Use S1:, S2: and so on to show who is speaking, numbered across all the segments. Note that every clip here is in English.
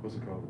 S1: What's it called?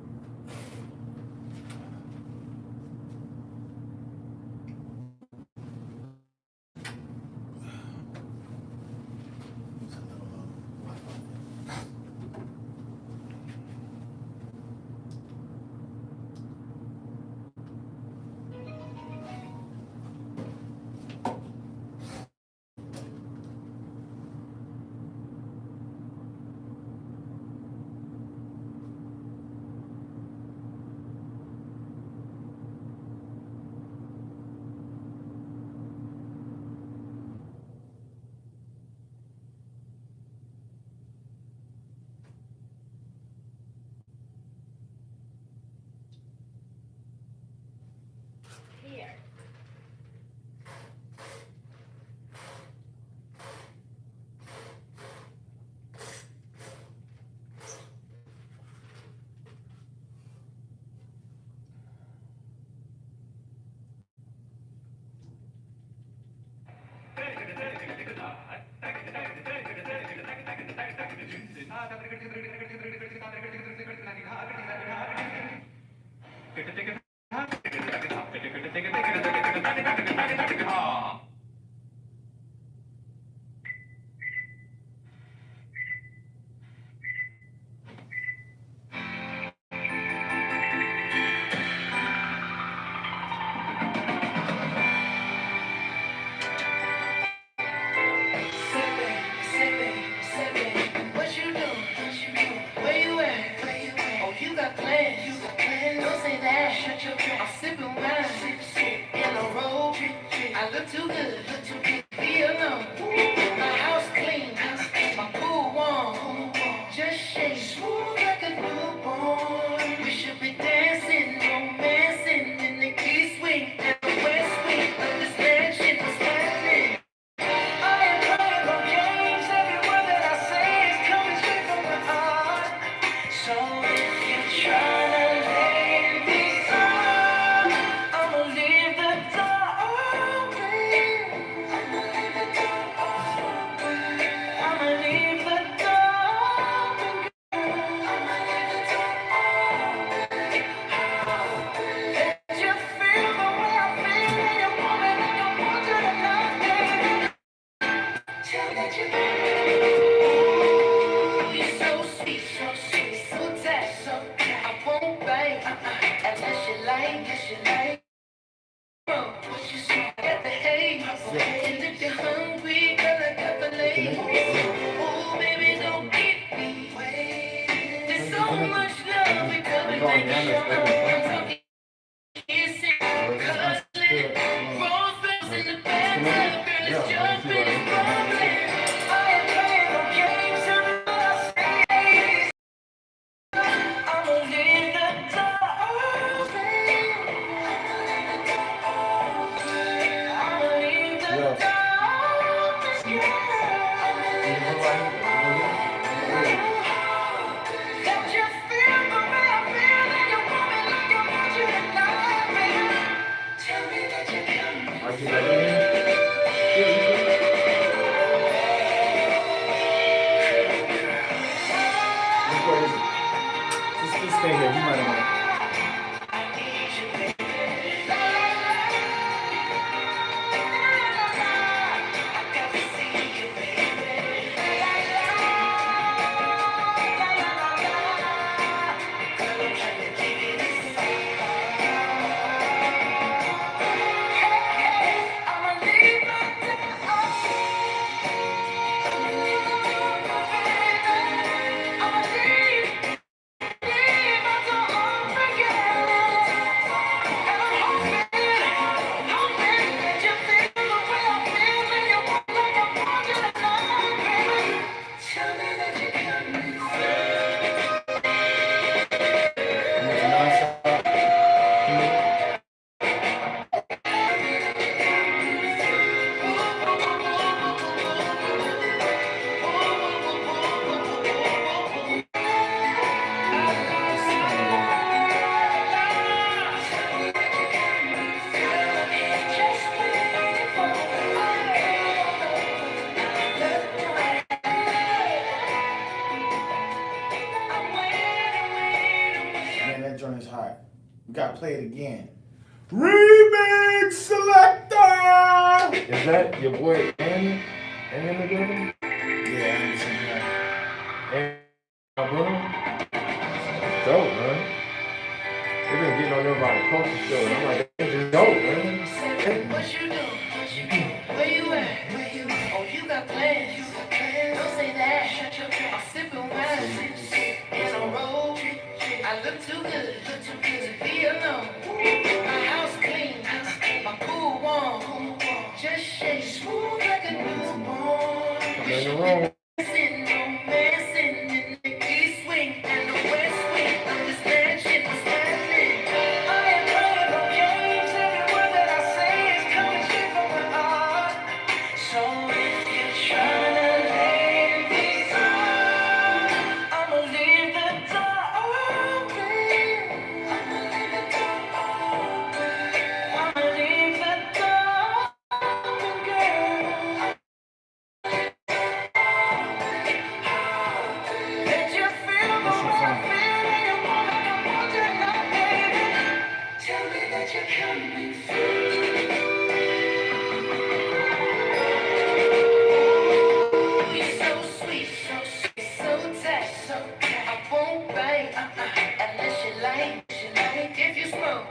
S1: play it again. Remix selector.
S2: Is that your boy Andy? Andy McGregor?
S1: Yeah, I understand that.
S2: And bro, it's dope, man. They've been getting on there about the culture show, and I'm like, that's just dope, man.
S3: What you do? Where you at? Oh, you got plans. Don't say that. I'm sipping wine in a robe. I look too good to be alone. My house clean, my pool warm. Just shake smooth like a newborn.
S2: Nothing wrong.
S3: Sitting, romancing in the east wing and the west wing of this mansion is happening. I ain't playing no games. Every word that I say is coming straight from my heart. So if you're trying to lay these on, I'ma leave the door open. I'ma leave the door open. I'ma leave the door open, girl. Let you feel the
S1: What's your
S3: way I
S1: phone?
S3: feel, and you want like I want you now, baby. Tell me that you're coming through. Ooh, you're so sweet, so tight, I won't bite unless you like. If you smoke,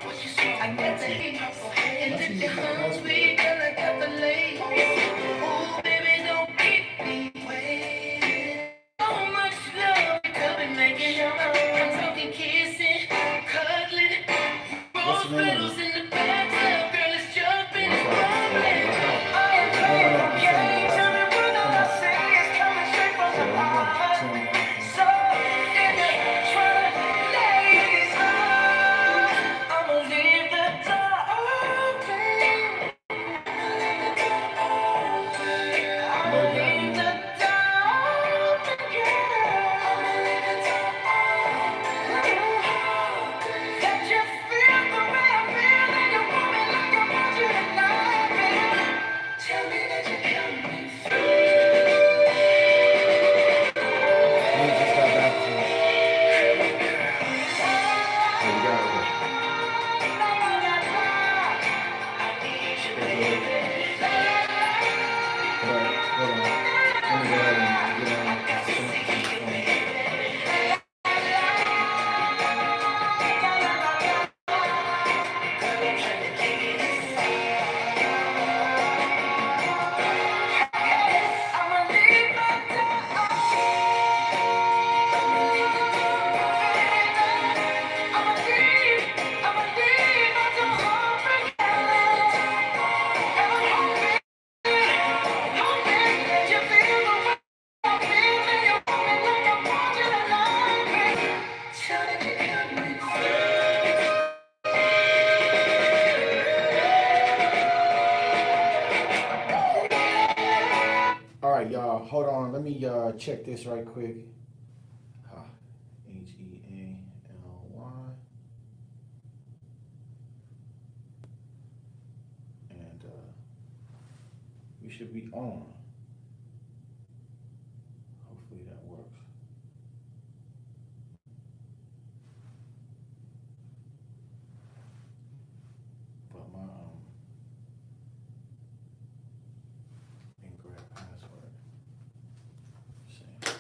S3: I got the heat. And if you're hungry, girl, I got the late. Ooh, baby, don't keep me waiting. So much love we could be making. I'm talking kissing, cuddling,
S1: What's
S3: rose
S1: the name of
S3: petals
S1: it?
S3: in the bathtub. Girl, it's jumping, it's bubbling. I ain't
S1: No, no,
S3: playing
S1: no.
S3: no
S1: I'm saying the
S3: games.
S1: iPhone.
S3: Every word that
S1: Come
S3: I
S1: on.
S3: say is coming straight from the heart.
S1: Say on the iPhone.
S3: So if you're trying to lay these on, I'ma leave the door open. I'ma
S1: Let it happen,
S3: leave the
S1: man.
S3: door open, girl. I'ma leave the door open. Let you feel the way I feel, and you want me like I want you tonight, baby. Tell me that you're coming through.
S1: He just got back to it.
S2: Oh, you got it.
S1: But hold on. Let me go ahead and get on the phone. All right, y'all. Hold on. Let me check this right quick. Uh, HEALY. And we should be on. Hopefully that works. But my incorrect password. Let's see.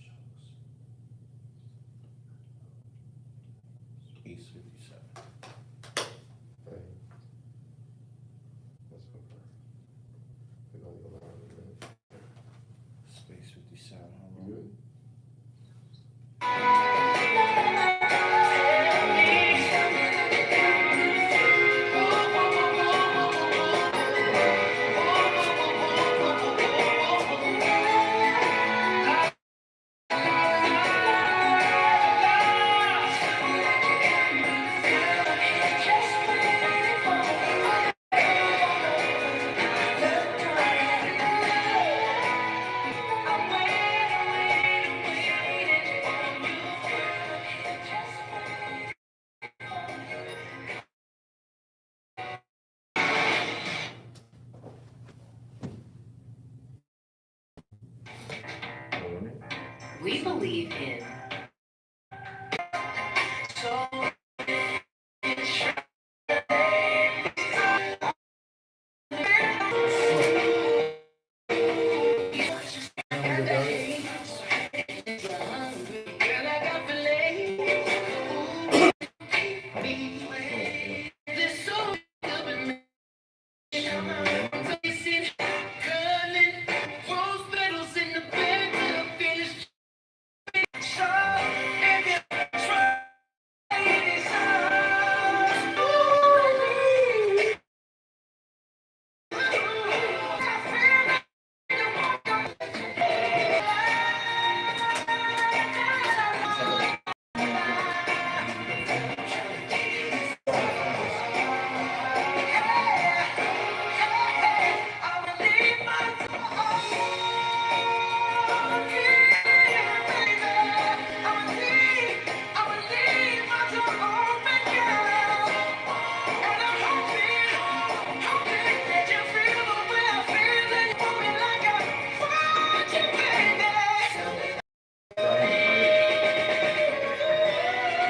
S1: Shucks. Space 57.
S2: Hey, that's okay. We're gonna go live in a minute.
S1: Space 57.
S2: You
S1: Hold on.
S2: good?
S3: We believe in.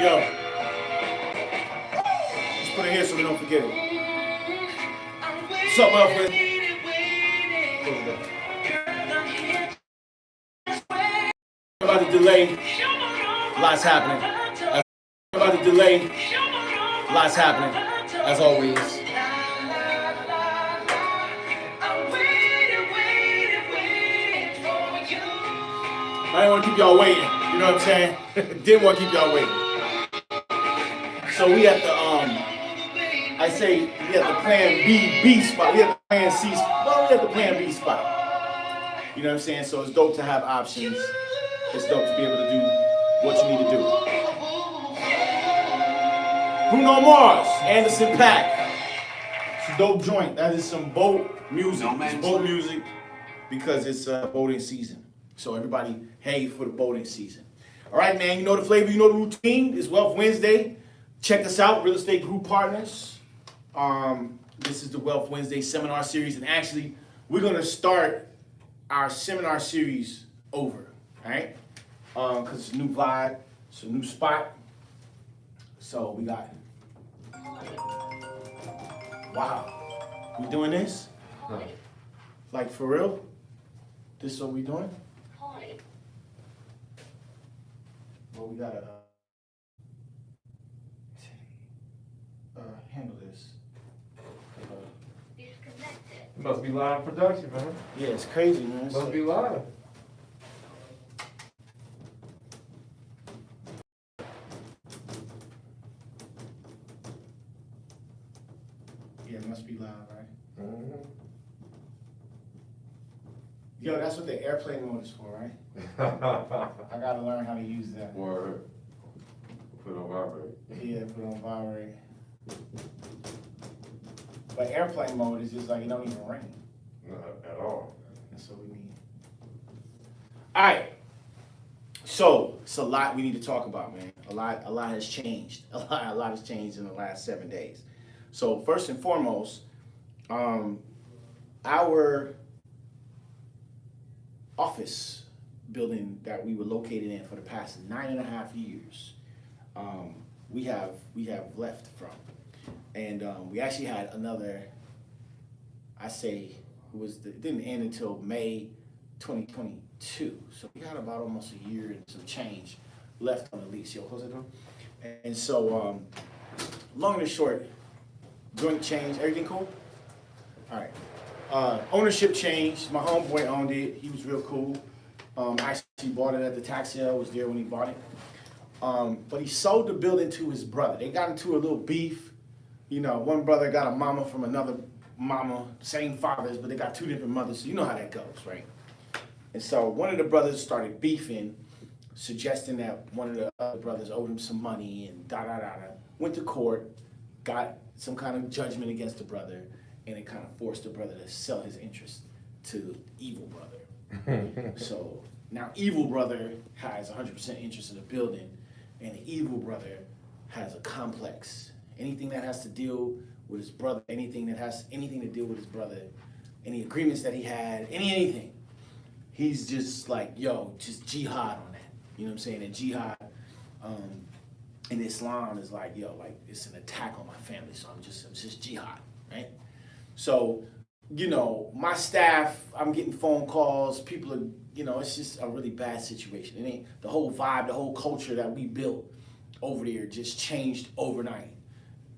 S1: Yo, let's put it here so we don't forget it. What's up, my friend? About the delay, lots happening. About the delay, lots happening, as always. I didn't want to keep y'all waiting, you know what I'm saying? Didn't want to keep y'all waiting. So we at the I say we at the plan B spot. We at the plan C spot. Well, we at the plan B spot. You know what I'm saying? So it's dope to have options. It's dope to be able to do what you need to do. Bruno Mars, Anderson .Paak. It's a dope joint. That is some boat music. It's boat music because it's boating season. So everybody, hey for the boating season. All right, man, you know the flavor, you know the routine. It's Wealth Wednesday. Check us out, Real Estate Group Partners. This is the Wealth Wednesday seminar series, and actually, we're gonna start our seminar series over, all right? Because it's a new vibe, it's a new spot. So we got, wow, we doing this? Like for real? This is what we doing? Well, we gotta handle this.
S2: It must be live production, man.
S1: Yeah, it's crazy, man.
S2: Must be live.
S1: Yeah, it must be live, right?
S2: Mm-hmm.
S1: Yo, that's what the airplane mode is for, right? I gotta learn how to use that.
S2: Word. Put on vibrate.
S1: Yeah, put on vibrate. But airplane mode is just like it don't even ring.
S2: Not at all.
S1: That's what we need. All right. So it's a lot we need to talk about, man. A lot has changed. A lot has changed in the last 7 days. So first and foremost, our office building that we were located in for the past 9.5 years, we have left from, and we actually had another. I say it didn't end until May 2022, so we had about almost a year and some change left on the lease. Yo, close that door. And so, long and short, joint change. Everything cool? All right. Ownership changed. My homeboy owned it. He was real cool. Actually bought it at the tax sale. I was there when he bought it. But he sold the building to his brother. They got into a little beef. You know, one brother got a mama from another mama, same fathers, but they got two different mothers. So you know how that goes, right? And so one of the brothers started beefing, suggesting that one of the other brothers owed him some money and da-da-da-da. Went to court, got some kind of judgment against the brother, and it kind of forced the brother to sell his interest to evil brother. So now evil brother has 100% interest in the building, and the evil brother has a complex. Anything that has to deal with his brother, anything that has anything to deal with his brother, any agreements that he had, anything, he's just like, yo, just jihad on that. You know what I'm saying? And jihad in Islam is like, yo, like it's an attack on my family, so it's just jihad, right? So, you know, my staff, I'm getting phone calls, people are, you know, it's just a really bad situation. It ain't the whole vibe, the whole culture that we built over there just changed overnight.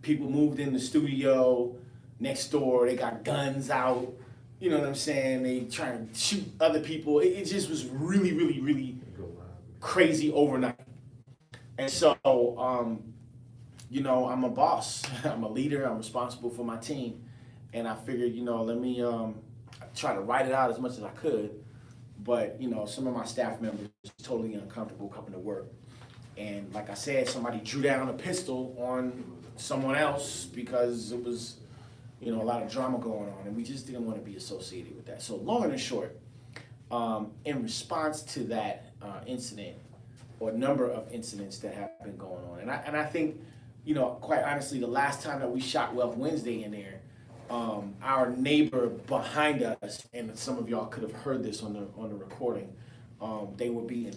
S1: People moved in the studio next door, they got guns out, you know what I'm saying? They trying to shoot other people. It just was really, really, really crazy overnight. And so, you know, I'm a boss, I'm a leader, I'm responsible for my team. And I figured, you know, let me try to write it out as much as I could. But, you know, some of my staff members totally uncomfortable coming to work. And like I said, somebody drew down a pistol on someone else because it was, you know, a lot of drama going on. And we just didn't want to be associated with that. So long and short, in response to that incident, or number of incidents that have been going on. And I think, you know, quite honestly, the last time that we shot Wealth Wednesday in there, our neighbor behind us, and some of y'all could have heard this on the recording, they were being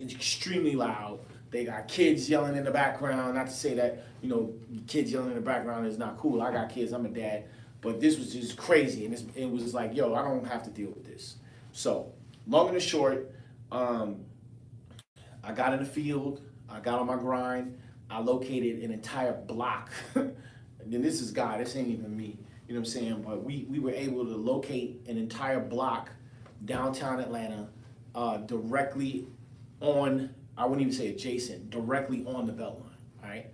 S1: extremely loud. They got kids yelling in the background. Not to say that, you know, kids yelling in the background is not cool. I got kids, I'm a dad. But this was just crazy. And it was like, yo, I don't have to deal with this. So, long and short, I got in the field, I got on my grind, I located an entire block. And this is God, this ain't even me, you know what I'm saying? But we were able to locate an entire block downtown Atlanta, directly on, I wouldn't even say adjacent, directly on the Beltline, all right?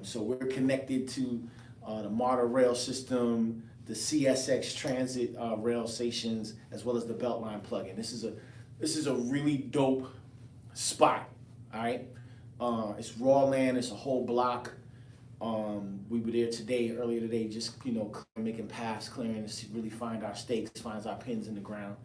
S1: So we're connected to the MARTA rail system, the CSX transit rail stations, as well as the Beltline plug-in. This is a really dope spot, all right? It's raw land, it's a whole block. We were there earlier today, just, you know, making paths, clearing to really find our stakes, find our pins in the ground.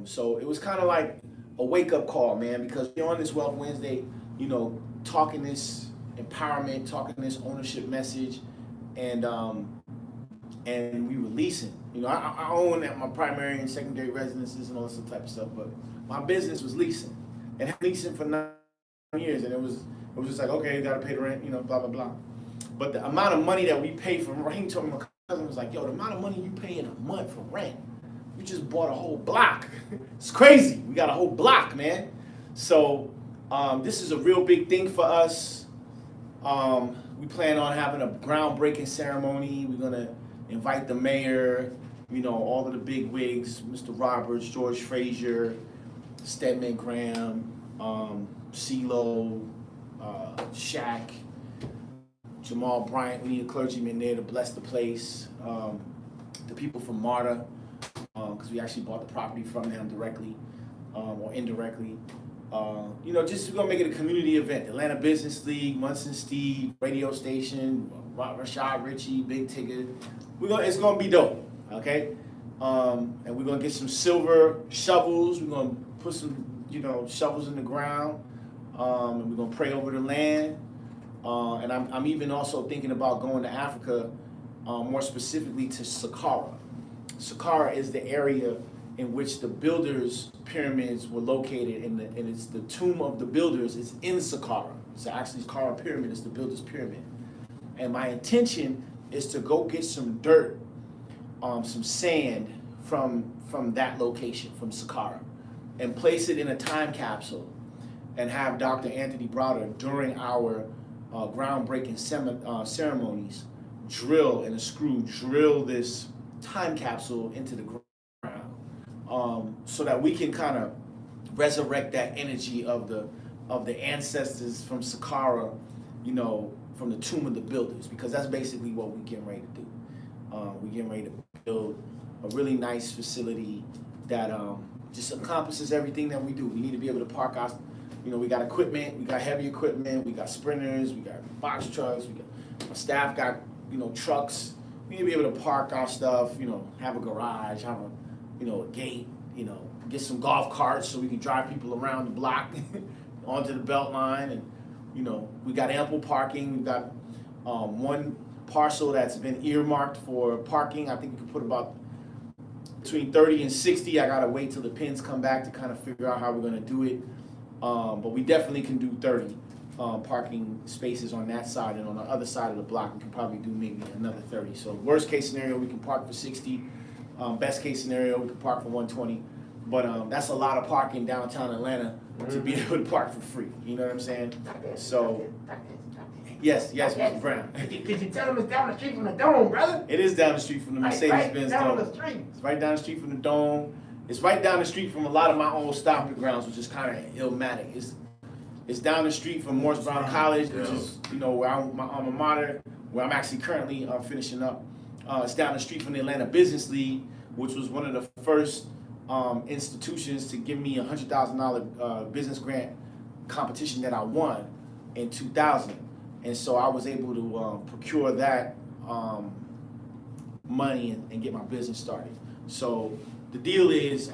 S1: So it was kind of like a wake-up call, man, because we're on this Wealth Wednesday, you know, talking this empowerment, talking this ownership message, and we were leasing. You know, I own my primary and secondary residences and all this type of stuff, but my business was leasing. And leasing for 9 years, and it was just like, okay, you gotta pay the rent, you know, blah, blah, blah. But the amount of money that we pay for, Raheem told me, my cousin was like, yo, the amount of money you pay in a month for rent, you just bought a whole block. It's crazy. We got a whole block, man. So this is a real big thing for us. We plan on having a groundbreaking ceremony. We're gonna invite the mayor, you know, all of the big wigs, Mr. Roberts, George Frazier, Stedman Graham, CeeLo, Shaq, Jamal Bryant. We need a clergyman there to bless the place. The people from MARTA, because we actually bought the property from them directly or indirectly. You know, just we're gonna make it a community event. Atlanta Business League, Munson Steve, radio station, Rashad Ritchie, Big Ticket. It's gonna be dope, okay? And we're gonna get some silver shovels. We're gonna put some, you know, shovels in the ground, and we're gonna pray over the land. And I'm even also thinking about going to Africa, more specifically to Saqqara. Saqqara is the area in which the builders' pyramids were located, and it's the tomb of the builders is in Saqqara. So actually, Saqqara pyramid is the builders' pyramid. And my intention is to go get some dirt, some sand from that location, from Saqqara, and place it in a time capsule, and have Dr. Anthony Browder during our groundbreaking ceremonies drill this time capsule into the ground, so that we can kind of resurrect that energy of the ancestors from Saqqara, you know, from the tomb of the builders, because that's basically what we're getting ready to do. We're getting ready to build a really nice facility that just encompasses everything that we do. We need to be able to park our, you know, we got equipment, we got heavy equipment, we got sprinters, we got box trucks, our staff got, you know, trucks. We need to be able to park our stuff, you know, have a garage, have a, you know, a gate, you know, get some golf carts so we can drive people around the block onto the Beltline. And, you know, we got ample parking. We've got one parcel that's been earmarked for parking. I think we can put about between 30 and 60. I gotta wait till the pins come back to kind of figure out how we're gonna do it. But we definitely can do 30 parking spaces on that side, and on the other side of the block, we can probably do maybe another 30. So worst case scenario, we can park for 60. Best case scenario, we can park for 120. But that's a lot of parking downtown Atlanta to be able to park for free. You know what I'm saying? So, yes, Mr. Brown.
S2: Could you tell them it's down the street from the Dome, brother?
S1: It is down the street from the Mercedes-Benz
S2: down
S1: Dome.
S2: the street.
S1: It's right down the street from the Dome. It's right down the street from a lot of my old stomping grounds, which is kind of illmatic. It's down the street from Morris Brown College, which is, where my alma mater, where I'm actually currently finishing up. It's down the street from the Atlanta Business League, which was one of the first institutions to give me a $100,000 business grant competition that I won in 2000. And so I was able to procure that money and get my business started. So the deal is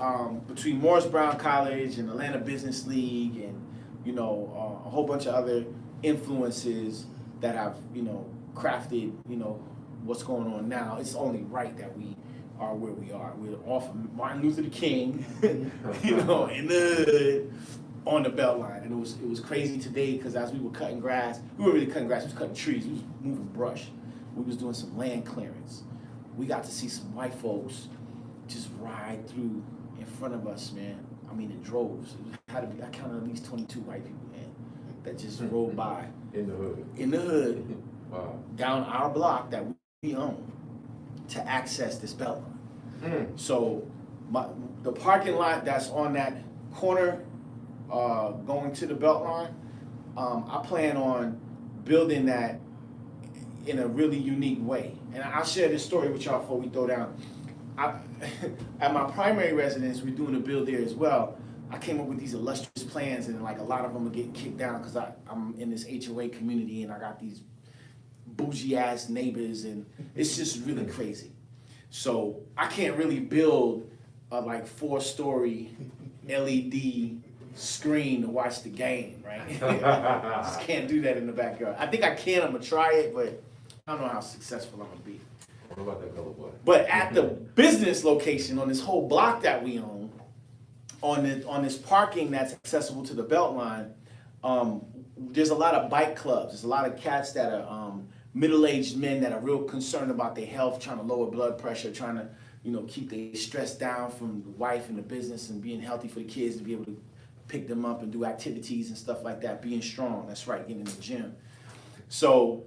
S1: between Morris Brown College and Atlanta Business League and a whole bunch of other influences that have crafted what's going on now. It's only right that we are where we are. We're off of Martin Luther King, in the hood on the Beltline, and it was crazy today because as we were cutting grass, we weren't really cutting grass. We was cutting trees. We was moving brush. We was doing some land clearance. We got to see some white folks just ride through in front of us, man. I mean, in droves. It had to be, I counted at least 22 white people, man, that just rolled by.
S2: In the hood.
S1: In the hood,
S2: Wow.
S1: down our block that we own to access this Beltline. So the parking lot that's on that corner going to the Beltline, I plan on building that in a really unique way. And I'll share this story with y'all before we throw down. At my primary residence, we're doing a build there as well. I came up with these illustrious plans, and like a lot of them are getting kicked down because I'm in this HOA community and I got these bougie ass neighbors, and it's just really crazy. So I can't really build a like 4-story LED screen to watch the game, right? Just can't do that in the backyard. I think I can. I'm gonna try it, but I don't know how successful I'm gonna be.
S2: What about that color boy?
S1: But at the business location on this whole block that we own, on this parking that's accessible to the Beltline, there's a lot of bike clubs. There's a lot of cats that are middle-aged men that are real concerned about their health, trying to lower blood pressure, trying to keep their stress down from the wife and the business, and being healthy for the kids to be able to pick them up and do activities and stuff like that. Being strong, that's right, getting in the gym. So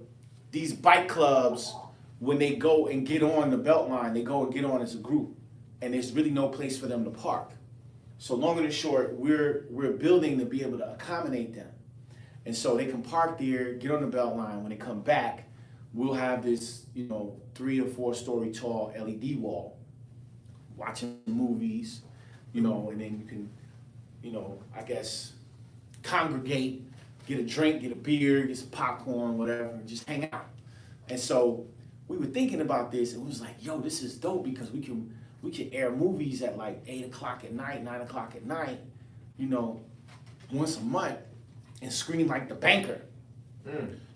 S1: these bike clubs, when they go and get on the Beltline, they go and get on as a group, and there's really no place for them to park. So long and short, we're building to be able to accommodate them. And so they can park there, get on the Beltline. When they come back, we'll have this, 3 or 4 story tall LED wall, watching movies, and then you can, I guess, congregate, get a drink, get a beer, get some popcorn, whatever, and just hang out. And so we were thinking about this, and we was like, yo, this is dope because we can air movies at like 8 o'clock at night, 9 o'clock at night, once a month, and screen like The Banker,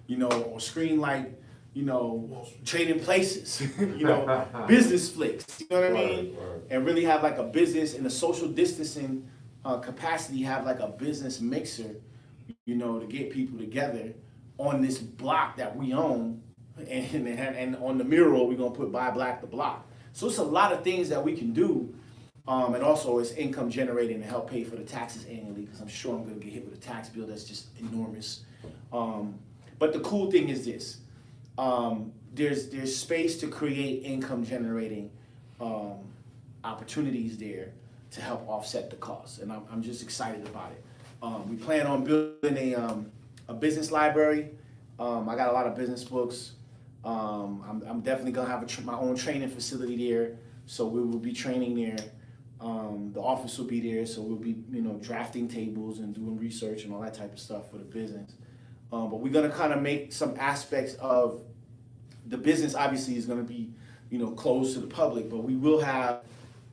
S1: or screen like, Trading Places, business flicks, you know what I mean?
S2: Right.
S1: And really have like a business in a social distancing capacity, have like a business mixer, to get people together on this block that we own, and on the mural we're gonna put Buy Black the Block. So it's a lot of things that we can do, and also it's income generating to help pay for the taxes annually, because I'm sure I'm gonna get hit with a tax bill that's just enormous. But the cool thing is this, there's space to create income generating opportunities there to help offset the costs, and I'm just excited about it. We plan on building a business library. I got a lot of business books. I'm definitely gonna have my own training facility there, so we will be training there. The office will be there, so we'll be drafting tables and doing research and all that type of stuff for the business. But we're gonna kind of make some aspects of the business. Obviously, is gonna be closed to the public, but we will have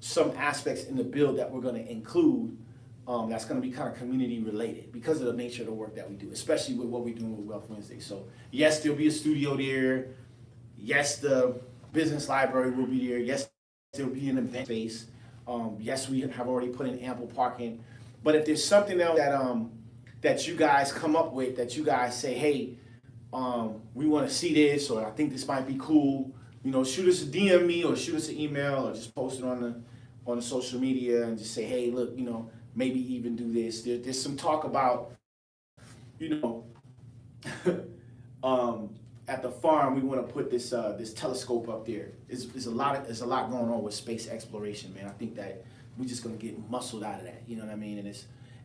S1: some aspects in the build that we're gonna include. That's going to be kind of community related because of the nature of the work that we do, especially with what we're doing with Wealth Wednesday. So yes, there'll be a studio there. Yes, the business library will be there. Yes, there'll be an event space. Yes, we have already put in ample parking. But if there's something else that that you guys come up with, that you guys say, hey, we want to see this, or I think this might be cool, shoot us a DM me or shoot us an email or just post it on the social media and just say, hey, look, maybe even do this. There's some talk about, at the farm we want to put this telescope up there. There's a lot going on with space exploration, man. I think that we're just gonna get muscled out of that. You know what I mean? And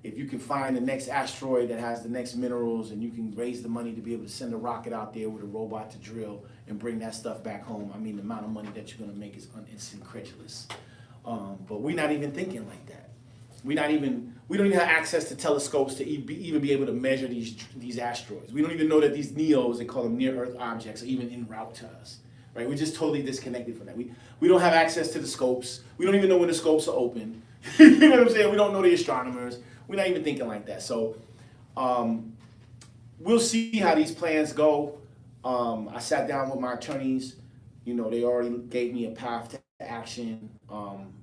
S1: if you can find the next asteroid that has the next minerals, and you can raise the money to be able to send a rocket out there with a robot to drill and bring that stuff back home, I mean, the amount of money that you're gonna make is incredulous. But we're not even thinking like that. We don't even have access to telescopes to even be able to measure these asteroids. We don't even know that these NEOs, they call them near-Earth objects, are even en route to us. Right? We're just totally disconnected from that. We don't have access to the scopes. We don't even know when the scopes are open. You know what I'm saying? We don't know the astronomers. We're not even thinking like that. So we'll see how these plans go. I sat down with my attorneys. They already gave me a path to action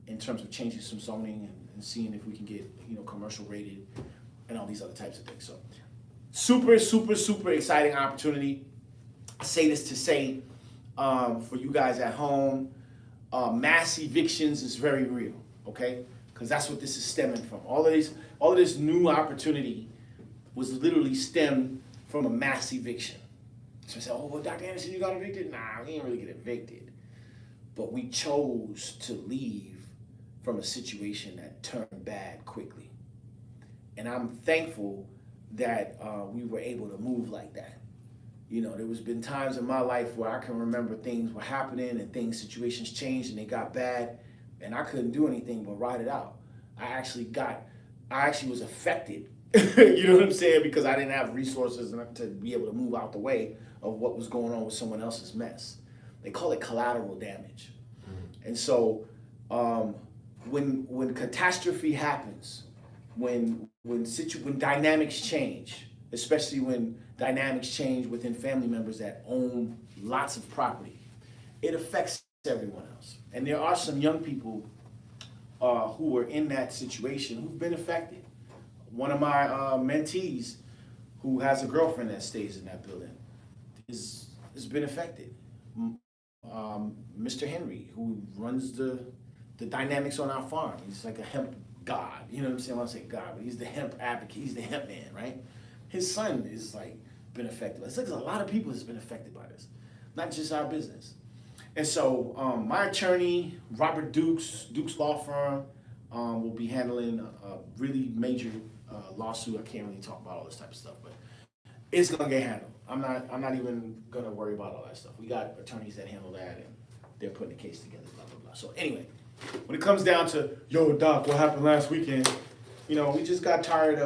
S1: in terms of changing some zoning and seeing if we can get commercial rated and all these other types of things. So super, super, super exciting opportunity. I say this to say for you guys at home, mass evictions is very real, okay? Because that's what this is stemming from. All of this new opportunity was literally stemmed from a mass eviction. So I said, oh, well, Dr. Anderson, you got evicted? Nah, we didn't really get evicted. But we chose to leave from a situation that turned bad quickly. And I'm thankful that we were able to move like that. There was been times in my life where I can remember things were happening and situations changed and they got bad, and I couldn't do anything but ride it out. I actually was affected, you know what I'm saying, because I didn't have resources enough to be able to move out the way of what was going on with someone else's mess. They call it collateral damage. And so when catastrophe happens, when dynamics change, especially when dynamics change within family members that own lots of property, it affects everyone else. And there are some young people who are in that situation who've been affected. One of my mentees who has a girlfriend that stays in that building has been affected. Mr. Henry, who runs the dynamics on our farm, he's like a hemp god. You know what I'm saying? I want to say god, but he's the hemp advocate. He's the hemp man, right? His son is been affected. It's like a lot of people has been affected by this, not just our business. And so my attorney, Robert Duke's law firm, will be handling a really major lawsuit. I can't really talk about all this type of stuff, but it's gonna get handled. I'm not even gonna worry about all that stuff. We got attorneys that handle that, and they're putting the case together, blah, blah, blah. So anyway, when it comes down to, yo, Doc, what happened last weekend? We just got tired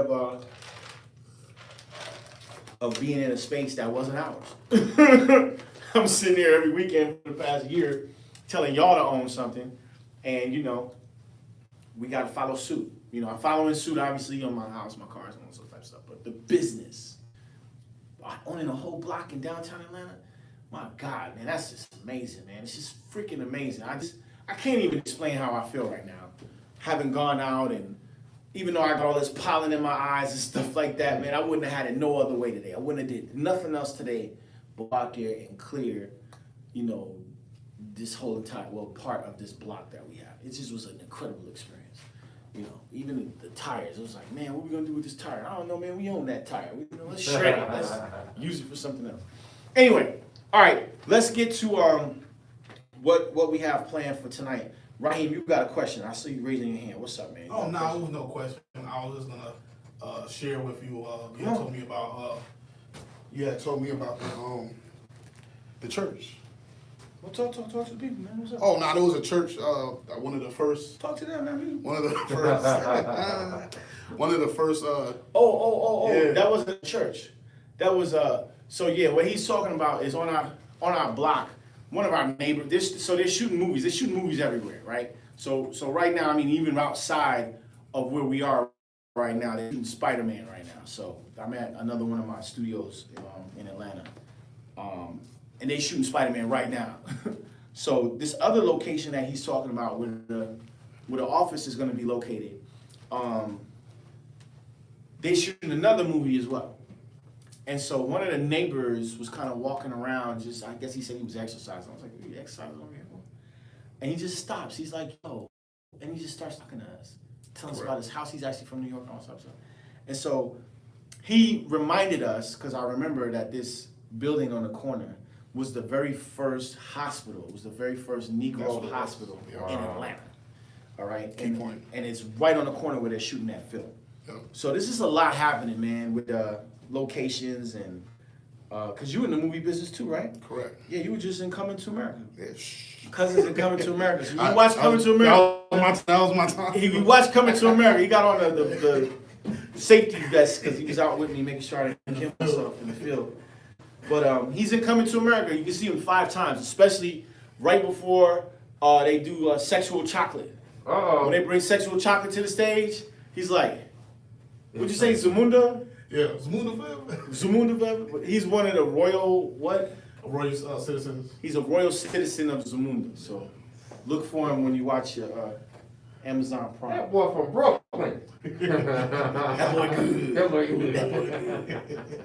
S1: of being in a space that wasn't ours. I'm sitting there every weekend for the past year telling y'all to own something, and we got to follow suit. I'm following suit obviously on my house, my cars, and all that type of stuff. But the business, owning a whole block in downtown Atlanta, my God, man, that's just amazing, man. It's just freaking amazing. I can't even explain how I feel right now, having gone out, and even though I got all this pollen in my eyes and stuff like that, man, I wouldn't have had it no other way today. I wouldn't have did nothing else today but out there and clear, this whole entire, part of this block that we have. It just was an incredible experience. Even the tires, it was like, man, what are we gonna do with this tire? I don't know, man, we own that tire. Let's shred it, let's use it for something else. Anyway, all right, let's get to what we have planned for tonight. Raheem, you got a question. I see you raising your hand. What's up, man?
S4: Oh, no, it was no question. I was just gonna share with you. You had told me about. You had told me about the church.
S1: Well, talk to the people, man. What's up?
S4: Oh, no, there was a church. One of the first.
S1: Talk to them, man.
S4: One of the first. One of the first.
S1: Yeah. That wasn't a church. That was So yeah, what he's talking about is on our block. One of our neighbors, so they're shooting movies. They're shooting movies everywhere, right? So right now, I mean, even outside of where we are right now, they're shooting Spider-Man right now. So I'm at another one of my studios in Atlanta, and they're shooting Spider-Man right now. So this other location that he's talking about, where the office is going to be located, they shooting another movie as well. And so one of the neighbors was kind of walking around, just, I guess he said he was exercising. I was like, are you exercising over here? And he just stops. He's like, yo. And he just starts talking to us, telling us about his house. He's actually from New York and all that stuff. And so he reminded us, because I remember that this building on the corner was the very first hospital. It was the very first Negro hospital in Atlanta. All right? And it's right on the corner where they're shooting that film.
S4: Yep.
S1: So this is a lot happening, man, with locations and, because you in the movie business too, right?
S4: Correct.
S1: Yeah, you were just in Coming to America.
S4: Yeah.
S1: Cousins in Coming to America. So you watch Coming to America.
S4: That was my time.
S1: He watched Coming to America. He got on the safety vest because he was out with me making sure I didn't kill myself in the field. But he's in Coming to America. You can see him 5 times, especially right before they do sexual chocolate. When they bring sexual chocolate to the stage, he's like, what'd you say, Zamunda?
S4: Yeah, Zamunda.
S1: Zamunda, he's one of the royal, what?
S4: Royal citizens.
S1: He's a royal citizen of Zamunda. So look for him when you watch your Amazon Prime.
S2: That boy from Brooklyn.
S1: That boy good.
S2: That boy good.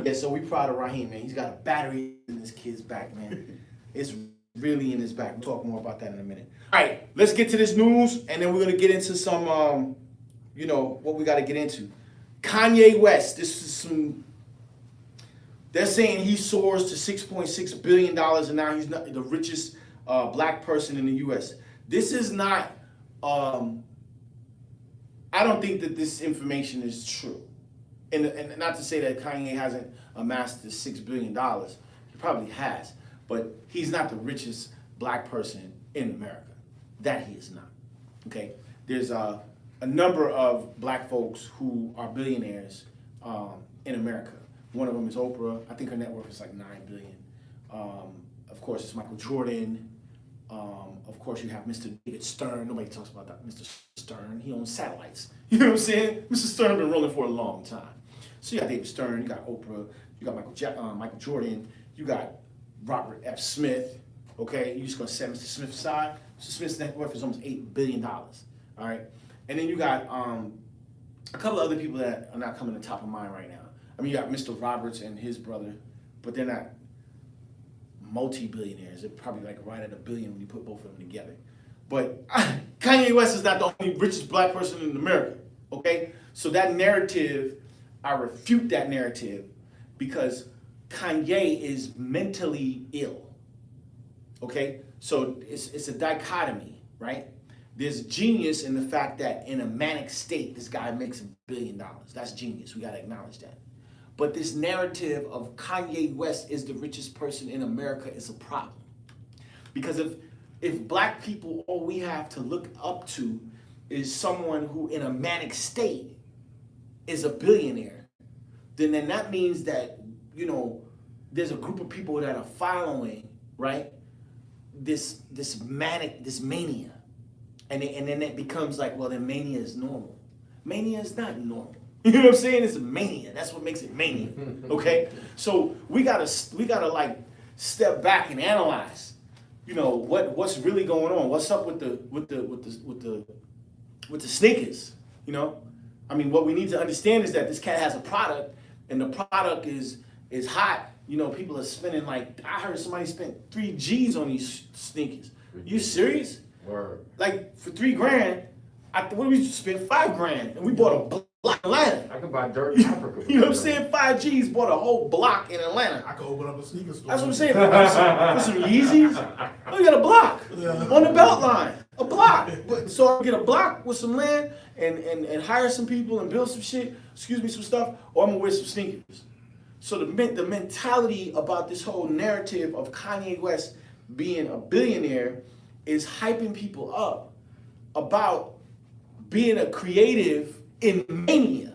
S1: Yeah, so we proud of Raheem, man. He's got a battery in this kid's back, man. It's really in his back. We'll talk more about that in a minute. All right, let's get to this news, and then we're going to get into some, what we got to get into. Kanye West, this is some, they're saying he soars to $6.6 billion, and now he's not the richest black person in the U.S. This is not, I don't think that this information is true. And not to say that Kanye hasn't amassed the $6 billion. He probably has. But he's not the richest black person in America. That he is not. Okay? There's a number of black folks who are billionaires in America. One of them is Oprah. I think her net worth is like $9 billion. Of course, it's Michael Jordan. Of course, you have Mr. David Stern. Nobody talks about that. Mr. Stern, he owns satellites. You know what I'm saying? Mr. Stern been rolling for a long time. So you got David Stern, you got Oprah, you got Michael Jordan, you got Robert F. Smith. Okay, you just gonna set Mr. Smith's aside. Mr. Smith's net worth is almost $8 billion. All right, and then you got a couple of other people that are not coming to the top of mind right now. I mean, you got Mr. Roberts and his brother, but they're not multi-billionaires. They're probably like right at $1 billion when you put both of them together. But Kanye West is not the only richest black person in America, okay? So that narrative, I refute that narrative because Kanye is mentally ill, okay? So it's a dichotomy, right? There's genius in the fact that in a manic state, this guy makes $1 billion. That's genius, we gotta acknowledge that. But this narrative of Kanye West is the richest person in America is a problem. Because if black people, all we have to look up to is someone who in a manic state is a billionaire, then that means that, there's a group of people that are following, right, this mania. And then it becomes like, well, then mania is normal. Mania is not normal. You know what I'm saying? It's a mania. That's what makes it mania. Okay? So we gotta like step back and analyze, what's really going on. What's up with the sneakers? I mean, what we need to understand is that this cat has a product, and the product is hot. People are spending I heard somebody spent 3 G's on these sneakers. You serious?
S2: Word.
S1: Like for $3,000, what did we spend? $5,000, and we bought a block in Atlanta.
S2: I could buy dirt in Africa.
S1: You know what I'm saying? 5 G's bought a whole block in Atlanta.
S4: I could open up a sneaker store.
S1: That's what I'm saying. For some Yeezys, oh, you got a block on the belt line. A block. So I get a block with some land and hire some people and build some shit, some stuff, or I'm gonna wear some sneakers. So the mentality about this whole narrative of Kanye West being a billionaire is hyping people up about being a creative in mania.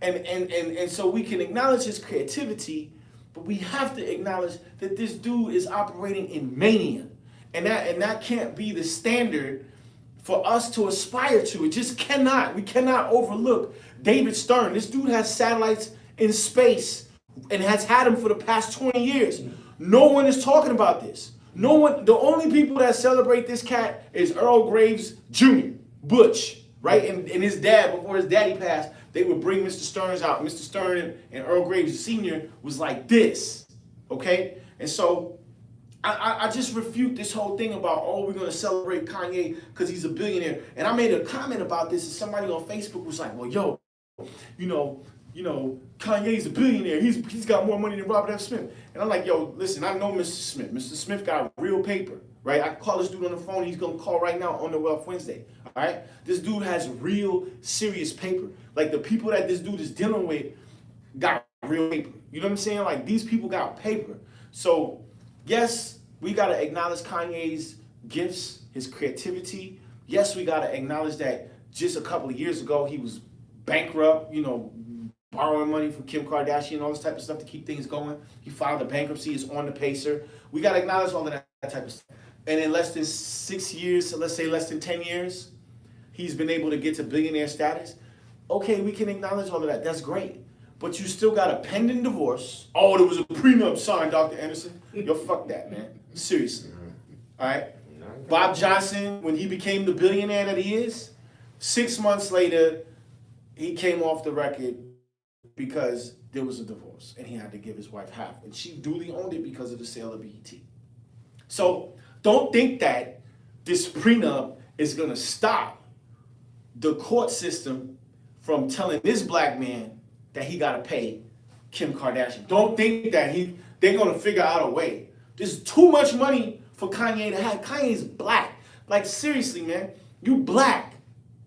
S1: And so we can acknowledge his creativity, but we have to acknowledge that this dude is operating in mania. And that can't be the standard for us to aspire to. It just cannot. We cannot overlook David Stern. This dude has satellites in space and has had them for the past 20 years. No one is talking about this. No one. The only people that celebrate this cat is Earl Graves Jr., Butch. right? And his dad, before his daddy passed, they would bring Mr. Stearns out. Mr. Stern and Earl Graves Sr. was like this, okay? And so I just refute this whole thing about, oh, we're going to celebrate Kanye because he's a billionaire. And I made a comment about this, and somebody on Facebook was like, well, yo, you know, Kanye's a billionaire. He's got more money than Robert F. Smith. And I'm like, yo, listen, I know Mr. Smith. Mr. Smith got real paper, right? I call this dude on the phone. He's going to call right now on the Wealth Wednesday, all right? This dude has real serious paper. Like, the people that this dude is dealing with got real paper. You know what I'm saying? Like, these people got paper. So, yes, we got to acknowledge Kanye's gifts, his creativity. Yes, we got to acknowledge that just a couple of years ago, he was bankrupt, borrowing money from Kim Kardashian, all this type of stuff to keep things going. He filed a bankruptcy, is on the pacer. We got to acknowledge all of that type of stuff. And in less than 6 years, so let's say less than 10 years, he's been able to get to billionaire status. Okay, we can acknowledge all of that. That's great. But you still got a pending divorce. Oh, there was a prenup signed, Dr. Anderson. Yo, fuck that, man. Seriously. All right? Bob Johnson, when he became the billionaire that he is, 6 months later, he came off the record because there was a divorce and he had to give his wife half. And she duly owned it because of the sale of BET. So don't think that this prenup is going to stop the court system from telling this black man that he got to pay Kim Kardashian. Don't think that they're going to figure out a way. There's too much money for Kanye to have. Kanye's black. Like, seriously, man, you black.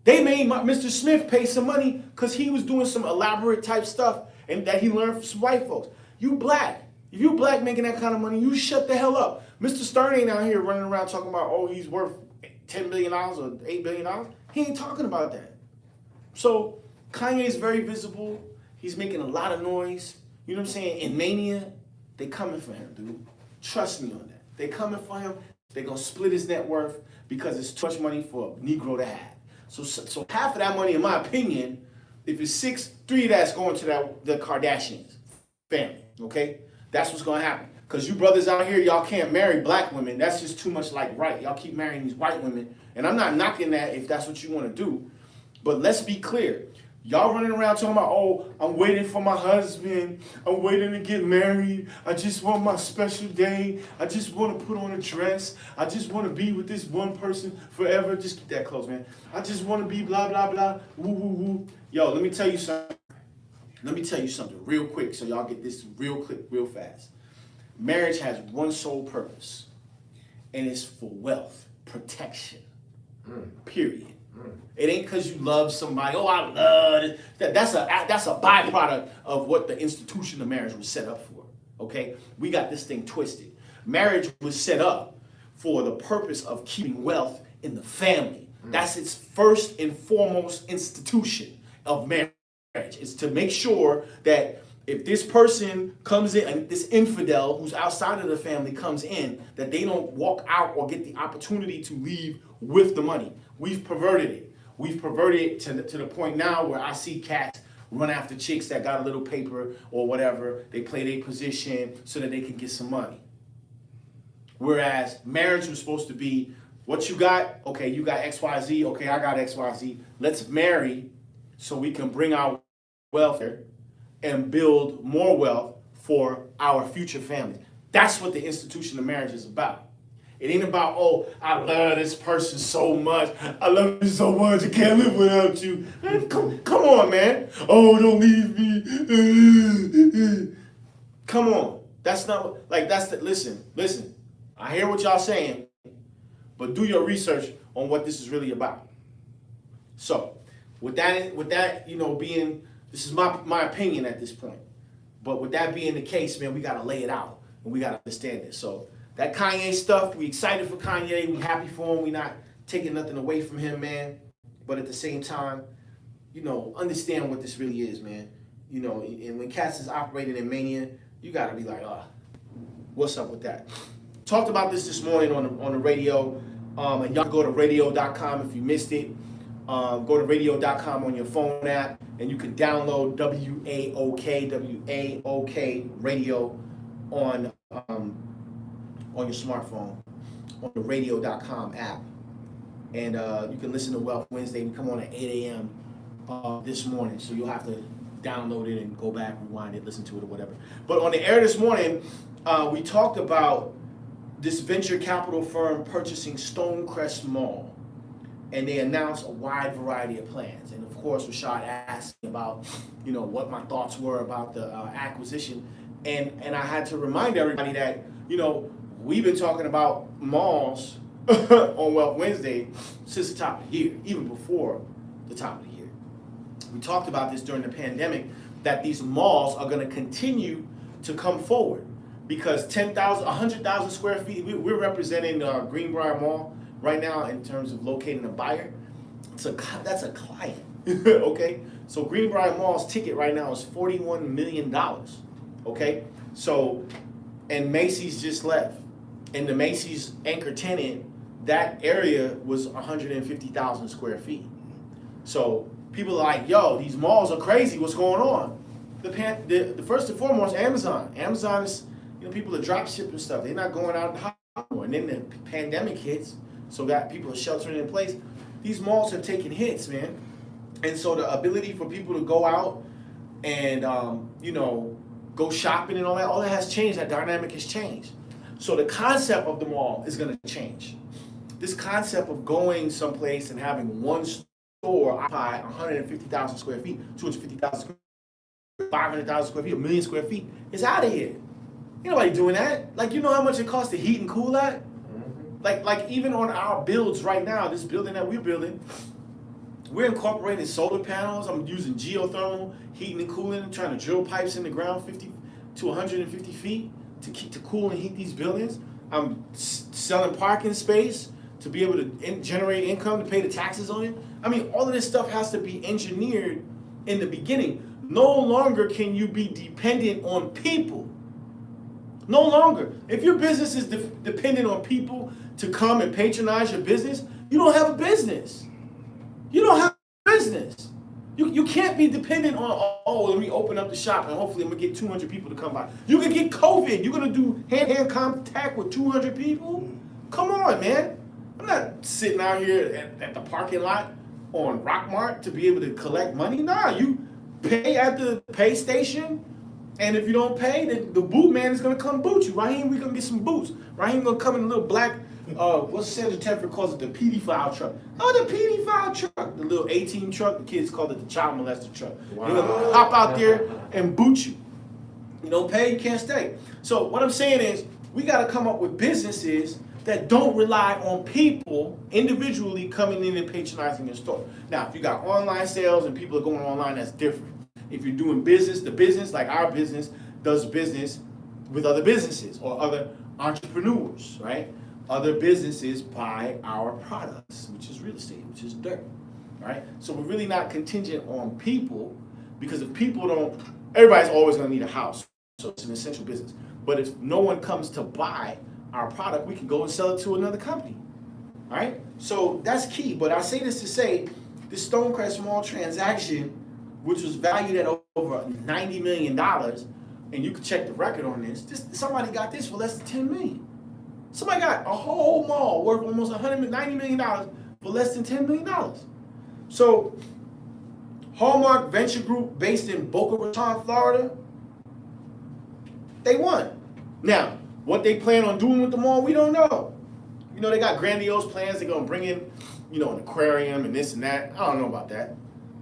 S1: They made Mr. Smith pay some money because he was doing some elaborate type stuff and that he learned from some white folks. You black. If you black making that kind of money, you shut the hell up. Mr. Stern ain't out here running around talking about, oh, he's worth $10 billion or $8 billion. He ain't talking about that. So Kanye's very visible. He's making a lot of noise. You know what I'm saying? In Mania, they coming for him, dude. Trust me on that. They coming for him. They're going to split his net worth because it's too much money for a Negro to have. So half of that money, in my opinion, if it's 3 of that's going to the Kardashians family, okay? That's what's going to happen. Because you brothers out here, y'all can't marry black women. That's just too much like right. Y'all keep marrying these white women. And I'm not knocking that if that's what you want to do. But let's be clear. Y'all running around talking about, oh, I'm waiting for my husband. I'm waiting to get married. I just want my special day. I just want to put on a dress. I just want to be with this one person forever. Just keep that close, man. I just want to be blah, blah, blah. Woo, woo, woo. Yo, let me tell you something. Let me tell you something real quick so y'all get this real quick, real fast. Marriage has one sole purpose, and it's for wealth, protection, period. It ain't because you love somebody. Oh, I love it. That's a byproduct of what the institution of marriage was set up for. Okay, we got this thing twisted. Marriage was set up for the purpose of keeping wealth in the family. That's its first and foremost institution of marriage. It's to make sure that if this person comes in, and this infidel who's outside of the family comes in, that they don't walk out or get the opportunity to leave with the money. We've perverted it. We've perverted it to the point now where I see cats run after chicks that got a little paper or whatever. They play their position so that they can get some money. Whereas marriage was supposed to be, what you got? Okay, you got XYZ. Okay, I got XYZ. Let's marry so we can bring our wealth here and build more wealth for our future families. That's what the institution of marriage is about. It ain't about, oh, I love this person so much. I love you so much. I can't live without you. Man, come on, man. Oh, don't leave me. Come on. That's not, like, listen. I hear what y'all saying, but do your research on what this is really about. So, with that, being, this is my opinion at this point. But with that being the case, man, we got to lay it out and we got to understand it. So, that Kanye stuff, we excited for Kanye. We happy for him. We not taking nothing away from him, man. But at the same time, understand what this really is, man. And when cats is operating in Mania, you got to be like, what's up with that? Talked about this morning on the radio. And y'all can go to radio.com if you missed it. Go to radio.com on your phone app, and you can download WAOK radio on your smartphone on the radio.com app. And you can listen to Wealth Wednesday. We come on at 8 a.m. This morning, so you'll have to download it and go back, rewind it, listen to it or whatever. But on the air this morning, we talked about this venture capital firm purchasing Stonecrest Mall, and they announced a wide variety of plans. And of course, Rashad asked me about, what my thoughts were about the acquisition, and I had to remind everybody that, we've been talking about malls on Wealth Wednesday since the top of the year, even before the top of the year. We talked about this during the pandemic, that these malls are going to continue to come forward because 100,000 square feet, we're representing Greenbrier Mall right now in terms of locating a buyer. That's a client, okay? So Greenbrier Mall's ticket right now is $41 million, okay? So, and Macy's just left. And the Macy's anchor tenant, that area was 150,000 square feet. So people are like, yo, these malls are crazy, what's going on? The first and foremost, Amazon. Amazon is, people are drop shipping stuff. They're not going out anymore. And then the pandemic hits, so that people are sheltering in place. These malls have taken hits, man. And so the ability for people to go out and, go shopping and all that has changed. That dynamic has changed. So the concept of the mall is going to change. This concept of going someplace and having one store occupy 150,000 square feet, 250,000 square feet, 500,000 square feet, 1 million square feet is out of here. Ain't nobody doing that. Like, you know how much it costs to heat and cool that? Like even on our builds right now, this building that we're building, we're incorporating solar panels. I'm using geothermal heating and cooling. I'm trying to drill pipes in the ground 50 to 150 feet to cool and heat these buildings. I'm selling parking space to be able to generate income to pay the taxes on it. I mean, all of this stuff has to be engineered in the beginning. No longer can you be dependent on people. No longer. If your business is dependent on people to come and patronize your business, you don't have a business. You don't have a business. You can't be dependent on, let me open up the shop and hopefully I'm going to get 200 people to come by. You can get COVID. You're going to do hand-to-hand contact with 200 people? Come on, man. I'm not sitting out here at the parking lot on Rockmart to be able to collect money. Nah, you pay at the pay station, and if you don't pay, the boot man is going to come boot you. Raheem, we're going to get some boots. Raheem going to come in a little black, what's Senator Tedford calls it, the PD file truck. Oh, the PD file truck. The little 18 truck, the kids call it the child molester truck. Wow. They're going to hop out there and boot you. You don't pay, you can't stay. So what I'm saying is, we got to come up with businesses that don't rely on people individually coming in and patronizing your store. Now, if you got online sales and people are going online, that's different. If you're doing business, the business, like our business, does business with other businesses or other entrepreneurs, right? Other businesses buy our products, which is real estate, which is dirt, right? So we're really not contingent on people, because if people don't, everybody's always gonna need a house, so it's an essential business. But if no one comes to buy our product, we can go and sell it to another company, all right? So that's key, but I say this to say, this Stonecrest Mall transaction, which was valued at over $90 million, and you can check the record on this, somebody got this for less than $10 million. Somebody got a whole mall worth almost $190 million for less than $10 million. So, Hallmark Venture Group, based in Boca Raton, Florida, they won. Now, what they plan on doing with the mall, we don't know. They got grandiose plans. They're going to bring in, an aquarium and this and that. I don't know about that.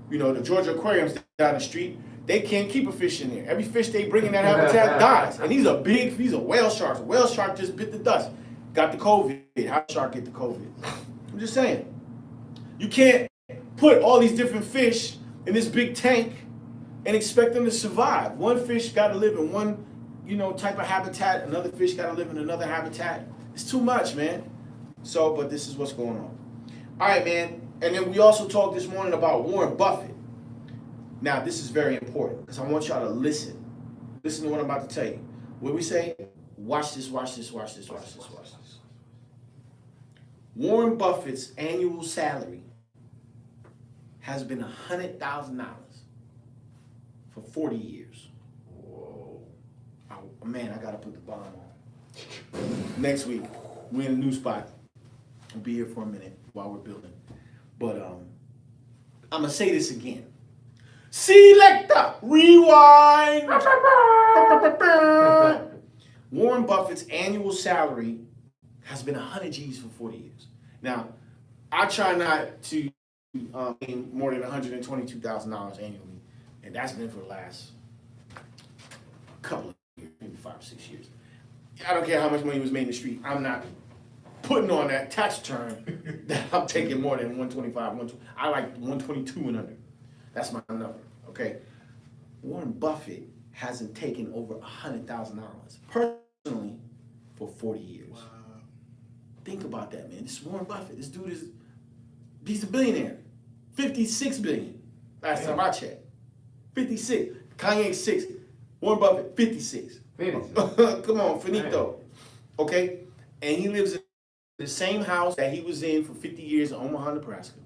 S1: The Georgia Aquarium's down the street. They can't keep a fish in there. Every fish they bring in that habitat dies. And these are whale sharks. A whale shark just bit the dust. Got the COVID. How did the shark get the COVID? I'm just saying. You can't put all these different fish in this big tank and expect them to survive. One fish got to live in one, type of habitat. Another fish got to live in another habitat. It's too much, man. So, but this is what's going on. All right, man. And then we also talked this morning about Warren Buffett. Now, this is very important because I want y'all to listen. Listen to what I'm about to tell you. What we say? Watch this, watch this, watch this, watch this, watch this. Warren Buffett's annual salary has been $100,000 for 40 years. Whoa. Man, I got to put the bomb on. Next week, we're in a new spot. We'll be here for a minute while we're building. But I'm gonna say this again. Selector, rewind. Warren Buffett's annual salary has been 100 G's for 40 years. Now, I try not to make more than $122,000 annually, and that's been for the last couple of years, maybe 5 or 6 years. I don't care how much money was made in the street. I'm not putting on that tax return that I'm taking more than 125, 120. I like 122 and under. That's my number, okay? Warren Buffett hasn't taken over $100,000 personally for 40 years.
S4: Wow.
S1: Think about that, man. This is Warren Buffett. This dude he's a billionaire. 56 billion. Last time I checked. 56. Kanye 6. Warren Buffett 56.
S2: 56.
S1: Come on, finito. Okay? And he lives in the same house that he was in for 50 years in Omaha, Nebraska.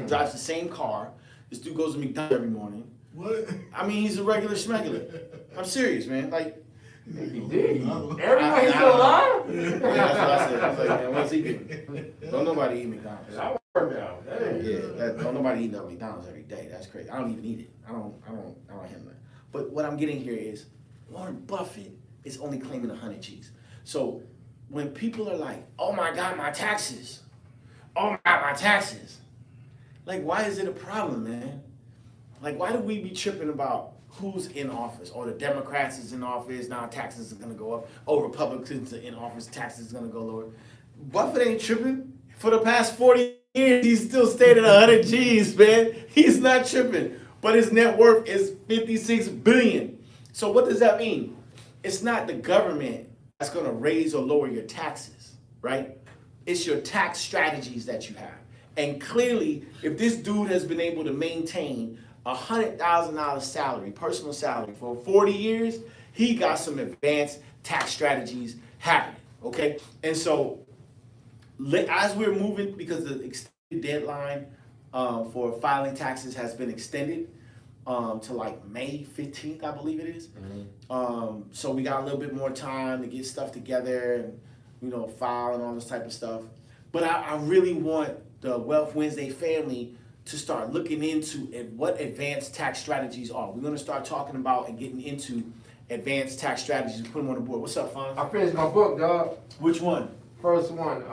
S1: Drives the same car. This dude goes to McDonald's every morning.
S4: What?
S1: I mean, he's a regular schmegular. I'm serious, man. Like,
S2: He did. Everybody still alive?
S1: yeah, that's what I said. I was like, man, what's he doing? Don't nobody eat McDonald's.
S2: I work out.
S1: Don't nobody eat McDonald's every day. That's crazy. I don't even eat it. I don't handle it. But what I'm getting here is Warren Buffett is only claiming 100 G's. So when people are like, oh my God, my taxes. Oh my God, my taxes. Like, why is it a problem, man? Like, why do we be tripping about who's in office? Oh, the Democrats is in office, now taxes are gonna go up. Oh, Republicans are in office, taxes are gonna go lower. Buffett ain't tripping. For the past 40 years, he's still stayed at 100 G's, man. He's not tripping. But his net worth is 56 billion. So what does that mean? It's not the government that's gonna raise or lower your taxes, right? It's your tax strategies that you have. And clearly, if this dude has been able to maintain $100,000 salary, personal salary, for 40 years, he got some advanced tax strategies happening, okay? And so, as we're moving, because the extended deadline for filing taxes has been extended to like May 15th, I believe it is. So we got a little bit more time to get stuff together and, file and all this type of stuff. But I really want the Wealth Wednesday family to start looking into what advanced tax strategies are. We're gonna start talking about and getting into advanced tax strategies and put them on the board. What's up, Fonz?
S2: I finished my book, dog.
S1: Which one?
S2: First one,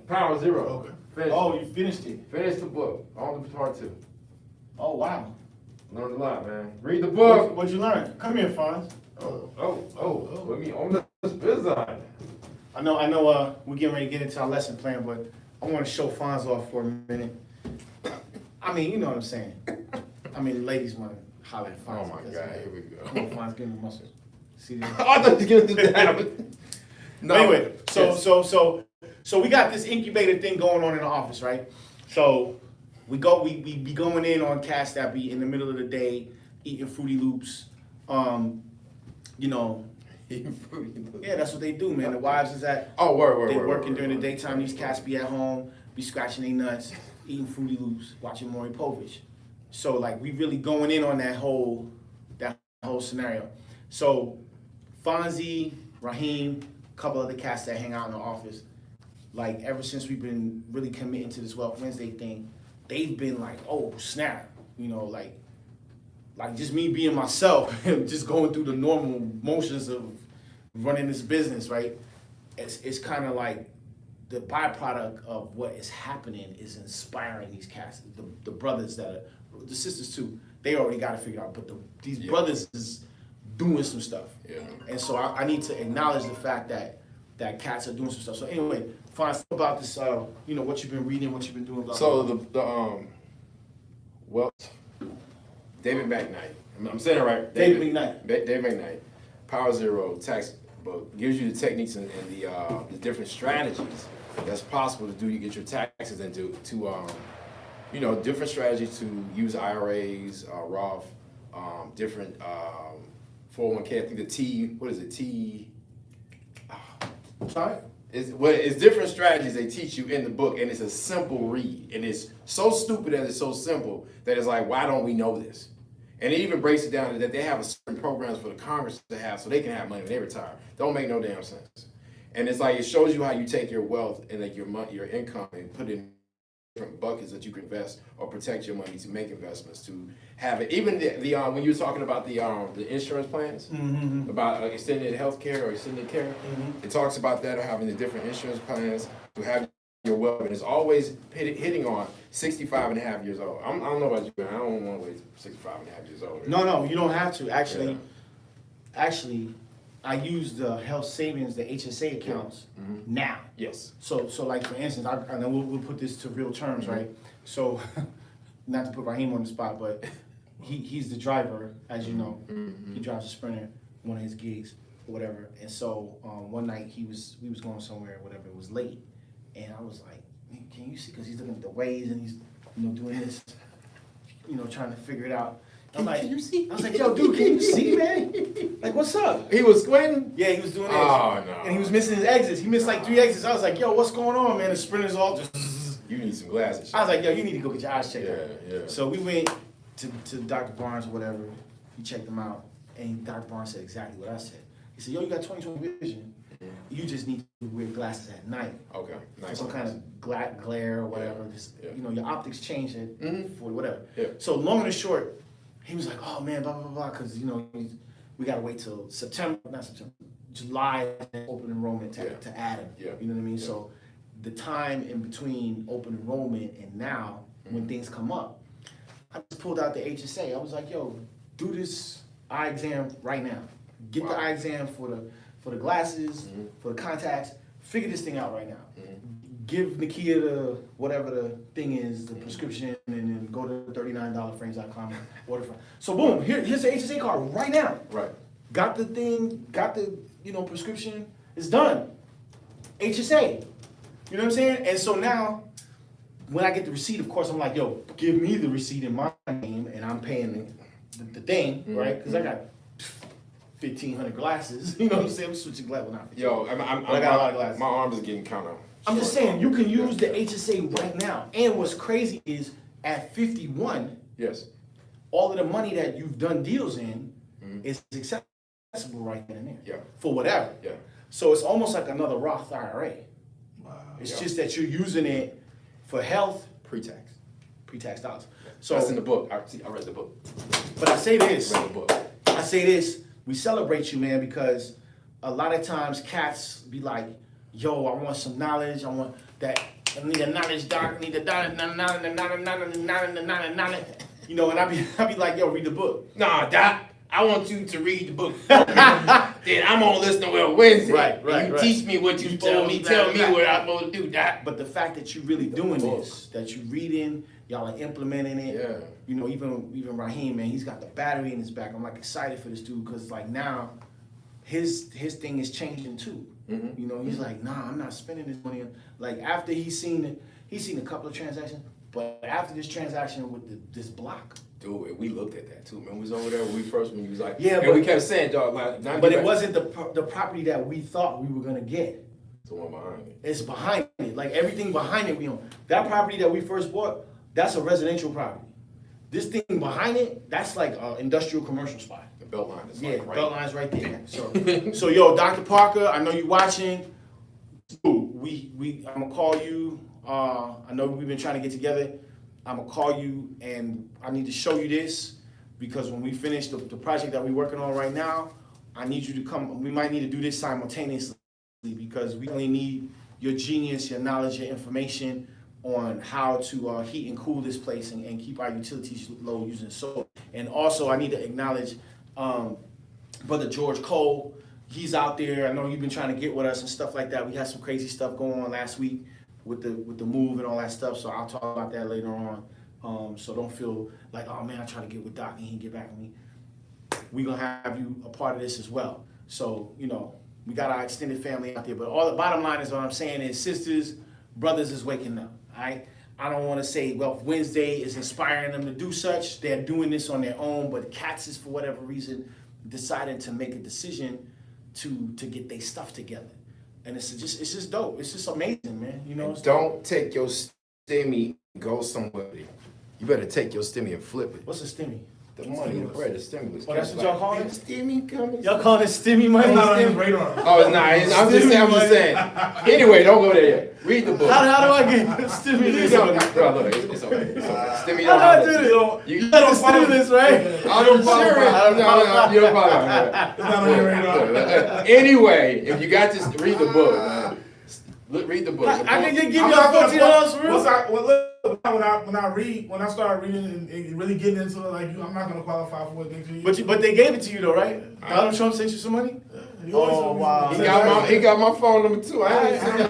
S2: Power Zero.
S4: Okay.
S2: Finished,
S1: Oh, you finished it.
S2: finished the book. On to part 2.
S1: Oh, wow.
S2: Learned a lot, man. Read the book.
S1: What'd you learn? Come here, Fonz.
S2: Let me on this business.
S1: I know. We're getting ready to get into our lesson plan, but I want to show Fonz off for a minute. I mean, you know what I'm saying. I mean, ladies want to holler at Fonz.
S2: Oh my
S1: because,
S2: God,
S1: man,
S2: here we go.
S1: Come on, Fonz, give him the muscles. See this?
S2: I thought you were going to do that. No.
S1: Anyway,
S2: Yes.
S1: so we got this incubator thing going on in the office, right? So we be going in on cats that be in the middle of the day eating Fruity Loops, Yeah, that's what they do, man. The wives is at they working during the daytime. These cats be at home, be scratching their nuts, eating Fruity Loops, watching Maury Povich. So like we really going in on that whole scenario. So Fonzie, Raheem, a couple other cats that hang out in the office, like ever since we've been really committing to this Wealth Wednesday thing, they've been like, oh snap, like just me being myself, just going through the normal motions of running this business, right? It's kind of like the byproduct of what is happening is inspiring these cats, the brothers the sisters too. They already got it figured out, but these brothers is doing some stuff.
S2: Yeah.
S1: And so I need to acknowledge the fact that cats are doing some stuff. So anyway, find about this, what you've been reading, what you've been doing. Blah,
S2: So
S1: blah.
S2: David McKnight. I'm saying it right.
S1: David McKnight.
S2: David McKnight. Power Zero tax book gives you the techniques and the different strategies that's possible to do to get your taxes into different strategies to use IRAs, Roth, different 401k. I think the T.
S1: Sorry?
S2: It's different strategies they teach you in the book, and it's a simple read. And it's so stupid that it's so simple that it's like, why don't we know this? And it even breaks it down to that they have certain programs for the Congress to have so they can have money when they retire. Don't make no damn sense. And it's like, it shows you how you take your wealth and like your money, your income, and put it in different buckets that you can invest or protect your money to make investments, to have it. Even the when you were talking about the insurance plans, about extended health care or extended care, it talks about that, or having the different insurance plans to have your wealth, and it's always hitting on 65 and a half years old. I don't know about you, man. I don't want to wait 65 and a half years old.
S1: No, you don't have to. Actually, I use the health savings, the HSA accounts now.
S2: Yes.
S1: So like for instance, I know we'll put this to real terms, right? So, not to put Raheem on the spot, but he's the driver, as you know. He drives a Sprinter, one of his gigs, or whatever. And so one night we was going somewhere, whatever. It was late, and I was like, "Can you see?" Because he's looking at the ways and he's doing this, trying to figure it out. I'm like, "Can you see?" I was like, "Yo, dude, can you see, man? Like, what's up?"
S2: He was squinting?
S1: Yeah, he was doing this.
S2: Oh, no.
S1: And he was missing his exits. He missed like 3 exits. I was like, "Yo, what's going on, man?" The Sprinter's all just.
S2: You need some glasses.
S1: I was like, "Yo, you need to go get your eyes checked out."
S2: Yeah.
S1: So we went to Dr. Barnes or whatever. He checked him out, and Dr. Barnes said exactly what I said. He said, "Yo, you got 20/20 vision. You just need to wear glasses at night.
S2: Okay.
S1: For some kind of glare or whatever. Just, your optics change it for whatever."
S2: Yeah.
S1: So long and short, he was like, "Oh man, blah blah blah," because we gotta wait till July open enrollment to add him.
S2: Yeah.
S1: You know what I mean? So the time in between open enrollment and now, when things come up, I just pulled out the HSA. I was like, "Yo, do this eye exam right now. Get the eye exam for the glasses, for the contacts. Figure this thing out right now. Give Nakia the whatever the thing is, the prescription, and then go to $39frames.com order from." So boom, here's the HSA card right now.
S2: Right.
S1: Got the thing, got the prescription. It's done. HSA. You know what I'm saying? And so now, when I get the receipt, of course, I'm like, "Yo, give me the receipt in my name, and I'm paying the thing, right?" Because I got 1,500 glasses. You know what I'm saying? I'm switching glasses. Well, not
S2: Yo,
S1: I got a lot of glasses.
S2: My arms are getting kind of.
S1: I'm just saying, you can use the HSA right now. And what's crazy is, at 51,
S2: Yes.
S1: all of the money that you've done deals in is accessible right then and there.
S2: Yeah.
S1: For whatever.
S2: Yeah.
S1: So it's almost like another Roth IRA.
S4: Wow.
S1: It's just that you're using it for health,
S2: Pre-tax.
S1: dollars.
S2: So that's in the book. I read the book.
S1: But I say this.
S2: Read the book.
S1: I say this. We celebrate you, man, because a lot of times cats be like, "Yo, I want some knowledge. I want that. I need a knowledge doc. I need a knowledge. And I be like, "Yo, read the book."
S2: Nah, Doc, I want you to read the book. Then I'm gonna listen to it Wednesday.
S1: Right,
S2: And you teach me what you told me. Tell me what I'm supposed to do, Doc.
S1: But the fact that you really doing this, that you reading, y'all are implementing it.
S2: Yeah.
S1: Even Raheem, man, he's got the battery in his back. I'm like excited for this dude because like now, his thing is changing too. He's like, "Nah, I'm not spending this money." Like after he's seen a couple of transactions, but after this transaction with this block.
S2: Dude, we looked at that too, man. We was over there when you was like,
S1: Yeah,
S2: and
S1: but
S2: we kept saying, dog, like,
S1: But it wasn't the property that we thought we were gonna get.
S2: the one behind it.
S1: It's behind it. Like everything behind it we own. That property that we first bought, that's a residential property. This thing behind it, that's like an industrial commercial spot.
S2: The belt line is
S1: Yeah,
S2: like right.
S1: belt line's right there. So yo, Dr. Parker, I know you watching. Dude, I'm gonna call you. I know we've been trying to get together. I'm gonna call you, and I need to show you this because when we finish the project that we're working on right now, I need you to come. We might need to do this simultaneously because we only need your genius, your knowledge, your information on how to heat and cool this place and keep our utilities low using solar. And also, I need to acknowledge Brother George Cole. He's out there. I know you've been trying to get with us and stuff like that. We had some crazy stuff going on last week with the move and all that stuff. So I'll talk about that later on. So don't feel like, "Oh man, I try to get with Doc and he didn't get back with me." We're gonna have you a part of this as well. So we got our extended family out there. But all the bottom line is what I'm saying is sisters, brothers is waking up. All right. I don't want to say Wealth Wednesday is inspiring them to do such. They're doing this on their own, but Cats is for whatever reason deciding to make a decision to get their stuff together. And it's just dope. It's just amazing, man. It's
S2: Don't take your stimmy and go somewhere. You better take your stimmy and flip it.
S1: What's a stimmy?
S2: The money, the bread, the stimulus.
S1: Oh, that's what y'all call it?
S2: Stimmy coming.
S1: Y'all calling it stimmy money?
S4: It's not on his radar.
S2: Oh, it's not. I'm just saying. Anyway, don't go there yet. Read the book.
S1: How do I get stimulus?
S2: Bro, look, it's okay. It's okay. Stimmy
S1: How do I
S2: don't
S1: do this?
S2: You
S1: You got a stimulus, right?
S2: I don't qualify. No, you don't qualify.
S4: It's not on your radar.
S2: Anyway, if you got this, read the book, man. Look, read the book.
S1: I can just give
S4: I'm
S1: y'all
S4: not gonna-
S1: $14 for real.
S4: when I start reading and really getting into it, like you, I'm not gonna qualify for it next year.
S1: But they gave it to you though, right? Donald Trump sent you some money?
S4: He always
S1: Oh,
S4: told me
S1: wow.
S4: something.
S2: He got my phone number too. I ain't saying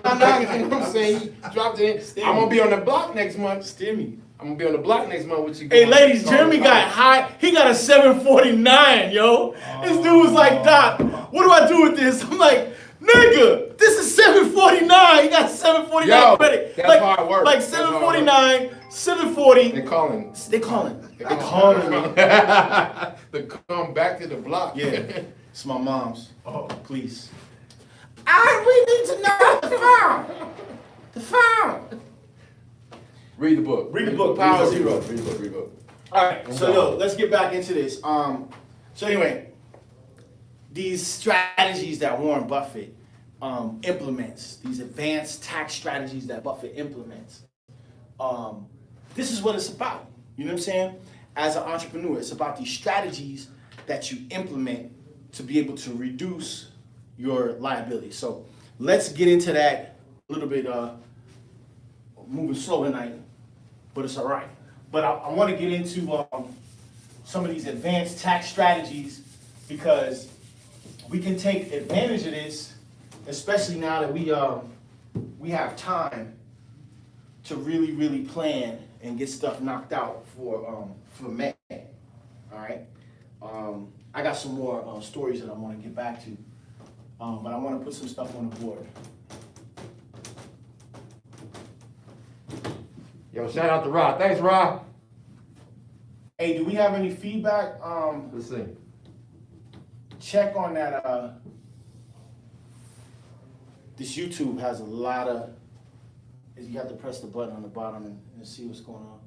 S2: I'm saying he dropped it in. I'm gonna be on the block next month.
S1: Stimmy.
S2: I'm gonna be on the block next month with you.
S1: Hey ladies, Jeremy got high. He got a 749, yo. This dude was like, Doc, what do I do with this? I'm like, nigga, this is 749. He got 749
S2: Yo,
S1: credit.
S2: that's
S1: like,
S2: hard work.
S1: Like
S2: That's hard
S1: 749, 740.
S2: They calling.
S1: They calling.
S2: They
S1: They calling me.
S2: To come back to the block.
S1: Yeah, it's my mom's.
S4: Oh.
S1: Please. We need to know the phone. The phone.
S2: Read the book.
S1: Read the book, Power
S2: Read the
S1: Zero.
S2: book. Read the book. Read the book.
S1: All right, so yo, let's get back into this. So anyway, these strategies that Warren Buffett implements, these advanced tax strategies that Buffett implements, this is what it's about. You know what I'm saying? As an entrepreneur, it's about these strategies that you implement to be able to reduce your liability. So let's get into that a little bit. Moving slow tonight, but it's all right. But I want to get into some of these advanced tax strategies because we can take advantage of this, especially now that we have time to really plan and get stuff knocked out for May. All right. I got some more stories that I want to get back to, but I want to put some stuff on the board.
S2: Yo, shout out to Rob. Thanks, Rob.
S1: Hey, do we have any feedback?
S2: Let's see.
S1: Check on that. This YouTube has a lot of. You have to press the button on the bottom and see what's going on.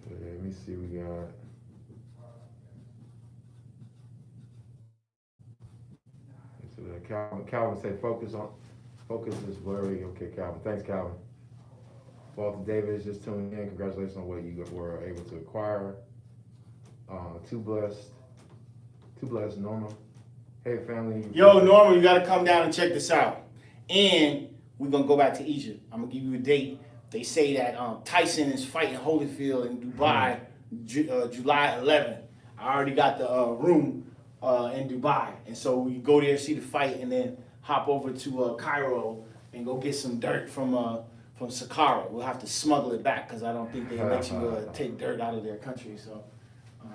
S2: Okay, let me see. We got. So Calvin say focus is blurry. Okay, Calvin. Thanks, Calvin. Walter Davis just tuning in. Congratulations on what you were able to acquire. Too blessed, Norma. Hey, family.
S1: Yo, Norman, you gotta come down and check this out. And we're gonna go back to Egypt. I'm gonna give you a date. They say that Tyson is fighting Holyfield in Dubai, July 11th. I already got the room in Dubai, and so we go there, see the fight, and then hop over to Cairo and go get some dirt from Saqqara. We'll have to smuggle it back because I don't think they let you take dirt out of their country. So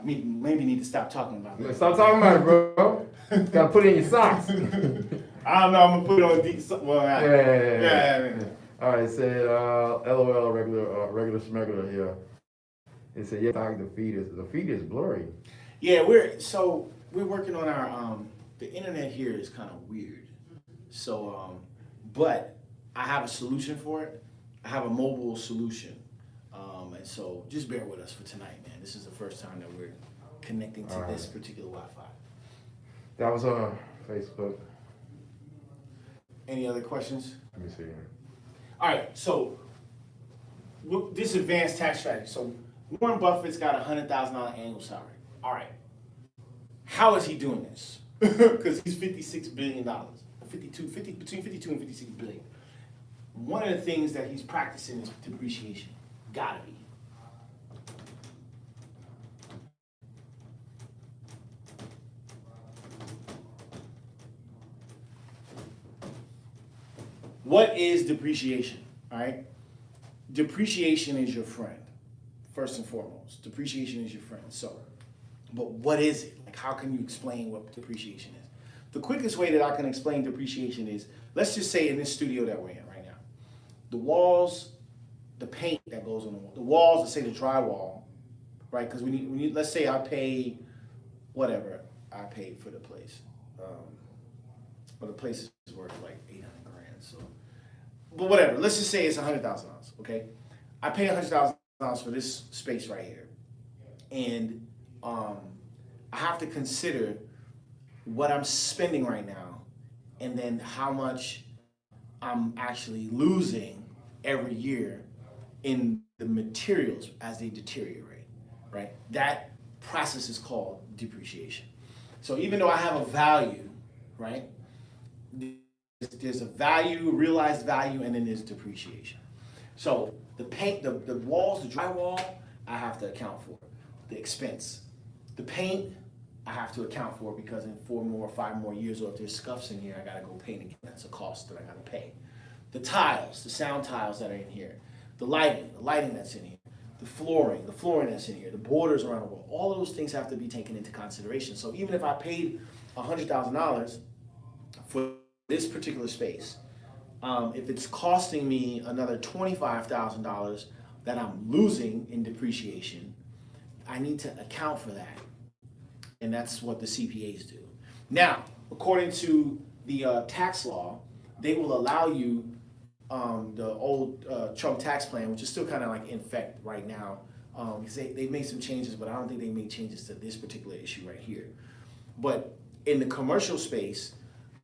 S1: maybe need to stop talking about that.
S2: Stop talking about it, bro. Gotta put it in your socks.
S1: I don't know. I'm gonna put it on deep. Well, yeah.
S2: All right, it said LOL regular smuggler here. It said the feed is blurry.
S1: Yeah, we're working on our the internet here is kind of weird. So but I have a solution for it. I have a mobile solution. And so just bear with us for tonight, man. This is the first time that we're connecting to this particular Wi-Fi.
S2: That was on Facebook.
S1: Any other questions?
S2: Let me see.
S1: All right, so this advanced tax strategy. So Warren Buffett's got a $100,000 annual salary. All right, how is he doing this? Because he's $56 billion, between 52 and 56 billion. One of the things that he's practicing is depreciation. Gotta be. What is depreciation? All right. Depreciation is your friend, first and foremost. Depreciation is your friend. So, but what is it? Like, how can you explain what depreciation is? The quickest way that I can explain depreciation is, let's just say in this studio that we're in right now, the walls, the paint that goes on the wall, the walls, let's say the drywall, right? Because we need, let's say I pay whatever I paid for the place. But the place is worth like $800,000. So, but whatever. Let's just say it's $100,000. Okay, I pay $100,000 for this space right here. And I have to consider what I'm spending right now and then how much I'm actually losing every year in the materials as they deteriorate, right? That process is called depreciation. So even though I have a value, right? There's a value, realized value, and then there's depreciation. So the paint, the walls, the drywall, I have to account for. The expense. The paint, I have to account for because in 4 more, 5 more years, or if there's scuffs in here, I gotta go paint again. That's a cost that I gotta pay. The tiles, the sound tiles that are in here. The lighting that's in here. The flooring that's in here. The borders around the wall. All of those things have to be taken into consideration. So even if I paid $100,000 for this particular space, if it's costing me another $25,000 that I'm losing in depreciation, I need to account for that. And that's what the CPAs do. Now, according to the tax law, they will allow you the old Trump tax plan, which is still kind of like in effect right now, because they've made some changes, but I don't think they made changes to this particular issue right here. But in the commercial space,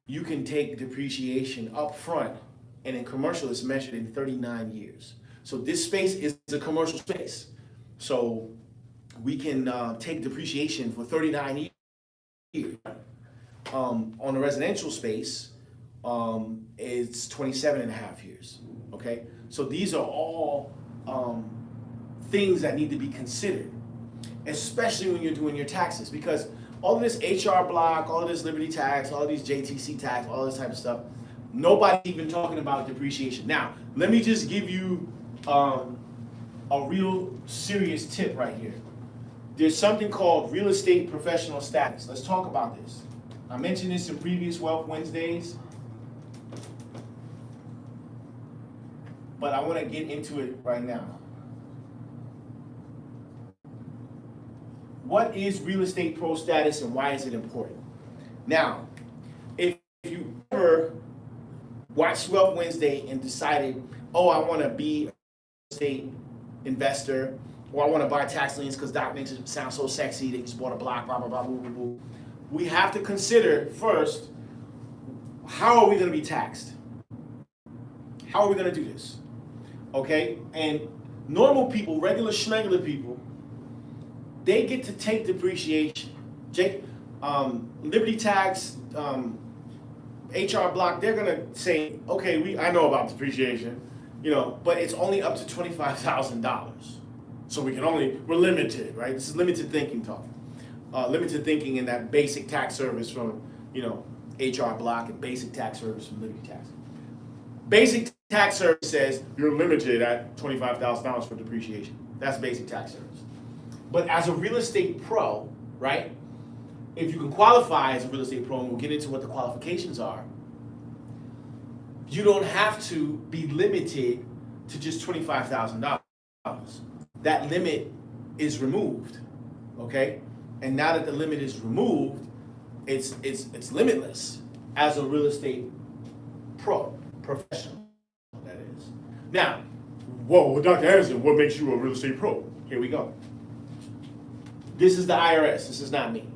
S1: you can take depreciation up front, and in commercial, it's measured in 39 years. So this space is a commercial space. So we can take depreciation for 39 years. On the residential space, it's 27 and a half years, okay? So these are all things that need to be considered, especially when you're doing your taxes, because all of this HR block, all of this Liberty tax, all of these JTC tax, all this type of stuff, nobody's even talking about depreciation. Now, let me just give you a real serious tip right here. There's something called real estate professional status. Let's talk about this. I mentioned this in previous Wealth Wednesdays, but I want to get into it right now. What is real estate pro status and why is it important? Now, if you ever watched Wealth Wednesday and decided, oh, I want to be a real estate investor, or I want to buy tax liens because Doc makes it sound so sexy, they just bought a block, blah, blah, blah, blah, blah, blah. We have to consider first, how are we going to be taxed? How are we going to do this? Okay, and normal people, regular schmegular people, they get to take depreciation. Liberty tax, HR block, they're gonna say, okay, I know about depreciation, but it's only up to $25,000. So we're limited, right? This is limited thinking talk. Limited thinking in that basic tax service from, HR block and basic tax service from Liberty tax. Basic tax service says you're limited at $25,000 for depreciation. That's basic tax service. But as a real estate pro, right? If you can qualify as a real estate pro, and we'll get into what the qualifications are, you don't have to be limited to just $25,000. That limit is removed, okay? And now that the limit is removed, it's limitless as a real estate professional, that is. Now, whoa, Dr. Anderson, what makes you a real estate pro? Here we go. This is the IRS, this is not me.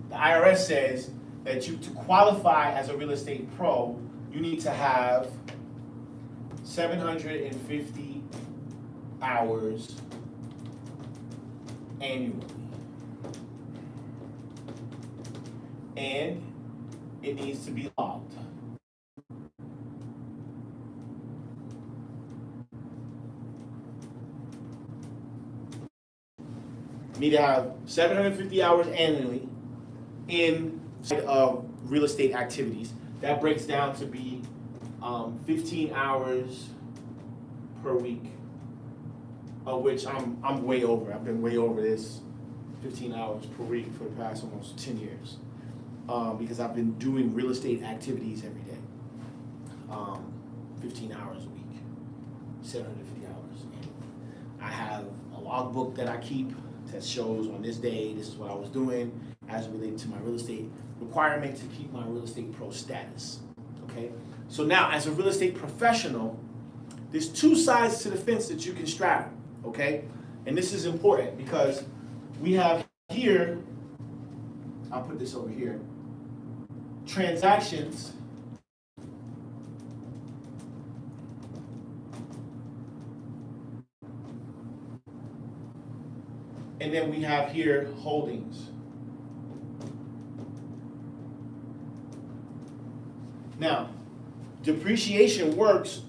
S1: The IRS says that to qualify as a real estate pro, you need to have 750 hours annually. And it needs to be logged. You need to have 750 hours annually in real estate activities. That breaks down to be 15 hours per week, of which I'm way over. I've been way over this 15 hours per week for the past almost 10 years because I've been doing real estate activities every day. 15 hours a week, 750 hours. I have a logbook that I keep that shows on this day, this is what I was doing as related to my real estate requirement to keep my real estate pro status, okay? So now, as a real estate professional, there's two sides to the fence that you can straddle, okay? And this is important because we have here, I'll put this over here, transactions and then we have here holdings. Now, depreciation works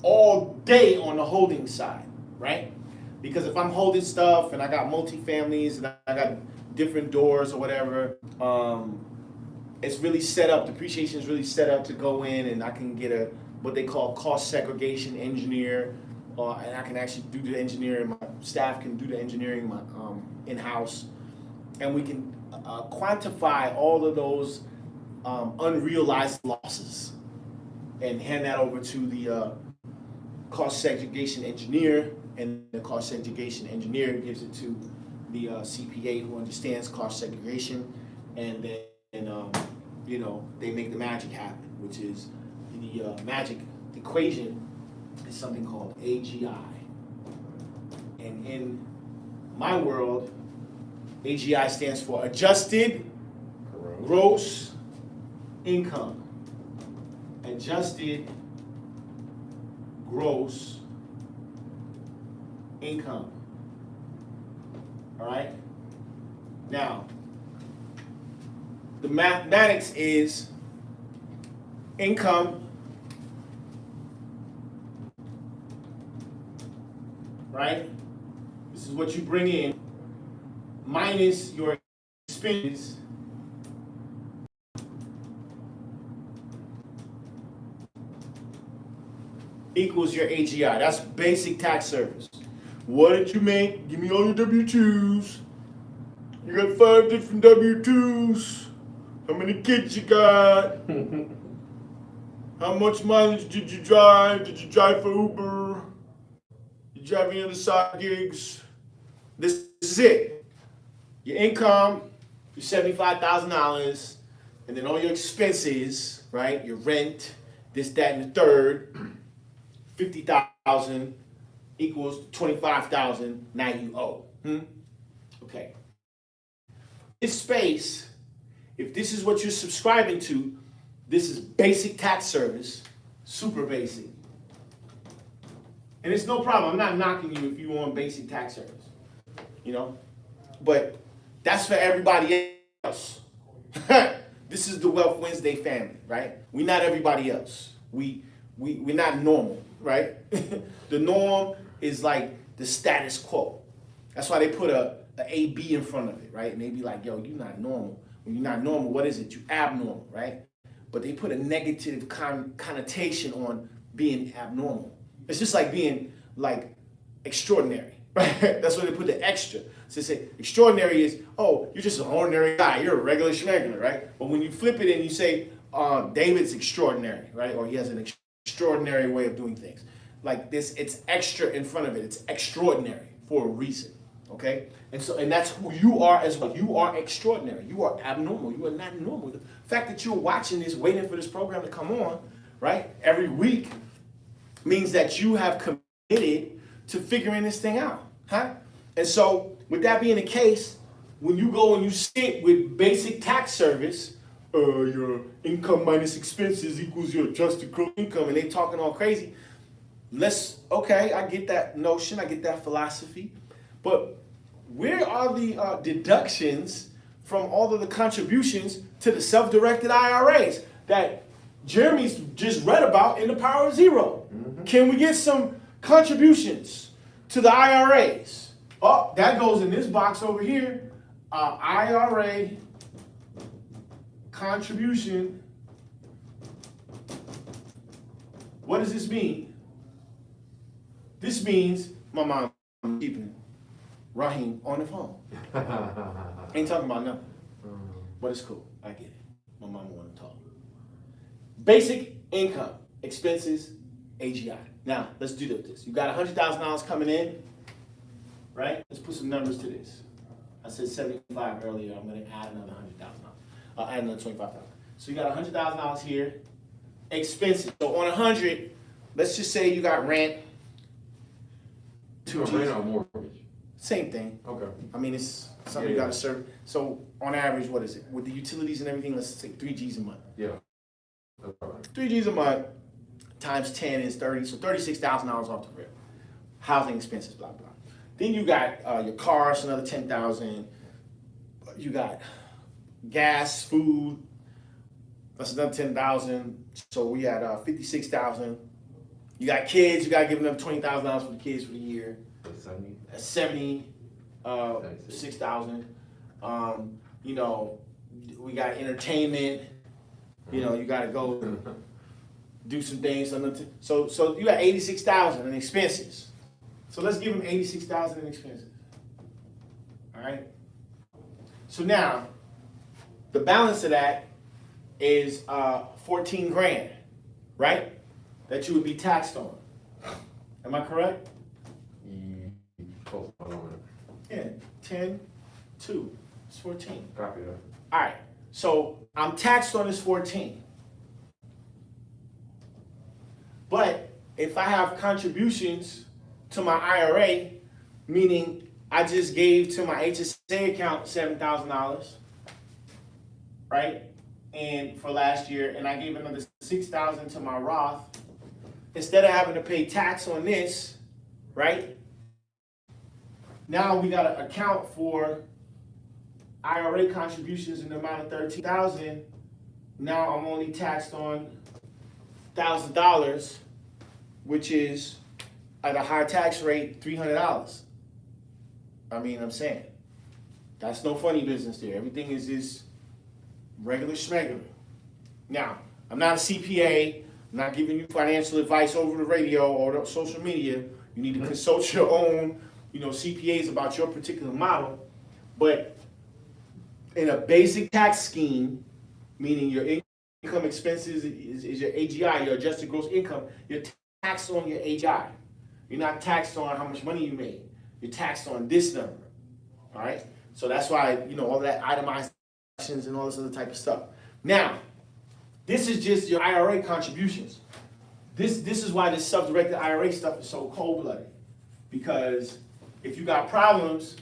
S1: all day on the holding side, right? Because if I'm holding stuff and I got multifamilies and I got different doors or whatever, it's really set up, depreciation is really set up to go in and I can get a, what they call cost segregation engineer, and I can actually do the engineering, my staff can do the engineering in-house, and we can quantify all of those unrealized losses and hand that over to the cost segregation engineer, and the cost segregation engineer gives it to the CPA who understands cost segregation, and then you know, they make the magic happen, which is the magic equation is something called AGI. And in my world, AGI stands for adjusted gross income. Adjusted gross income. All right? Now, the mathematics is income, right? This is what you bring in minus your expenses equals your AGI. That's basic tax service. What did you make? Give me all your W-2s. You got 5 different W-2s. How many kids you got? How much mileage did you drive? Did you drive for Uber? Did you have any other side gigs? This is it. Your income, your $75,000, and then all your expenses, right? Your rent, this, that, and the third. 50,000 equals 25,000. Now you owe. Okay. This space, if this is what you're subscribing to, this is basic tax service, super basic. And it's no problem. I'm not knocking you if you want basic tax service, you know, but that's for everybody else. This is the Wealth Wednesday family, right? We're not everybody else. We're not normal, right? The norm is like the status quo. That's why they put a AB in front of it, right? And they be like, yo, you're not normal. When you're not normal, what is it? You're abnormal, right? But they put a negative connotation on being abnormal. It's just like being like extraordinary, right? That's why they put the extra. So they say extraordinary is, oh, you're just an ordinary guy. You're a regular schmegular, right? But when you flip it and you say, David's extraordinary, right? Or he has an extraordinary way of doing things. Like this, it's extra in front of it. It's extraordinary for a reason, okay? And that's who you are as well. You are extraordinary. You are abnormal. You are not normal. The fact that you're watching this, waiting for this program to come on, right, every week, means that you have committed to figuring this thing out, huh? And so, with that being the case, when you go and you sit with basic tax service, your income minus expenses equals your adjusted gross income, and they talking all crazy. Okay, I get that notion, I get that philosophy, but where are the deductions from all of the contributions to the self-directed IRAs that Jeremy's just read about in The Power of Zero? Mm-hmm. Can we get some contributions to the IRAs? Oh, that goes in this box over here. IRA contribution. What does this mean? This means my mom keeping Raheem on the phone. Ain't talking about nothing. But it's cool. I get it. My mama want to talk. Basic income, expenses, AGI. Now, let's do this. You got $100,000 coming in, right? Let's put some numbers to this. I said 75 earlier. I'm going to add another $100,000. Add another 25,000. So you got $100,000 here. Expenses. So on 100, let's just say you got rent, 2
S2: rent
S1: G's.
S2: or mortgage?
S1: Same thing.
S2: Okay.
S1: I mean, it's something you
S2: Yeah.
S1: gotta serve. So on average, what is it? With the utilities and everything, let's say 3 G's a month.
S2: Yeah. That's all right.
S1: 3 G's a month times 10 is 30, so $36,000 off the rip. Housing expenses, blah, blah. Then you got your car, it's another 10,000. You got gas, food, that's another 10,000. So we had 56,000. You got kids, you gotta give them $20,000 for the kids for the year.
S2: That's 70.
S1: That's 76,000. You know, we got entertainment. You know, you gotta go do some things. So you got 86,000 in expenses. So let's give them 86,000 in expenses. All right. So now, the balance of that is 14 grand, right? That you would be taxed on. Am I correct?
S2: Close on
S1: Yeah, 10, 2, it's 14.
S2: it. Copy that.
S1: All right, so I'm taxed on this 14. But if I have contributions to my IRA, meaning I just gave to my HSA account $7,000, right? And for last year, and I gave another $6,000 to my Roth, instead of having to pay tax on this, right? Now we got to account for IRA contributions in the amount of $13,000. Now I'm only taxed on $1,000, which is at a high tax rate, $300. I mean, I'm saying that's no funny business there. Everything is just regular schmegular. Now, I'm not a CPA. I'm not giving you financial advice over the radio or the social media. You need to consult your own, CPAs about your particular model. But in a basic tax scheme, meaning your income expenses is your AGI, your adjusted gross income, you're taxed on your AGI. You're not taxed on how much money you made. You're taxed on this number. All right? So that's why, all that itemized and all this other type of stuff. Now, this is just your IRA contributions. This is why this self-directed IRA stuff is so cold-blooded. Because if you got problems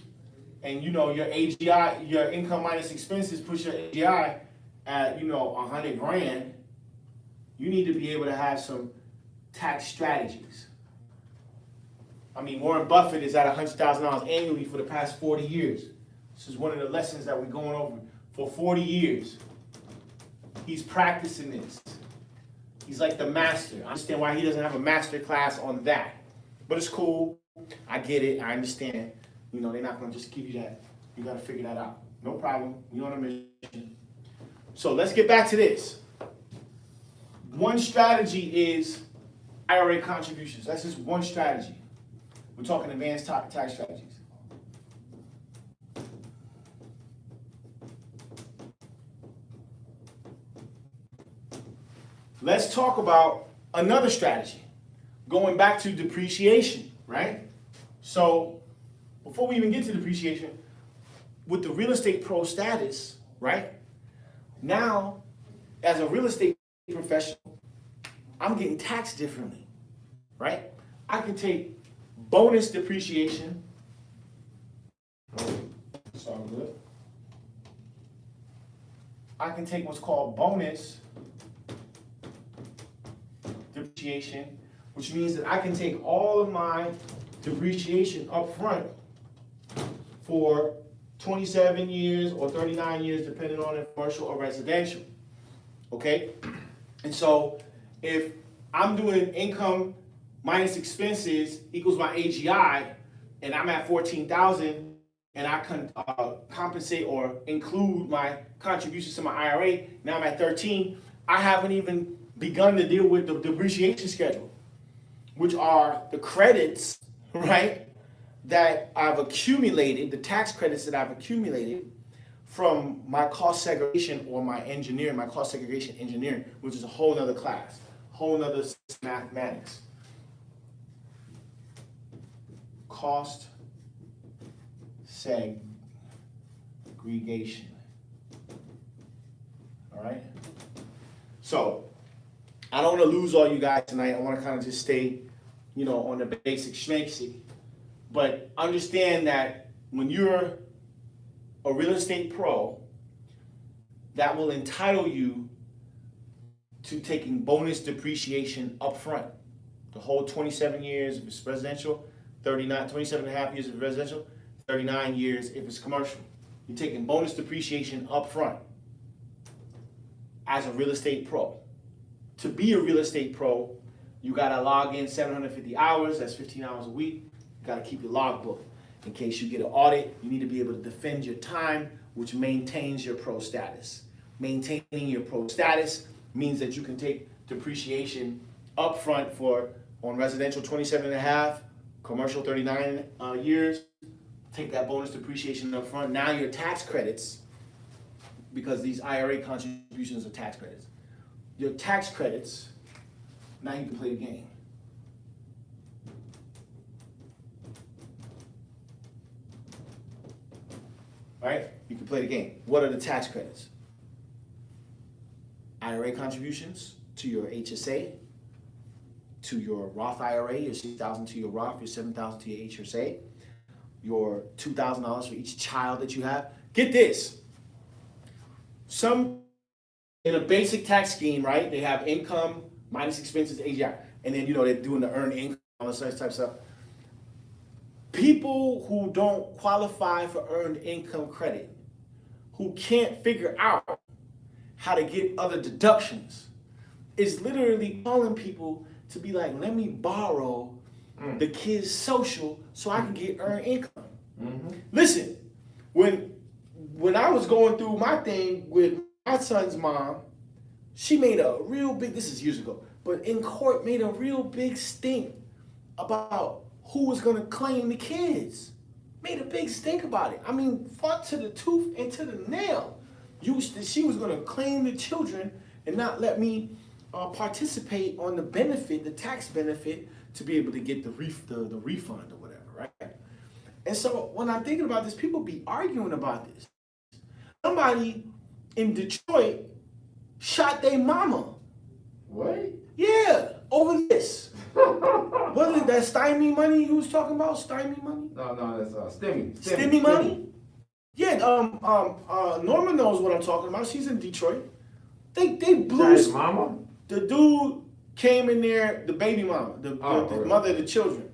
S1: and your AGI, your income minus expenses push your AGI at 100 grand, you need to be able to have some tax strategies. I mean, Warren Buffett is at $100,000 annually for the past 40 years. This is one of the lessons that we're going over. For 40 years, he's practicing this. He's like the master. I understand why he doesn't have a master class on that. But it's cool. I get it. I understand. They're not going to just give you that. You got to figure that out. No problem. We're on a mission. So let's get back to this. One strategy is IRA contributions. That's just one strategy. We're talking advanced tax strategies. Let's talk about another strategy, going back to depreciation, right? So before we even get to depreciation, with the real estate pro status, right? Now, as a real estate professional, I'm getting taxed differently, right? I can take bonus depreciation. It's all good. I can take what's called bonus depreciation, which means that I can take all of my depreciation up front for 27 years or 39 years, depending on if commercial or residential. Okay? And so if I'm doing income minus expenses equals my AGI, and I'm at 14,000, and I can compensate or include my contributions to my IRA, now I'm at 13, I haven't even begun to deal with the depreciation schedule, which are the credits, right, that I've accumulated, the tax credits that I've accumulated from my cost segregation or my engineering, my cost segregation engineering, which is a whole nother class, whole nother mathematics. Cost segregation. All right? So, I don't want to lose all you guys tonight. I want to kind of just stay, on the basic schmanksy. But understand that when you're a real estate pro, that will entitle you to taking bonus depreciation up front. The whole 27 years if it's residential, 27 and a half years if it's residential, 39 years if it's commercial. You're taking bonus depreciation up front as a real estate pro. To be a real estate pro, you gotta log in 750 hours, that's 15 hours a week. You gotta keep your logbook. In case you get an audit, you need to be able to defend your time, which maintains your pro status. Maintaining your pro status means that you can take depreciation up front on residential 27 and a half, commercial 39 years. Take that bonus depreciation up front. Now your tax credits, because these IRA contributions are tax credits, your tax credits, now you can play the game. Right? You can play the game. What are the tax credits? IRA contributions to your HSA, to your Roth IRA, your $6,000 to your Roth, your $7,000 to your HSA, your $2,000 for each child that you have. Get this. Some, in a basic tax scheme, right, they have income minus expenses, AGI, and then, they're doing the earned income, all this type of stuff. People who don't qualify for earned income credit, who can't figure out how to get other deductions, is literally calling people to be like, let me borrow the kid's social so I can get earned income. Listen, when I was going through my thing with my son's mom, she made a real big, this is years ago, but in court made a real big stink about who was gonna claim the kids. Made a big stink about it. I mean, fought to the tooth and to the nail. She was gonna claim the children and not let me participate on the benefit, the tax benefit, to be able to get the refund or whatever, right? And so when I'm thinking about this, people be arguing about this. Somebody in Detroit shot their mama.
S2: What?
S1: Yeah, over this. What is that stymie money you was talking about? Stymie money?
S2: No, that's
S1: Stimmy money? Yeah, Norma knows what I'm talking about. She's in Detroit. They blew
S2: His mama?
S1: the dude came in there, the baby mama, the
S2: really?
S1: mother of the children.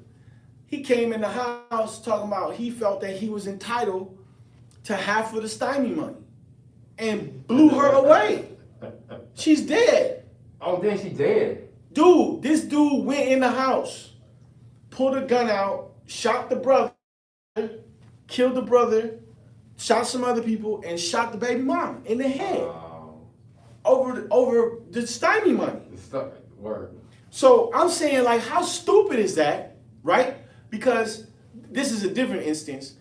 S1: He came in the house talking about he felt that he was entitled to half of the stymie money and blew her away. She's dead.
S2: Oh, then she dead.
S1: Dude, this dude went in the house, pulled a gun out, shot the brother, killed the brother, shot some other people, and shot the baby mom in the head over the stymie money.
S2: Word.
S1: So I'm saying, like, how stupid is that, right? Because this is a different instance,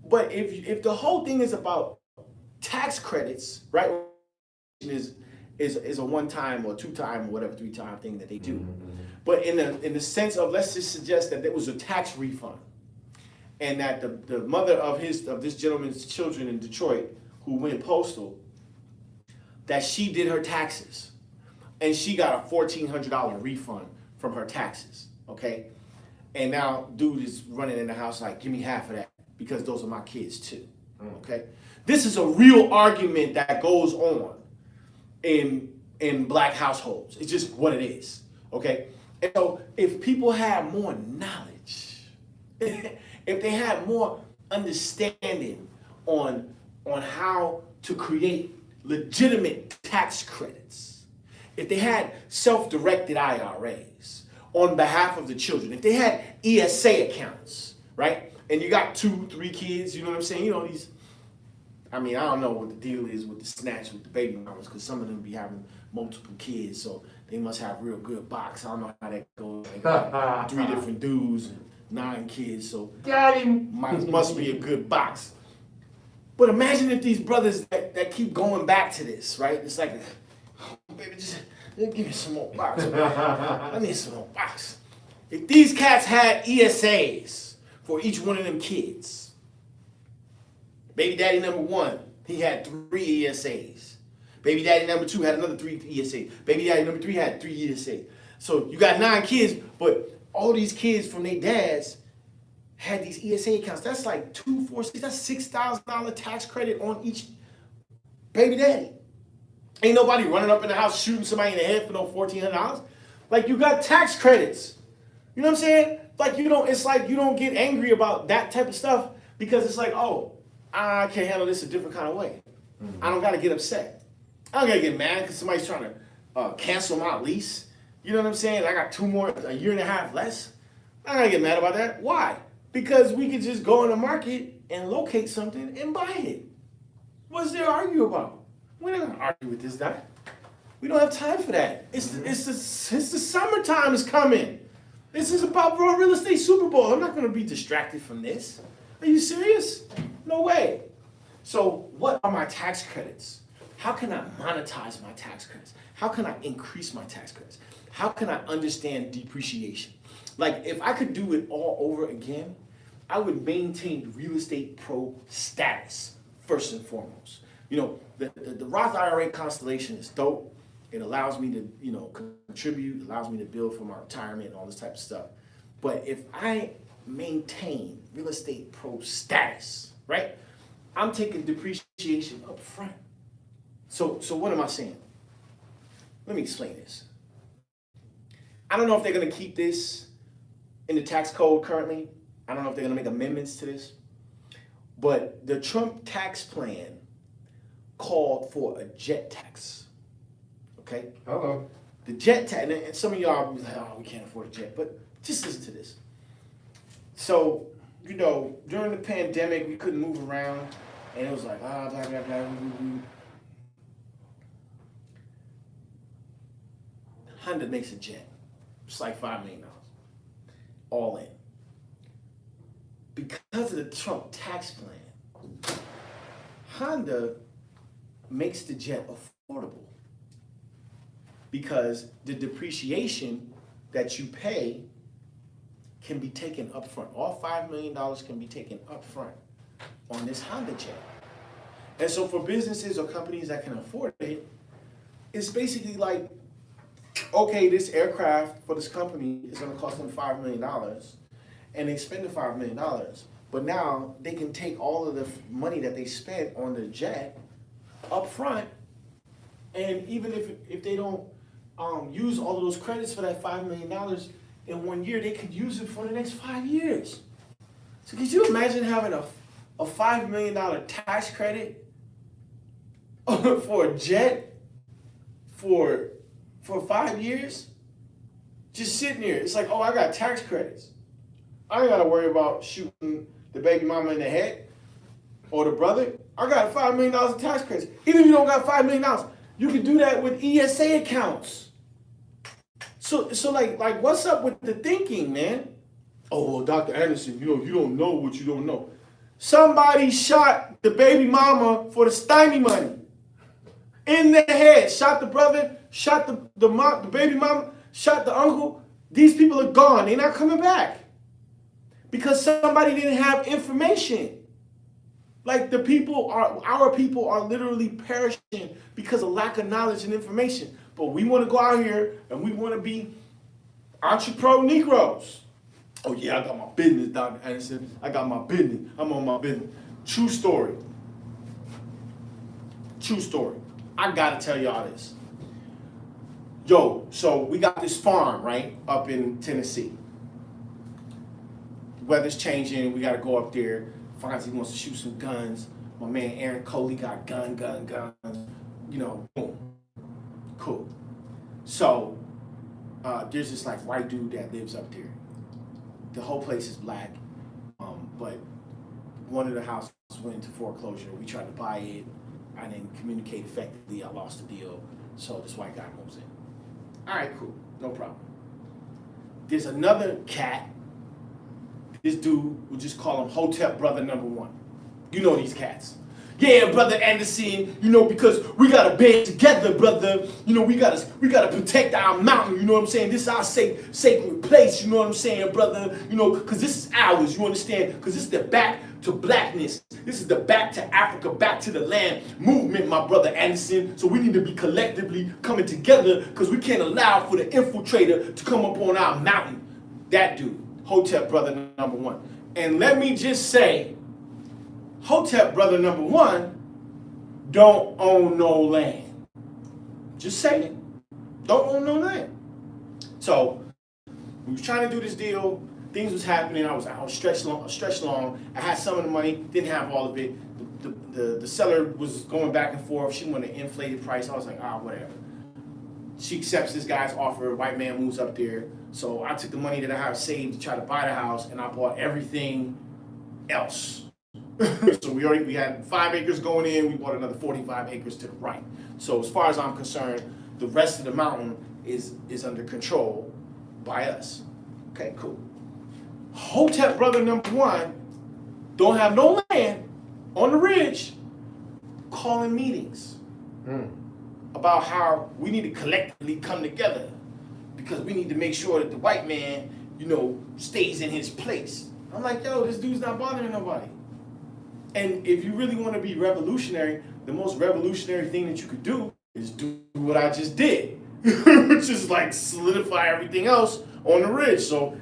S1: but if the whole thing is about tax credits, right, is a one-time or two-time or whatever three-time thing that they do, but in the sense of, let's just suggest that there was a tax refund, and that the mother of this gentleman's children in Detroit who went postal, that she did her taxes, and she got a $1,400 refund from her taxes, okay? And now dude is running in the house like, give me half of that because those are my kids too, okay? This is a real argument that goes on in black households. It's just what it is, okay? And so if people had more knowledge, if they had more understanding on how to create legitimate tax credits, if they had self-directed IRAs on behalf of the children, if they had ESA accounts, right? And you got 2-3 kids, you know what I'm saying? You know, these, I mean, I don't know what the deal is with the snatch with the baby mamas, because some of them be having multiple kids, so they must have real good box. I don't know how that goes. Like 3 different dudes and 9 kids, so
S2: Got him.
S1: must be a good box. But imagine if these brothers that keep going back to this, right? It's like, oh, baby, just give me some more box. I need some more box. If these cats had ESAs for each one of them kids, baby daddy number 1, he had 3 ESAs. Baby daddy number 2 had another 3 ESAs. Baby daddy number 3 had 3 ESAs. So you got 9 kids, but all these kids from their dads had these ESA accounts. That's like 2, 4, 6. That's $6,000 tax credit on each baby daddy. Ain't nobody running up in the house shooting somebody in the head for no $1,400. Like, you got tax credits. You know what I'm saying? Like, you don't. It's like you don't get angry about that type of stuff because it's like, oh, I can handle this a different kind of way. I don't gotta get upset. I don't gotta get mad because somebody's trying to cancel my lease. You know what I'm saying? I got 2 more, a year and a half less. I don't gotta get mad about that. Why? Because we can just go in the market and locate something and buy it. What's there to argue about? We're not gonna argue with this guy. We don't have time for that. It's the summertime is coming. This is about real estate Super Bowl. I'm not gonna be distracted from this. Are you serious? No way. So what are my tax credits? How can I monetize my tax credits? How can I increase my tax credits? How can I understand depreciation? Like, if I could do it all over again, I would maintain real estate pro status first and foremost. You know, the Roth IRA constellation is dope. It allows me to, you know, contribute, allows me to build for my retirement and all this type of stuff. But if I maintain real estate pro status, right, I'm taking depreciation up front. So what am I saying? Let me explain this. I don't know if they're going to keep this in the tax code currently. I don't know if they're going to make amendments to this. But the Trump tax plan called for a jet tax. Okay?
S2: Hello.
S1: The jet tax, and some of y'all be like, oh, we can't afford a jet. But just listen to this. So, you know, during the pandemic, we couldn't move around. And it was like, blah, blah, blah, blah. Honda makes a jet. It's like $5 million. All in. Because of the Trump tax plan, Honda makes the jet affordable. Because the depreciation that you pay can be taken up front. All $5 million can be taken up front on this Honda jet. And so for businesses or companies that can afford it, it's basically like, okay, this aircraft for this company is going to cost them $5 million, and they spend the $5 million. But now they can take all of the money that they spent on the jet up front, and even if they don't use all of those credits for that $5 million in 1 year, they could use it for the next 5 years. So could you imagine having a $5 million tax credit for a jet for 5 years? Just sitting there. It's like, oh, I got tax credits. I ain't got to worry about shooting the baby mama in the head or the brother. I got $5 million in tax credits. Even if you don't got $5 million, you can do that with ESA accounts. So like what's up with the thinking, man? Oh, well, Dr. Anderson, you don't know what you don't know. Somebody shot the baby mama for the stymie money. In the head. Shot the brother, shot the baby mama, shot the uncle. These people are gone. They're not coming back. Because somebody didn't have information. Like our people are literally perishing because of lack of knowledge and information. But we want to go out here and we want to be entrepreneur Negroes. Oh yeah, I got my business, Dr. Anderson. I got my business. I'm on my business. True story. True story. I gotta tell y'all this. Yo, so we got this farm, right, up in Tennessee. The weather's changing. We gotta go up there. Fonzie wants to shoot some guns. My man Aaron Coley got guns. You know, boom. Cool. So there's this like white dude that lives up there. The whole place is black, but one of the houses went into foreclosure. We tried to buy it. I didn't communicate effectively. I lost the deal. So this white guy moves in. All right, cool. No problem. There's another cat. This dude, we'll just call him Hotep Brother Number 1. You know these cats. Yeah, Brother Anderson, you know, because we gotta band together, brother. You know, we gotta protect our mountain, you know what I'm saying? This is our sacred place, you know what I'm saying, brother? You know, because this is ours, you understand? Because this is the back to blackness. This is the back to Africa, back to the land movement, my brother Anderson. So we need to be collectively coming together because we can't allow for the infiltrator to come up on our mountain. That dude, Hotep Brother Number 1. And let me just say, Hotep brother number one don't own no land. Just saying, don't own no land. So we was trying to do this deal. Things was happening. I was stretched long. I had some of the money, didn't have all of it. The seller was going back and forth. She wanted an inflated price. I was like, whatever. She accepts this guy's offer. White man moves up there. So I took the money that I have saved to try to buy the house, and I bought everything else. So we had 5 acres going in. We bought another 45 acres to the right. So as far as I'm concerned, the rest of the mountain is under control by us. Okay, cool. Hotep brother number one don't have no land on the ridge, calling meetings about how we need to collectively come together because we need to make sure that the white man, stays in his place. I'm like, yo, this dude's not bothering nobody. And if you really want to be revolutionary, the most revolutionary thing that you could do is do what I just did, which is like solidify everything else on the ridge. So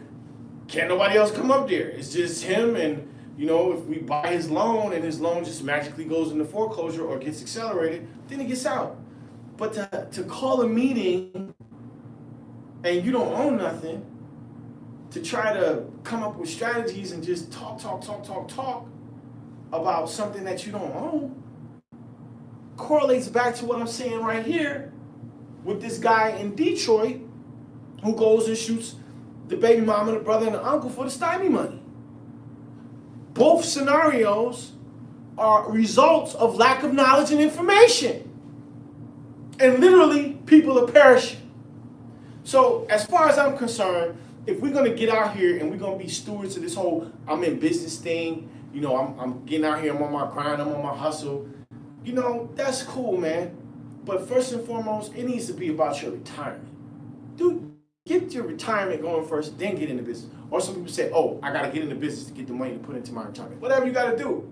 S1: can't nobody else come up there. It's just him, and if we buy his loan and his loan just magically goes into foreclosure or gets accelerated, then it gets out. But to call a meeting and you don't own nothing, to try to come up with strategies and just talk about something that you don't own, correlates back to what I'm saying right here with this guy in Detroit who goes and shoots the baby mama, the brother, and the uncle for the stymie money. Both scenarios are results of lack of knowledge and information. And literally, people are perishing. So as far as I'm concerned, if we're going to get out here and we're going to be stewards of this whole I'm in business thing, I'm getting out here, I'm on my grind, I'm on my hustle, that's cool, man. But first and foremost, it needs to be about your retirement. Dude, get your retirement going first, then get into business. Or some people say, I got to get into business to get the money to put into my retirement. Whatever you got to do.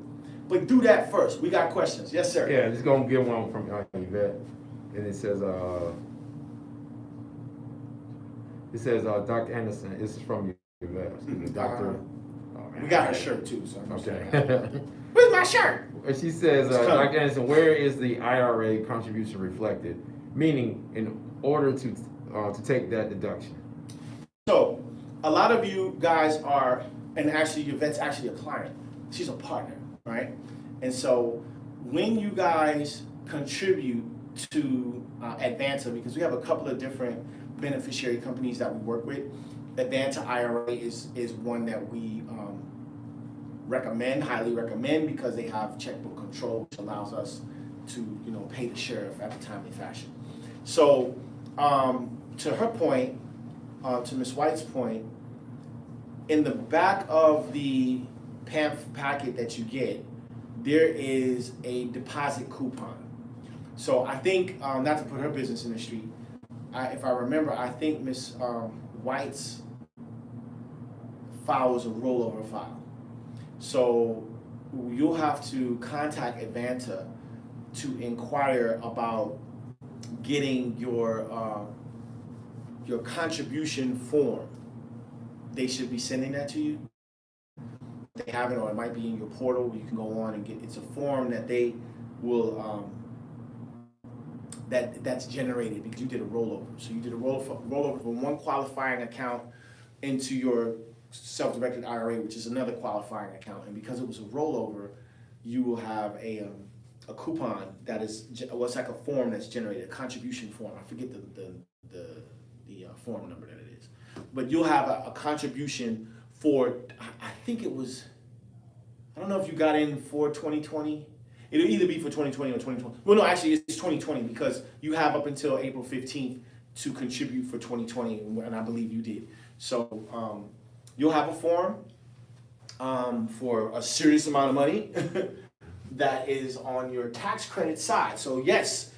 S1: But do that first. We got questions. Yes, sir.
S2: Yeah, just going to get one from Yvette. And it says, Dr. Anderson, this is from Yvette. Dr.
S1: We got her shirt too, so I'm
S2: Okay.
S1: Where's my shirt?
S2: She says, Dr. Anderson, where is the IRA contribution reflected? Meaning, in order to take that deduction.
S1: So, a lot of you guys are, and actually Yvette's actually a client. She's a partner, right? And so, when you guys contribute to Advanta, because we have a couple of different beneficiary companies that we work with, Advanta IRA is one that we highly recommend, because they have checkbook control, which allows us to pay the sheriff at a timely fashion. So to her point, to Ms. White's point, in the back of the packet that you get, there is a deposit coupon. So I think, not to put her business in the street, if I remember, I think Ms. White's file was a rollover file. So you'll have to contact Advanta to inquire about getting your contribution form. They should be sending that to you. They have it, or it might be in your portal. You can go on and get. It's a form that they will that's generated because you did a rollover. So you did a rollover from one qualifying account into your self-directed IRA, which is another qualifying account. And because it was a rollover, you will have a coupon that is, it's like a form that's generated, a contribution form. I forget the form number that it is. But you'll have a contribution for, I think it was, I don't know if you got in for 2020. It'll either be for 2020 or 2020. Well, no, actually it's 2020, because you have up until April 15th to contribute for 2020, and I believe you did. So you'll have a form for a serious amount of money that is on your tax credit side. So yes,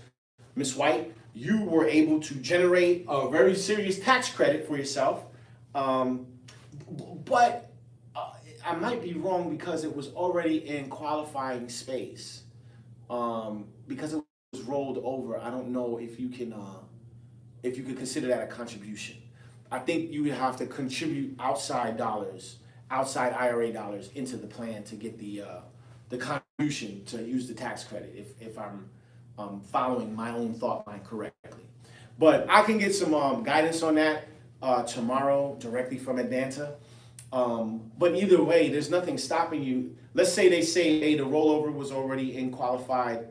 S1: Ms. White, you were able to generate a very serious tax credit for yourself, but I might be wrong, because it was already in qualifying space. Because it was rolled over, I don't know if you can consider that a contribution. I think you would have to contribute outside dollars outside IRA dollars into the plan to get the contribution to use the tax credit, if I'm following my own thought line correctly. But I can get some guidance on that tomorrow directly from Advanta. But either way, there's nothing stopping you. Let's say they say, hey, the rollover was already in qualified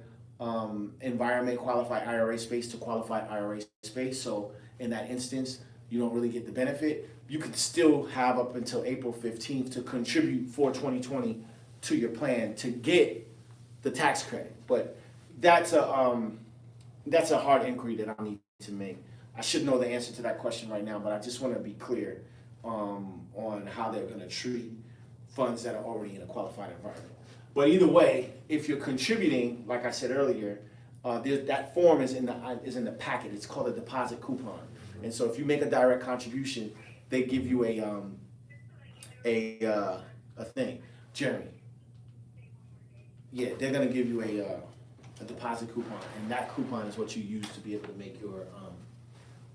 S1: environment, qualified IRA space to qualified IRA space. So in that instance, you don't really get the benefit. You could still have up until April 15th to contribute for 2020 to your plan to get the tax credit. But that's a hard inquiry that I need to make. I should know the answer to that question right now, but I just want to be clear on how they're going to treat funds that are already in a qualified environment. But either way, if you're contributing, like I said earlier, that form is in the packet. It's called a deposit coupon. And so if you make a direct contribution, they give you a thing. Jeremy. Yeah, they're gonna give you a deposit coupon, and that coupon is what you use to be able to make your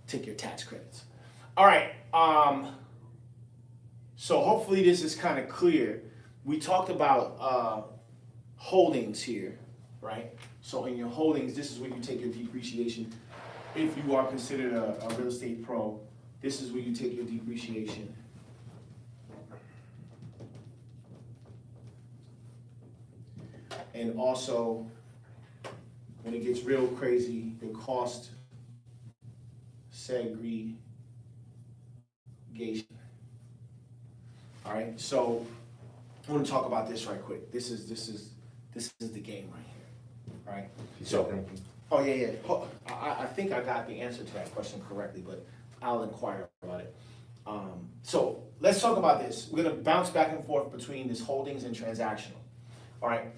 S1: take your tax credits. All right. So hopefully this is kind of clear. We talked about holdings here, right? So in your holdings, this is where you take your depreciation. If you are considered a real estate pro, this is where you take your depreciation. And also, when it gets real crazy, your cost segregation. All right, so I want to talk about this right quick. This is the game right here, right? So, oh yeah. I think I got the answer to that question correctly, but I'll inquire about it. So let's talk about this. We're gonna bounce back and forth between this holdings and transactional. All right,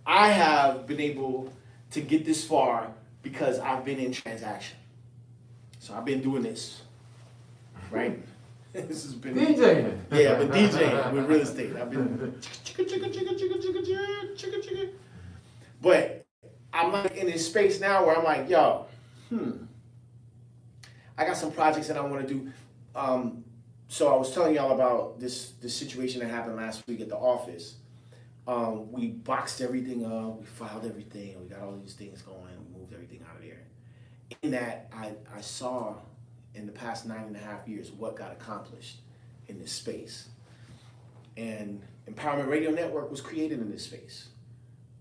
S1: I have been able to get this far because I've been in transaction. So I've been doing this, right? This has been
S2: DJing.
S1: Yeah, I've been DJing with real estate. I've been but I'm like in this space now where I'm like, yo, I got some projects that I want to do. So I was telling y'all about this situation that happened last week at the office. We boxed everything up, we filed everything, and we got all these things going, we moved everything out of there. In that, I saw in the past 9.5 years what got accomplished in this space. And Empowerment Radio Network was created in this space.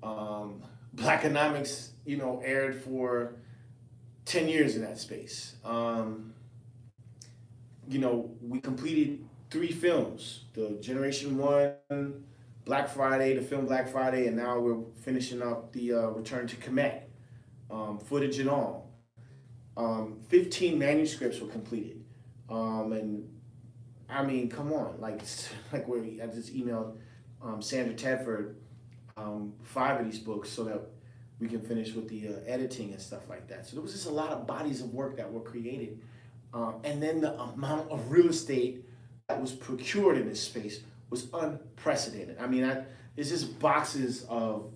S1: Blackonomics, aired for 10 years in that space. We completed 3 films, the Generation 1, Black Friday, the film Black Friday, and now we're finishing up the Return to Kemet, footage and all. 15 manuscripts were completed. And I mean, come on, like where I just emailed Sandra Tedford 5 of these books so that we can finish with the editing and stuff like that. So there was just a lot of bodies of work that were created. And then the amount of real estate that was procured in this space was unprecedented. I mean, it's just boxes of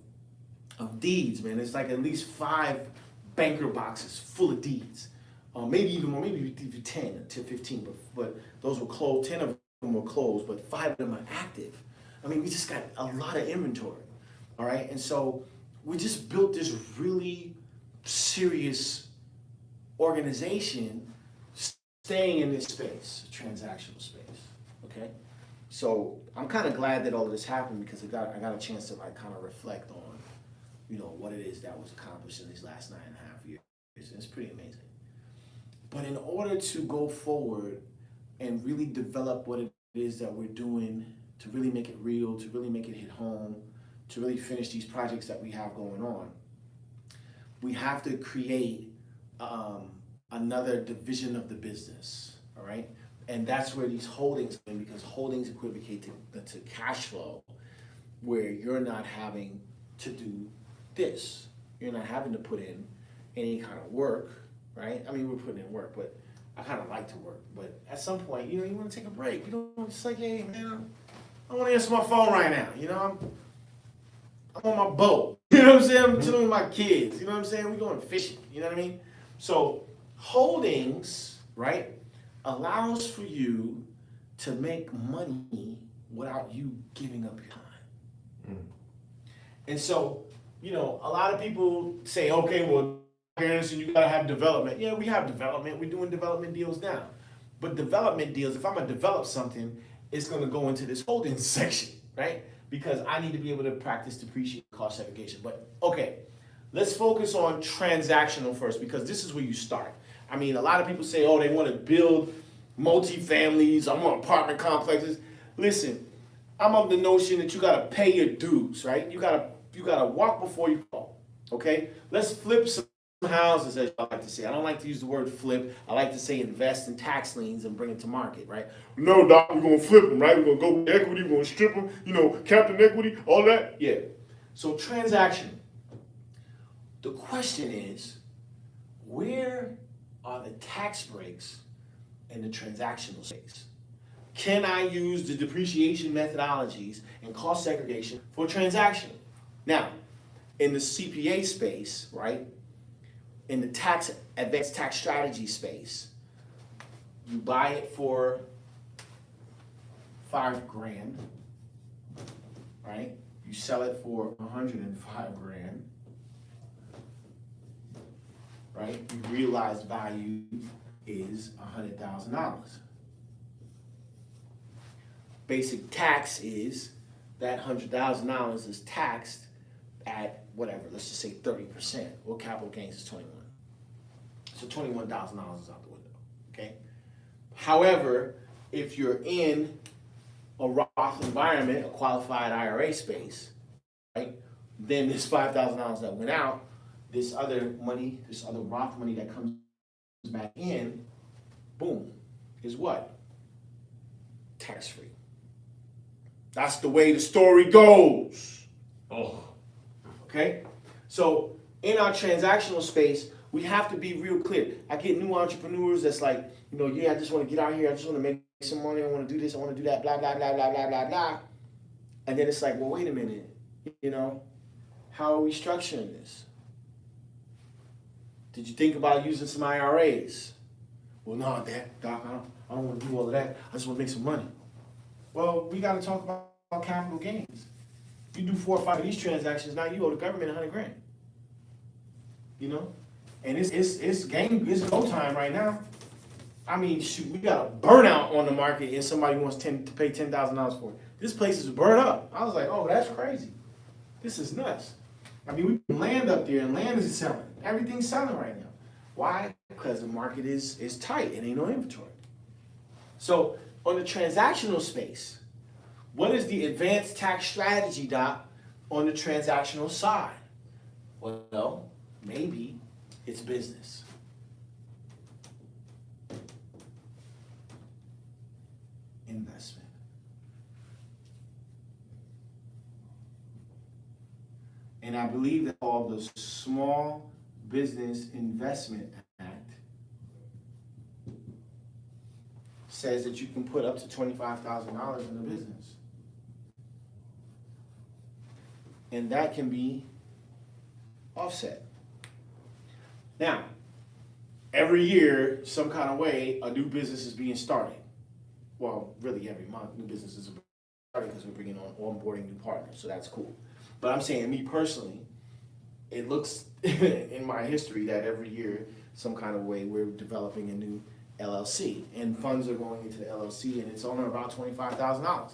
S1: deeds, man. It's like at least 5 banker boxes full of deeds. Maybe even more, maybe 10 to 15, but those were closed. 10 of them were closed, but 5 of them are active. I mean, we just got a lot of inventory, all right? And so we just built this really serious organization staying in this space, transactional space, okay? So I'm kind of glad that all of this happened because I got a chance to like kind of reflect on, what it is that was accomplished in these last 9.5 years. It's pretty amazing. But in order to go forward and really develop what it is that we're doing, to really make it real, to really make it hit home, to really finish these projects that we have going on, we have to create another division of the business, all right? And that's where these holdings come in, because holdings equivocate to cash flow, where you're not having to do this. You're not having to put in any kind of work, right? I mean, we're putting in work, but I kind of like to work. But at some point, you want to take a break. It's like, hey, man, I want to answer my phone right now. I'm on my boat. You know what I'm saying? I'm chilling with my kids. You know what I'm saying? We're going fishing. You know what I mean? So holdings, right, allows for you to make money without you giving up your time. And so, you know, a lot of people say, okay, well, Anderson, you gotta have development. Yeah, we have development. We're doing development deals now. But development deals, if I'm gonna develop something, it's gonna go into this holding section, right? Because I need to be able to practice depreciation, cost segregation. But okay, let's focus on transactional first, because this is where you start. I mean, a lot of people say, oh, they wanna build multi-families, I want apartment complexes. Listen, I'm of the notion that you gotta pay your dues, right? You gotta walk before you crawl, okay? Let's flip some houses, as I like to say. I don't like to use the word flip. I like to say invest in tax liens and bring it to market, right? No, Doc, we're gonna flip them, right? We're gonna go with equity, we're gonna strip them, you know, captain equity, all that. Yeah. So transaction. The question is, where are the tax breaks in the transactional space? Can I use the depreciation methodologies and cost segregation for transaction? Now, in the CPA space, right, in the advanced tax strategy space, you buy it for $5,000, right? You sell it for $105,000, right? Your realized value is $100,000. Basic tax is that $100,000 is taxed at whatever, let's just say 30%. Well, capital gains is 21. So $21,000 is out the window, okay? However, if you're in a Roth environment, a qualified IRA space, right, then this $5,000 that went out, this other money, this other Roth money that comes back in, boom, is what? Tax-free. That's the way the story goes. Oh. Okay? So in our transactional space, we have to be real clear. I get new entrepreneurs that's like, you know, yeah, I just want to get out here, I just want to make some money, I want to do this, I want to do that, blah, blah, blah, blah, blah, blah, blah. And then it's like, well, wait a minute, you know, how are we structuring this? Did you think about using some IRAs? Well, no, Doc, I don't want to do all of that. I just want to make some money. Well, we got to talk about capital gains. You do 4 or 5 of these transactions, now you owe the government $100,000. You know, and it's go time right now. I mean, shoot, we got a burnout on the market, and somebody wants to pay $10,000 for it. This place is burnt up. I was like, oh, that's crazy. This is nuts. I mean, we put land up there, and land is selling. Everything's selling right now. Why? Because the market is tight and ain't no inventory. So on the transactional space, what is the advanced tax strategy, Doc, on the transactional side? Well, maybe it's business. Investment. And I believe that all the Small Business Investment Act says that you can put up to $25,000 in a business. And that can be offset. Now, every year, some kind of way, a new business is being started. Well, really every month, new businesses are starting because we're bringing on onboarding new partners, so that's cool. But I'm saying, me personally, it looks in my history that every year, some kind of way, we're developing a new LLC, and funds are going into the LLC, and it's only about $25,000.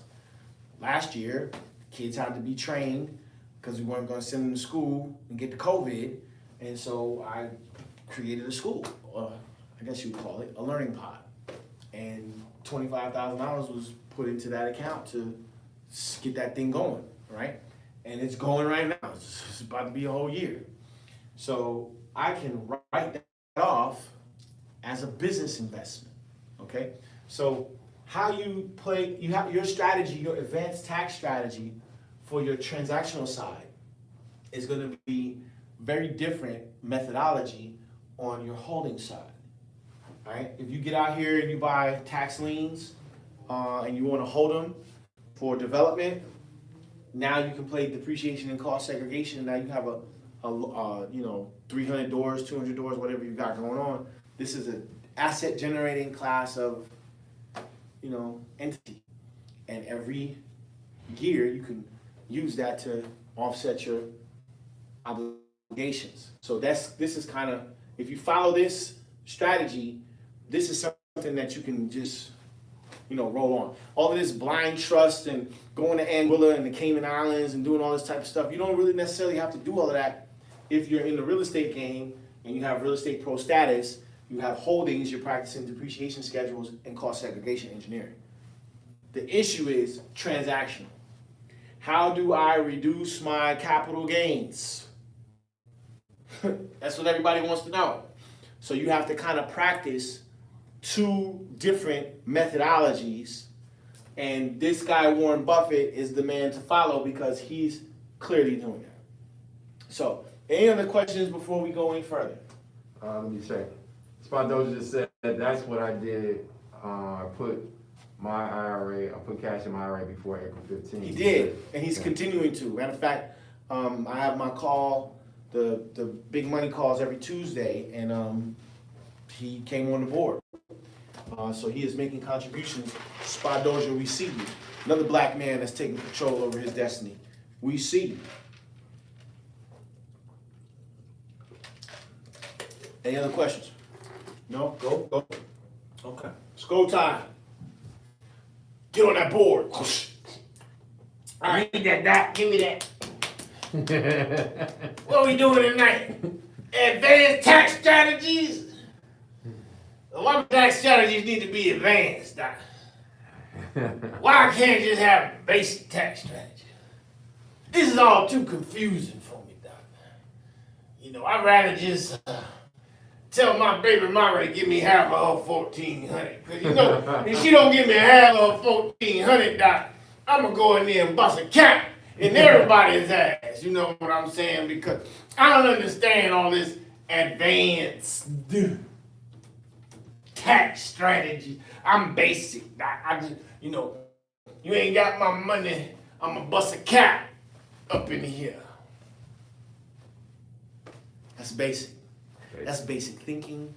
S1: Last year, kids had to be trained because we weren't going to send them to school and get the COVID, and so I created a school, I guess you would call it, a learning pod, and $25,000 was put into that account to get that thing going, right? And it's going right now. It's about to be a whole year. So I can write that off as a business investment, okay? So how you play, you have your strategy, your advanced tax strategy for your transactional side is gonna be very different methodology on your holding side, all right? If you get out here and you buy tax liens and you wanna hold them for development, now you can play depreciation and cost segregation. Now you have a 300 doors, 200 doors, whatever you got going on. This is an asset generating class of, entity. And every gear, you can use that to offset your obligations. So this is kind of, if you follow this strategy, this is something that you can just, roll on. All of this blind trust and going to Anguilla and the Cayman Islands and doing all this type of stuff, you don't really necessarily have to do all of that if you're in the real estate game and you have real estate pro status, you have holdings, you're practicing depreciation schedules and cost segregation engineering. The issue is transactional. How do I reduce my capital gains? That's what everybody wants to know. So you have to kind of practice 2 different methodologies, and this guy Warren Buffett is the man to follow because he's clearly doing that. So, any other questions before we go any further?
S2: Let me check. Spot Doja just said that's what I did. I put cash in my IRA before April 15th.
S1: He did, and he's continuing to. Matter of fact, I have my call, the big money calls every Tuesday, and he came on the board. So he is making contributions. Spot Doja, we see you. Another black man that's taking control over his destiny. We see you. Any other questions? No? Go. Okay. It's go time. Get on that board. I need that, Doc. Give me that. What are we doing tonight? Advanced tax strategies? What tax strategies need to be advanced, Doc? Why can't you just have basic tax strategy? This is all too confusing for me, Doc. I'd rather just tell my baby mama to give me half of her $1,400. Because if she don't give me half of her $1,400, Doc, I'm going to go in there and bust a cap in everybody's ass. You know what I'm saying? Because I don't understand all this advanced tax strategy. I'm basic, Doc. I just, you ain't got my money, I'm going to bust a cap up in here. That's basic. That's basic thinking.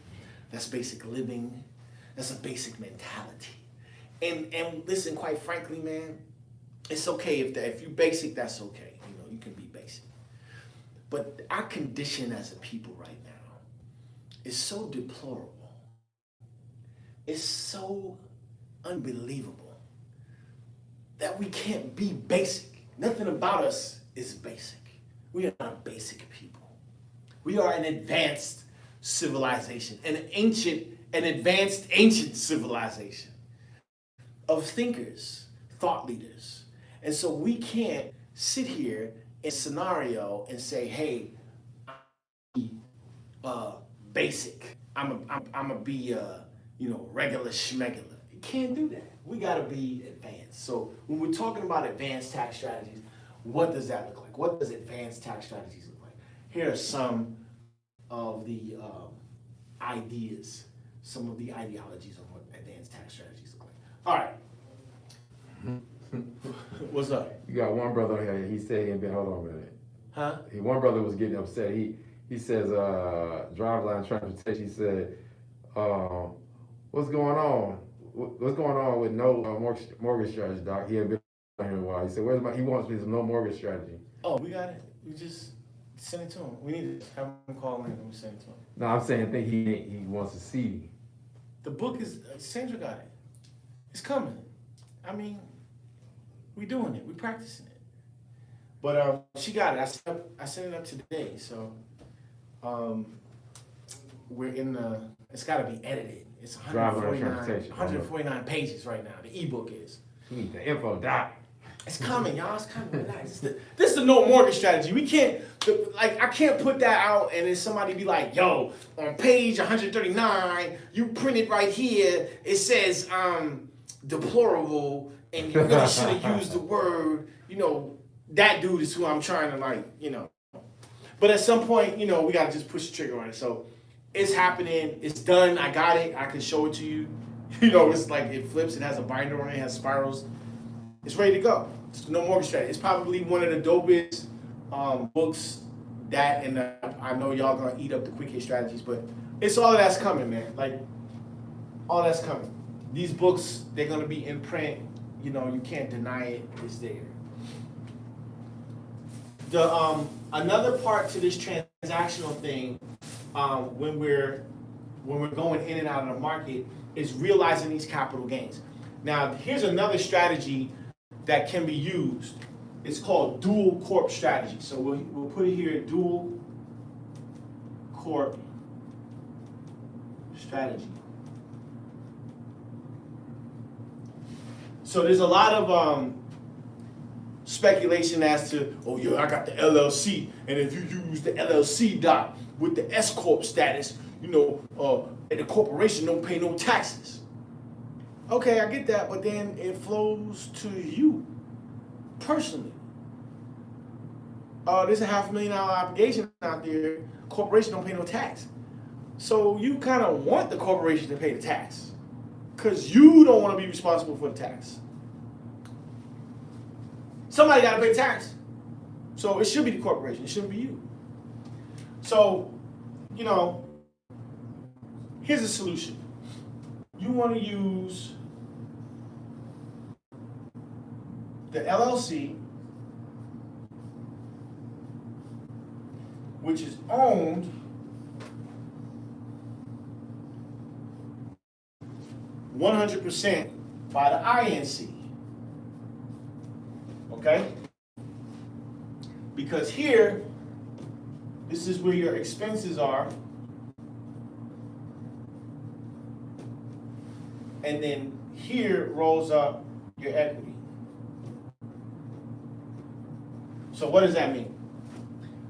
S1: That's basic living. That's a basic mentality. And listen, quite frankly, man, it's okay if you basic, that's okay. You can be basic. But our condition as a people right now is so deplorable. It's so unbelievable that we can't be basic. Nothing about us is basic. We are not basic people. We are an advanced civilization, an advanced ancient civilization of thinkers, thought leaders. And so we can't sit here in a scenario and say, hey, I'm basic. I'm gonna be regular schmegular. You can't do that. We gotta be advanced. So when we're talking about advanced tax strategies, what does that look like? What does advanced tax strategies look like? Here are some of the ideas, some of the ideologies of what advanced tax strategies look like. All right. What's up?
S2: You got one brother here. He said he ain't been. Hold on a minute.
S1: Huh?
S2: One brother was getting upset. He says driveline transportation. He said, what's going on? What's going on with no mortgage strategy, Doc? He ain't been on here in a while. He said, he wants me to no mortgage strategy.
S1: Oh, we got it. We just send it to him. We need to have him call in and we send it to him.
S2: No, I'm saying I think he wants to see.
S1: The book is, Sandra got it. It's coming. I mean, we doing it. We practicing it. But she got it. I sent it up today. So we're in the, it's got to be edited. It's 149 pages right now. The ebook is.
S2: You need the info, Doc.
S1: It's coming, y'all. It's coming. Relax. This is the no mortgage strategy. We can't, I can't put that out and then somebody be like, yo, on page 139, you printed right here, it says deplorable, and you really should have used the word, that dude is who I'm trying to But at some point, we got to just push the trigger on it. So it's happening. It's done. I got it. I can show it to you. It's like it flips. It has a binder on it. It has spirals. It's ready to go. It's no mortgage strategy. It's probably one of the dopest books that, and I know y'all gonna eat up the quick hit strategies, but it's all of that's coming, man. Like, all that's coming. These books, they're gonna be in print. You can't deny it. It's there. The another part to this transactional thing, when we're going in and out of the market, is realizing these capital gains. Now, here's another strategy that can be used. It's called dual corp strategy. So we'll put it here, dual corp strategy. So there's a lot of speculation as to, oh yeah, I got the LLC, and if you use the LLC doc with the S corp status, and the corporation don't pay no taxes. Okay, I get that, but then it flows to you personally. There's a $500,000 obligation out there. Corporation don't pay no tax, so you kind of want the corporation to pay the tax, because you don't want to be responsible for the tax. Somebody got to pay the tax. So it should be the corporation. It shouldn't be you. So, here's a solution. You want to use the LLC, which is owned (100%) by the INC. Okay? Because here, this is where your expenses are. And then here rolls up your equity. So what does that mean?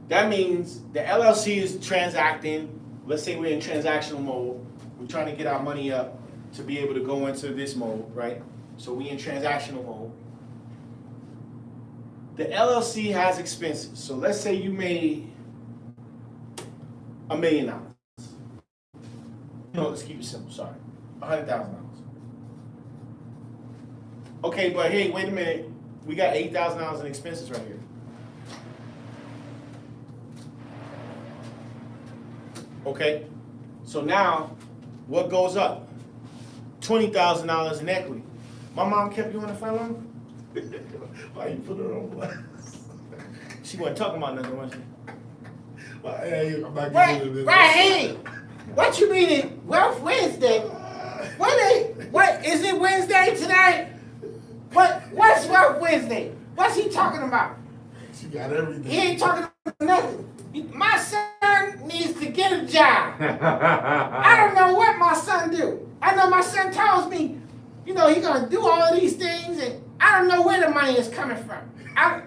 S1: That means the LLC is transacting. Let's say we're in transactional mode. We're trying to get our money up to be able to go into this mode, right? So we in transactional mode. The LLC has expenses. So let's say you made $1 million. Let's keep it simple, sorry. $100,000. Okay, but hey, wait a minute. We got $8,000 in expenses right here. Okay, so now what goes up? $20,000 in equity. My mom kept you on the phone long?
S4: Why you put her on blast?
S1: She wasn't talking about nothing, was she?
S4: Well, hey, I'm not
S1: Right,
S4: giving it
S1: right, hey, what you mean in Wealth Wednesday? What, is it Wednesday tonight? What's Wealth Wednesday? What's he talking about?
S4: She got everything.
S1: He ain't talking about nothing. My son needs to get a job. I don't know what my son do. I know my son tells me, he gonna do all of these things, and I don't know where the money is coming from. I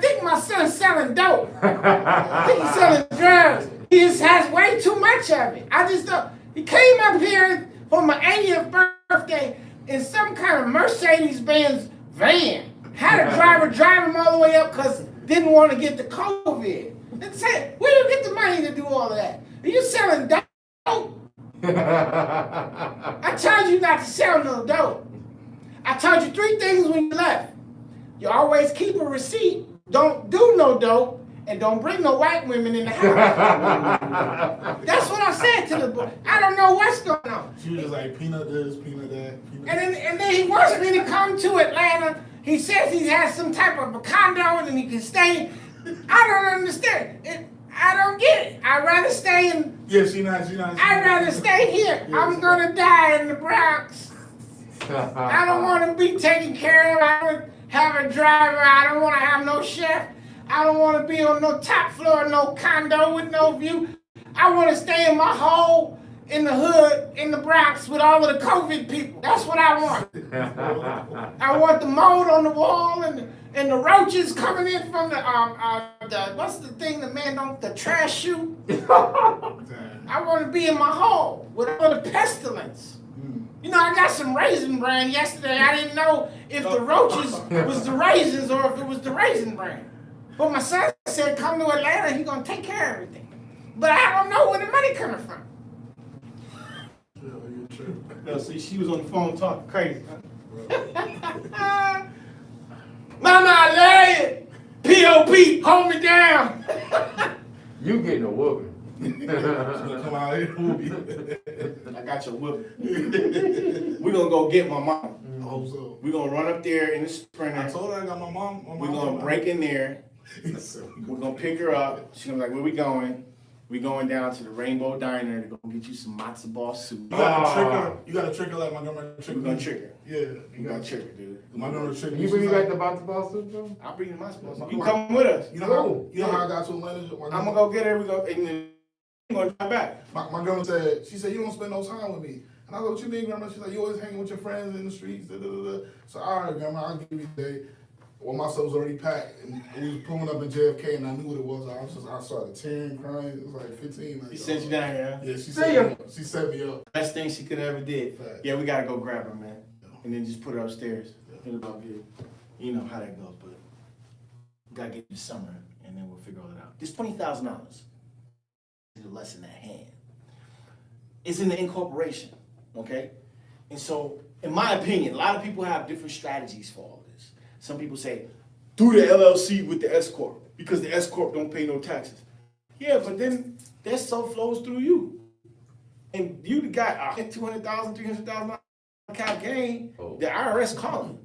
S1: think my son's selling dope. I think he's selling drugs. He just has way too much of it. I just don't. He came up here for my 80th birthday in some kind of Mercedes-Benz van. Had a driver drive him all the way up because didn't want to get the COVID. And said, where do you get the money to do all of that? Are you selling dope? I told you not to sell no dope. I told you 3 things when you left. You always keep a receipt, don't do no dope, and don't bring no white women in the house. That's what I said to the boy. I don't know what's going on.
S4: She was just like, peanut this, peanut that, peanut
S1: And then he wants me to come to Atlanta. He says he has some type of a condo and he can stay. I don't understand. I don't get it. I'd rather stay in.
S4: Yeah, she not.
S1: I'd rather stay here. I'm gonna die in the Bronx. I don't want to be taken care of. I don't have a driver. I don't want to have no chef. I don't want to be on no top floor, no condo with no view. I want to stay in my hole in the hood in the Bronx with all of the COVID people. That's what I want. I want the mold on the wall and the roaches coming in from the what's the thing the trash chute. I want to be in my hole with all the pestilence. I got some raisin bran yesterday. I didn't know if the roaches was the raisins or if it was the raisin bran. But my son said, come to Atlanta, he's going to take care of everything. But I don't know where the money coming from. No, see, she was on the phone talking crazy. Mama, I love it. P.O.P., hold me down.
S2: You getting a whooping.
S4: Come out here.
S1: I got your whooping. We're going to go get my mom.
S4: I hope so.
S1: We're going to run up there in the
S4: I
S1: Sprinter.
S4: told her I got my mom.
S1: We're going to break in there. We're gonna pick her up. She's gonna be like, where we going? We going down to the Rainbow Diner to go get you some matzo ball soup.
S4: You gotta trick her. You gotta trick her like my grandma tricked
S1: We're
S4: me.
S1: gonna trick her.
S4: Yeah,
S1: We're
S4: you
S1: gonna
S4: gotta
S1: trick her, dude.
S4: My grandma tricked me.
S2: You bring me
S4: She's
S2: back
S4: like,
S2: the matzo ball soup, though?
S1: I'll bring you the matzo ball soup.
S4: My-
S1: You come with us.
S4: You know how I got to Atlanta?
S1: I'm gonna go get her. We go. And then we're gonna drive back.
S4: My grandma said, she said, you don't spend no time with me. And I go, what you mean, grandma? She's like, you always hanging with your friends in the streets. Da, da, da, da. So, all right, grandma, I'll give you a day. Well, my stuff was already packed, and we was pulling up in JFK, and I knew what it was. I started tearing, crying. It was like 15. Like,
S1: He sent you down here.
S4: Yeah, she set me up.
S1: Best thing she could have ever did.
S4: Fact.
S1: Yeah, we gotta go grab her, man. And then just put her upstairs. It'll all good. You know how that goes, but we gotta get to summer, and then we'll figure all it out. This $20,000 is the lesson at hand. It's in the incorporation, okay? And so, in my opinion, a lot of people have different strategies for all this. Some people say, do the LLC with the S Corp, because the S Corp don't pay no taxes. Yeah, but then that stuff flows through you. And you got $200,000, $300,000 cap gain, the IRS calling.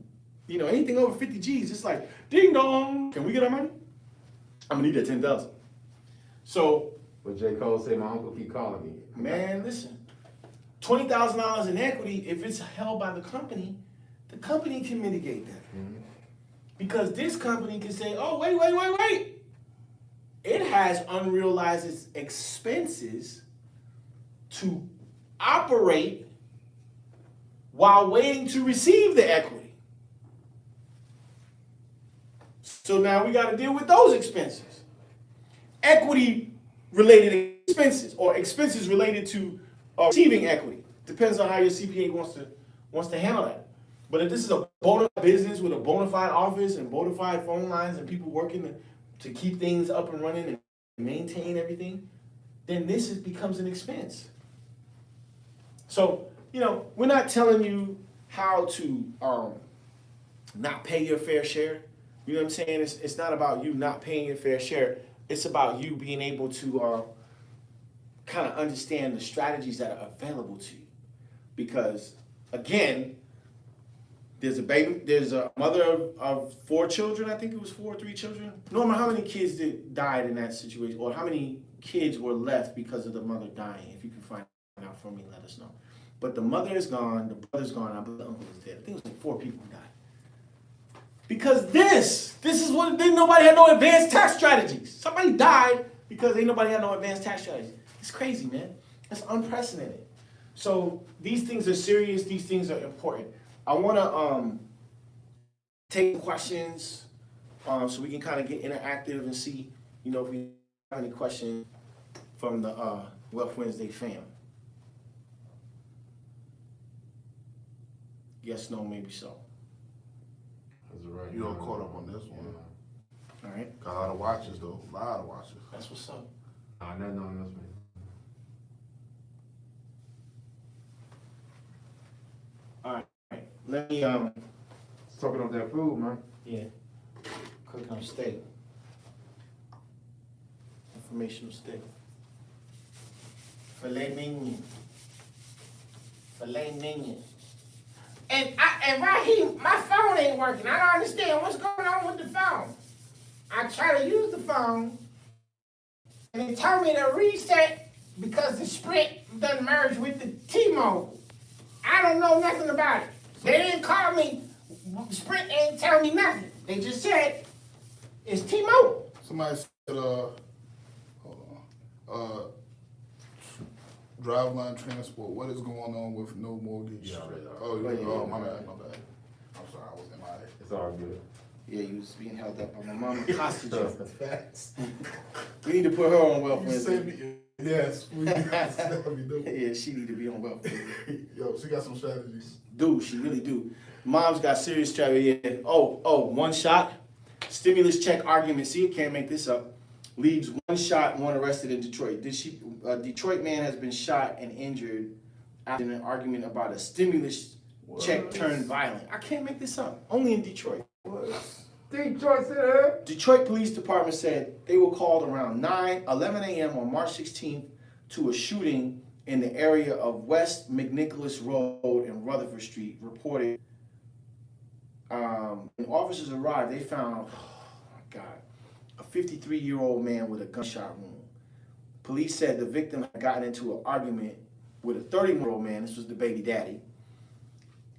S1: You know, anything over 50 G's, it's like, ding dong, can we get our money? I'm gonna need that 10,000. So,
S2: But J. Cole said my uncle keep calling me.
S1: man, listen, $20,000 in equity, if it's held by the company can mitigate that.
S2: Mhm.
S1: Because this company can say, oh, wait. It has unrealized expenses to operate while waiting to receive the equity. So now we got to deal with those expenses. Equity related expenses or expenses related to receiving equity. Depends on how your CPA wants to handle that. But if this is a bona fide business with a bona fide office and bona fide phone lines and people working to keep things up and running and maintain everything, then this becomes an expense. So, you know, we're not telling you how to not pay your fair share. You know what I'm saying? It's not about you not paying your fair share. It's about you being able to kind of understand the strategies that are available to you. Because, again, there's a mother of 4 children, I think it was 4 or 3 children. Norma, how many kids died in that situation? Or how many kids were left because of the mother dying? If you can find out for me, let us know. But the mother is gone, the brother's gone, I believe the uncle is dead. I think it was like 4 people who died. Because this is what, then nobody had no advanced tax strategies. Somebody died because ain't nobody had no advanced tax strategies. It's crazy, man. It's unprecedented. So these things are serious, these things are important. I want to take questions so we can kind of get interactive and see, you know, if we have any questions from the Wealth Wednesday fam. Yes, no, maybe so.
S2: That's right.
S4: You all caught up on this one.
S1: All right,
S4: Got a lot of watches though. A lot of watches.
S1: that's what's up.
S2: Nothing on this one.
S1: All right, let me
S2: Talking about that food, man.
S1: yeah, cooking up steak. Informational steak. Filet mignon. Filet mignon. And Raheem, my phone ain't working. I don't understand what's going on with the phone. I try to use the phone, and they told me to reset because the Sprint doesn't merge with the T-Mobile. I don't know nothing about it. They didn't call me. Sprint ain't tell me nothing. They just said it's T-Mobile.
S4: Somebody said, hold on. Driveline Transport, what is going on with no mortgage?
S2: Yeah, I read that.
S4: Oh,
S1: Oh, yeah,
S4: my bad. I'm sorry, I was in my
S2: It's all good.
S1: Yeah, you was being held up by my mama hostage.
S4: facts.
S1: We need to put her on Wealth
S4: You
S1: Wednesday.
S4: said me, yes, we that'd be dope.
S1: Yeah, she need to be on Wealth Wednesday.
S4: Yo, she got some strategies.
S1: Do, she really do. Mom's got serious strategy. Yeah. Oh, one shot. Stimulus check argument. See, I can't make this up. Leaves 1 shot, 1 arrested in Detroit. Detroit man has been shot and injured after an argument about a stimulus check turned violent. I can't make this up. Only in Detroit.
S2: Detroit City.
S1: Detroit Police Department said they were called around 11 a.m. on March 16th to a shooting in the area of West McNicholas Road and Rutherford Street. Reported. When officers arrived, they found, oh my God, a 53-year-old man with a gunshot wound. Police said the victim had gotten into an argument with a 30-year-old man, this was the baby daddy,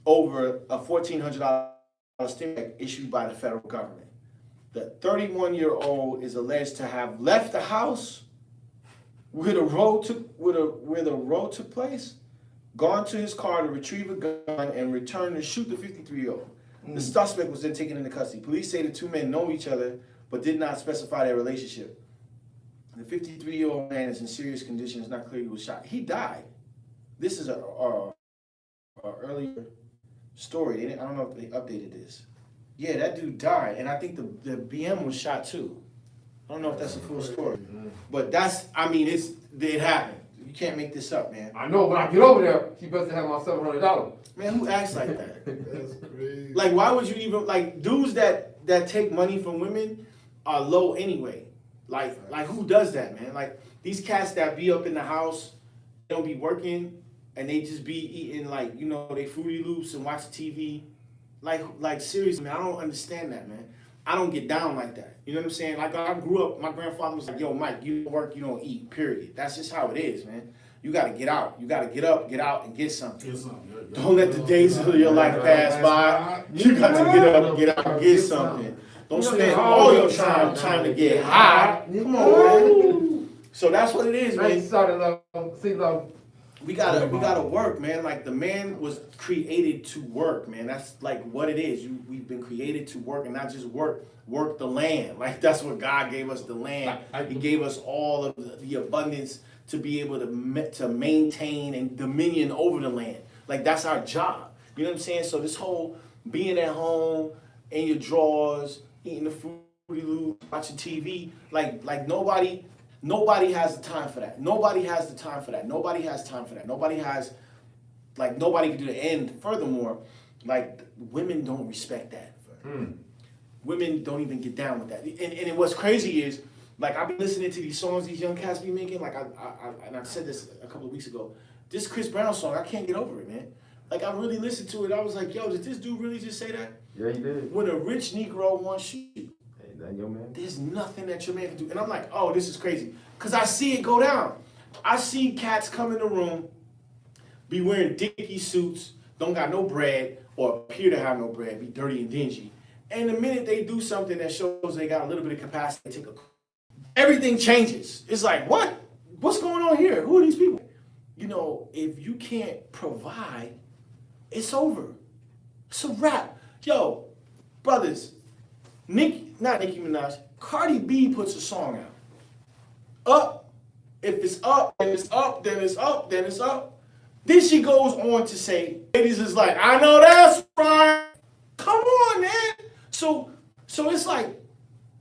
S1: over a $1,400 stimulus check issued by the federal government. The 31-year-old is alleged to have left the house where the road took place, gone to his car to retrieve a gun, and returned to shoot the 53-year-old. The suspect was then taken into custody. Police say the two men know each other, but did not specify their relationship. The 53-year-old man is in serious condition. It's not clear he was shot. He died. This is a earlier story. I don't know if they updated this. Yeah, that dude died, and I think the BM was shot too. I don't know if that's a full story, but it happened. You can't make this up, man.
S5: I know when I get over there, she better have my $700.
S1: Man, who acts like that?
S4: That's crazy.
S1: Like, why would you even, like, dudes that take money from women are low anyway. Like who does that, man? Like, these cats that be up in the house, they don't be working, and they just be eating, like, you know, they Fruity Loops and watch TV. Like seriously, man, I don't understand that, man. I don't get down like that. You know what I'm saying? Like, I grew up, my grandfather was like, yo, Mike, you don't work, you don't eat, period. That's just how it is, man. You gotta get out. You gotta get up, get out, and get something. Don't let the days of your life pass by. You got to get up, get out, and get something. Don't spend all your time trying to get high. Come on, man. So that's what it is, man. We gotta work, man. Like, the man was created to work, man. That's like what it is. We've been created to work, and not just work the land. Like, that's what God gave us, the land. He gave us all of the abundance to be able to maintain and dominion over the land. Like, that's our job. You know what I'm saying? So this whole being at home in your drawers, eating the Fruity Loops, watching TV, like nobody has the time for that. Nobody has the time for that. Nobody has time for that. Nobody can do the end. Furthermore, like, women don't respect that. Women don't even get down with that. And what's crazy is, like, I've been listening to these songs these young cats be making. Like, I said this a couple of weeks ago. This Chris Brown song, I can't get over it, man. Like, I really listened to it. I was like, yo, did this dude really just say that?
S5: Yeah, he did.
S1: When a rich Negro wants you,
S5: Hey, that your man?
S1: there's nothing that your man can do. And I'm like, oh, this is crazy. Because I see it go down. I see cats come in the room, be wearing dicky suits, don't got no bread, or appear to have no bread, be dirty and dingy. And the minute they do something that shows they got a little bit of capacity, everything changes. It's like, what? What's going on here? Who are these people? You know, if you can't provide, it's over. It's a wrap. Yo, brothers, not Nicki Minaj, Cardi B puts a song out. Up, if it's up, then it's up, then it's up, then it's up. Then she goes on to say, ladies is like, I know that's right. Come on, man. So it's like,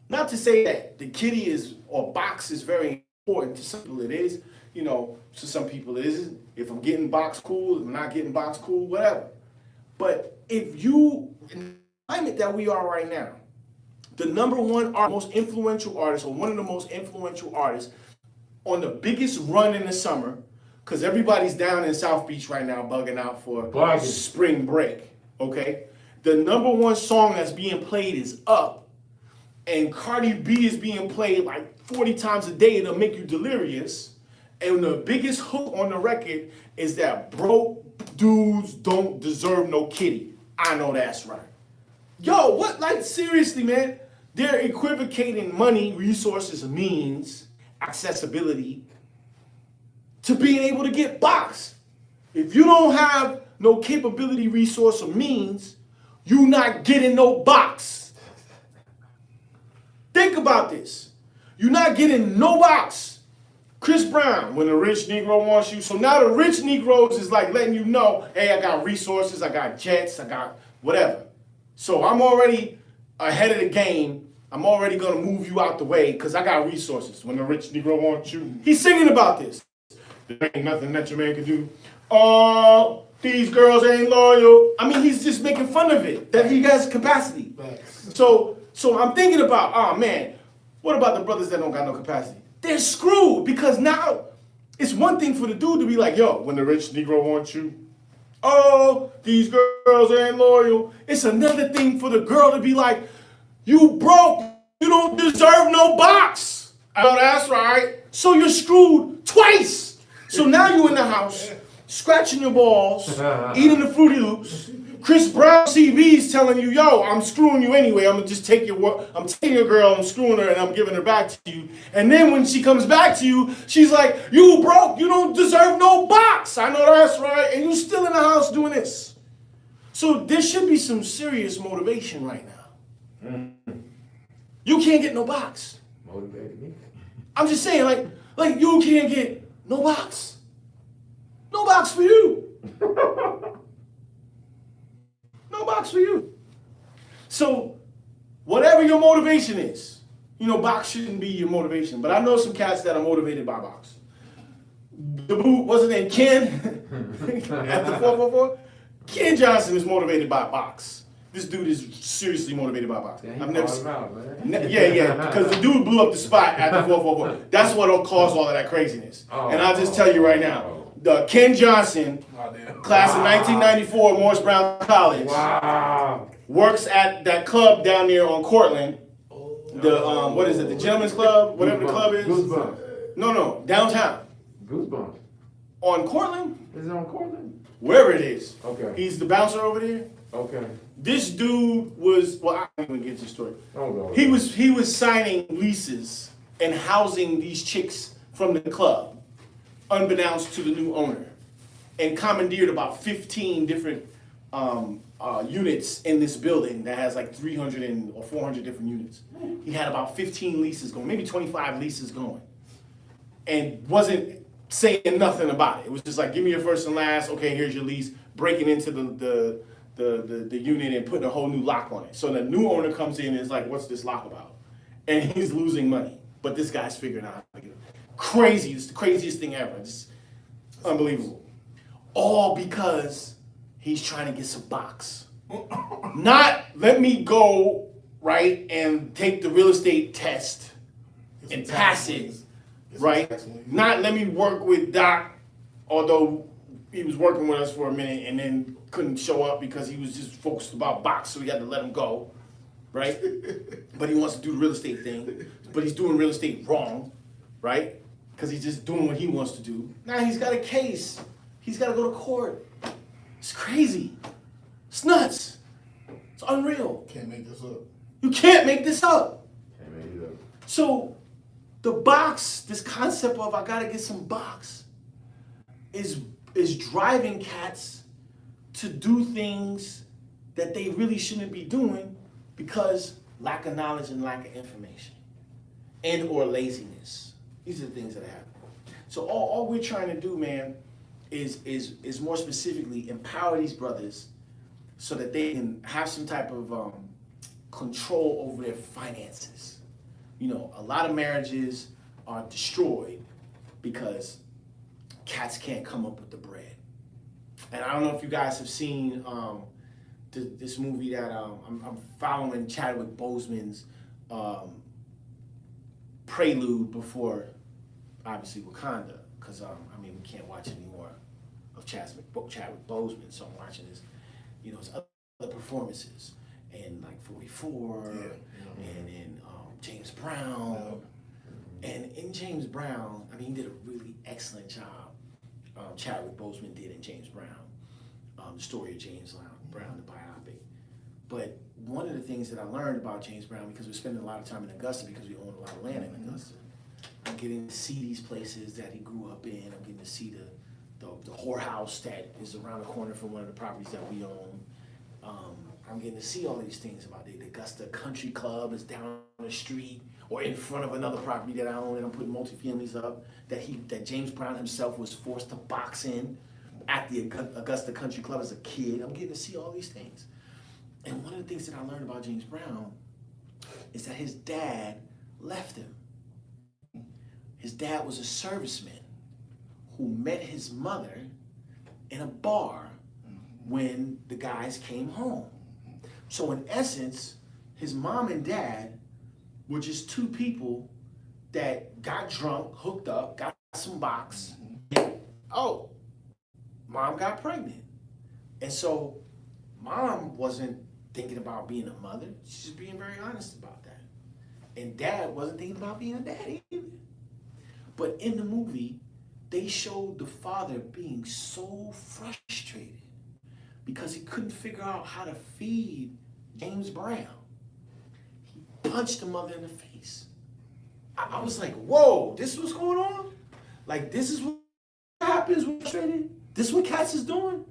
S1: not to say that the kitty is, or box is very important. To some people it is, you know, to some people it isn't. If I'm getting box, cool. If I'm not getting box, cool, whatever. But if you, in the climate that we are right now, the number one most influential artist, or one of the most influential artists on the biggest run in the summer, because everybody's down in South Beach right now bugging out for spring break, okay? The number one song that's being played is Up, and Cardi B is being played like 40 times a day. It'll make you delirious. And the biggest hook on the record is that broke dudes don't deserve no kitty. I know that's right. Yo, what? Like, seriously, man. They're equivocating money, resources, means, accessibility to being able to get box. If you don't have no capability, resource, or means, you not getting no box. Think about this. You're not getting no box. Chris Brown, when a rich Negro wants you. So now the rich Negroes is like letting you know, hey, I got resources, I got jets, I got whatever. So I'm already ahead of the game. I'm already gonna move you out the way because I got resources. When the rich Negro wants you. He's singing about this. There ain't nothing that your man can do. Oh, these girls ain't loyal. I mean, he's just making fun of it, that he has capacity. So I'm thinking about, oh man, what about the brothers that don't got no capacity? They're screwed because now it's one thing for the dude to be like, yo, when the rich Negro wants you, oh, these girls ain't loyal. It's another thing for the girl to be like, you broke, You don't deserve no box. I know that's right. So you're screwed twice. So now you in the house, scratching your balls, eating the Fruity Loops. Chris Brown CB's telling you, yo, I'm screwing you anyway. I'm gonna just take I'm taking your girl, I'm screwing her, and I'm giving her back to you. And then when she comes back to you, she's like, you broke, you don't deserve no box. I know that's right. And you still in the house doing this. So there should be some serious motivation right now. You can't get no box.
S5: Motivated me.
S1: I'm just saying, like you can't get no box. No box for you. No box for you. So, whatever your motivation is, box shouldn't be your motivation. But I know some cats that are motivated by box. The boo, what's his name? Ken at the 444. Ken Johnson is motivated by box. This dude is seriously motivated by box.
S5: Yeah,
S1: I've never seen.
S5: man.
S1: Yeah, because the dude blew up the spot at the 444. That's what caused all of that craziness. And I'll just tell you right now, the Ken Johnson, class of 1994, Morris Brown College,
S5: Wow.
S1: works at that club down there on Cortland. The what is it? The Gentleman's Club, whatever the club is.
S5: Goosebumps.
S1: No, downtown
S5: Goosebumps.
S1: on Cortland,
S5: Is it on Cortland?
S1: wherever it is.
S5: Okay.
S1: He's the bouncer over there.
S5: Okay.
S1: This dude was I don't even get to the story.
S5: Oh, no.
S1: He was signing leases and housing these chicks from the club, unbeknownst to the new owner, and commandeered about 15 different units in this building that has like 300 or 400 different units. He had about 15 leases going, maybe 25 leases going, and wasn't saying nothing about it. It was just like, give me your first and last. Okay, here's your lease. Breaking into the unit and putting a whole new lock on it. So the new owner comes in and is like, what's this lock about? And he's losing money. But this guy's figuring out how to get it. Crazy. It's the craziest thing ever. It's unbelievable. All because he's trying to get some box. Not let me go, right, and take the real estate test and pass it, right? Not let me work with Doc, although he was working with us for a minute and then couldn't show up because he was just focused about box, so we had to let him go, right? But he wants to do the real estate thing, but he's doing real estate wrong, right? Because he's just doing what he wants to do. Now he's got a case. He's got to go to court. It's crazy. It's nuts. It's unreal.
S4: Can't make this up.
S1: You can't make this up.
S5: Can't make it up.
S1: So the box, this concept of I gotta get some box, is driving cats to do things that they really shouldn't be doing because lack of knowledge and lack of information, and or laziness. These are the things that happen. So all we're trying to do, man, is more specifically empower these brothers so that they can have some type of control over their finances. A lot of marriages are destroyed because cats can't come up with the bread. And I don't know if you guys have seen this movie that I'm following Chadwick Boseman's prelude before, obviously, Wakanda, because we can't watch any more of Chadwick Boseman, so I'm watching his other performances, and like 44, and then James Brown, and in James Brown, he did a really excellent job. Chadwick Boseman did in James Brown, the story of James Brown, the biopic. But one of the things that I learned about James Brown, because we're spending a lot of time in Augusta because we own a lot of land in Augusta, I'm getting to see these places that he grew up in. I'm getting to see the whorehouse that is around the corner from one of the properties that we own. I'm getting to see all these things about the Augusta Country Club is down the street or in front of another property that I own, and I'm putting multifamilies up that James Brown himself was forced to box in at the Augusta Country Club as a kid. I'm getting to see all these things. And one of the things that I learned about James Brown is that his dad left him. His dad was a serviceman who met his mother in a bar when the guys came home. So in essence, his mom and dad were just two people that got drunk, hooked up, got some box. Oh, mom got pregnant. And so mom wasn't thinking about being a mother. She's just being very honest about that. And dad wasn't thinking about being a dad either. But in the movie, they showed the father being so frustrated because he couldn't figure out how to feed James Brown. He punched the mother in the face. I was like, whoa, this is what's going on? Like, this is what happens when you're frustrated? This is what cats is doing?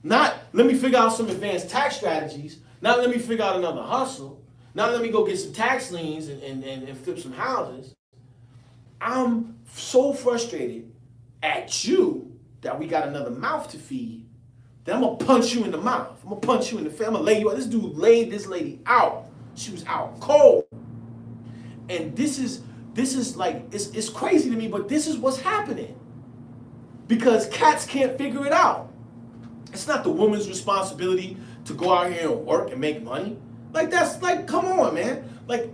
S1: Not, let me figure out some advanced tax strategies. Not, let me figure out another hustle. Not, let me go get some tax liens and flip some houses. I'm so frustrated at you that we got another mouth to feed that I'm going to punch you in the mouth. I'm going to punch you in the face. I'm going to lay you out. This dude laid this lady out. She was out cold. And this is like, it's crazy to me, but this is what's happening. Because cats can't figure it out. It's not the woman's responsibility to go out here and work and make money. Like, that's like, come on, man. Like,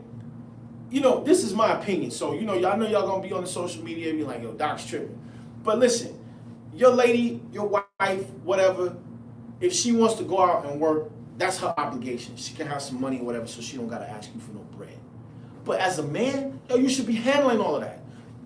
S1: you know, this is my opinion. So, you know, y'all know y'all gonna be on the social media and be like, yo, Doc's tripping. But listen, your lady, your wife, whatever, if she wants to go out and work, that's her obligation. She can have some money or whatever, so she don't gotta ask you for no bread. But as a man, yo, you should be handling all of that.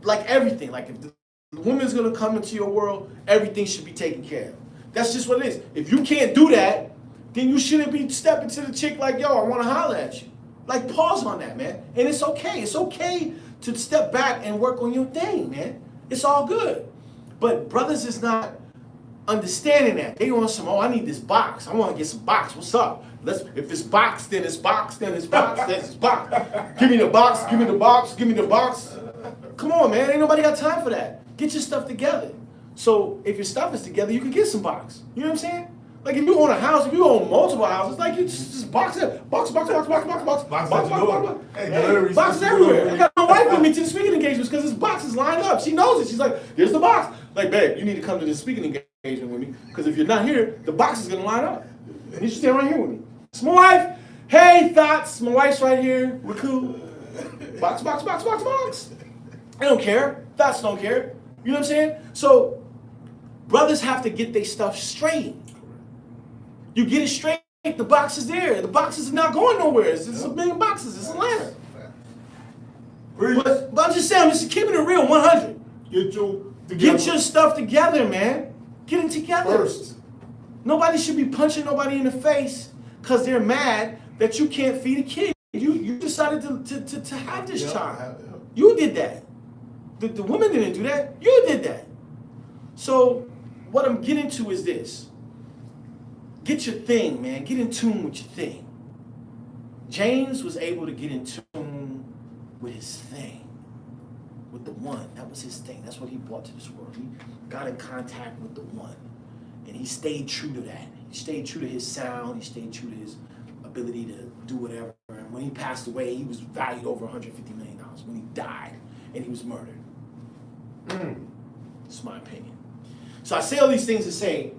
S1: Like everything. Like if the woman's gonna come into your world, everything should be taken care of. That's just what it is. If you can't do that, then you shouldn't be stepping to the chick like, yo, I wanna holler at you. Like, pause on that, man. And it's okay. It's okay to step back and work on your thing, man. It's all good. But brothers is not understanding that. They want some, oh, I need this box. I want to get some box. What's up? If it's box, then it's box, then it's box, then it's box. Give me the box, give me the box, give me the box. Come on, man. Ain't nobody got time for that. Get your stuff together. So if your stuff is together, you can get some box. You know what I'm saying? Like if you own a house, if you own multiple houses, like you just box it, boxes everywhere. I got my wife with me to the speaking engagements because this box is lined up. She knows it. She's like, "Here's the box." Like, babe, you need to come to this speaking engagement with me because if you're not here, the box is gonna line up. And you should stand right here with me. It's my wife. Hey, thoughts. My wife's right here. We're cool. Box. I don't care. Thoughts don't care. You know what I'm saying? So brothers have to get their stuff straight. You get it straight, the box is there. The boxes are not going nowhere. It's a million boxes. It's Atlanta. But I'm just saying, I'm just keeping it real, 100. Get your stuff together, man. Get it together.
S4: First.
S1: Nobody should be punching nobody in the face because they're mad that you can't feed a kid. You decided to have this child. You did that. The woman didn't do that. You did that. So what I'm getting to is this. Get your thing, man. Get in tune with your thing. James was able to get in tune with his thing, with the one. That was his thing. That's what he brought to this world. He got in contact with the one, and he stayed true to that. He stayed true to his sound. He stayed true to his ability to do whatever. And when he passed away, he was valued over $150 million. When he died, and he was murdered. It's my opinion. So I say all these things to say,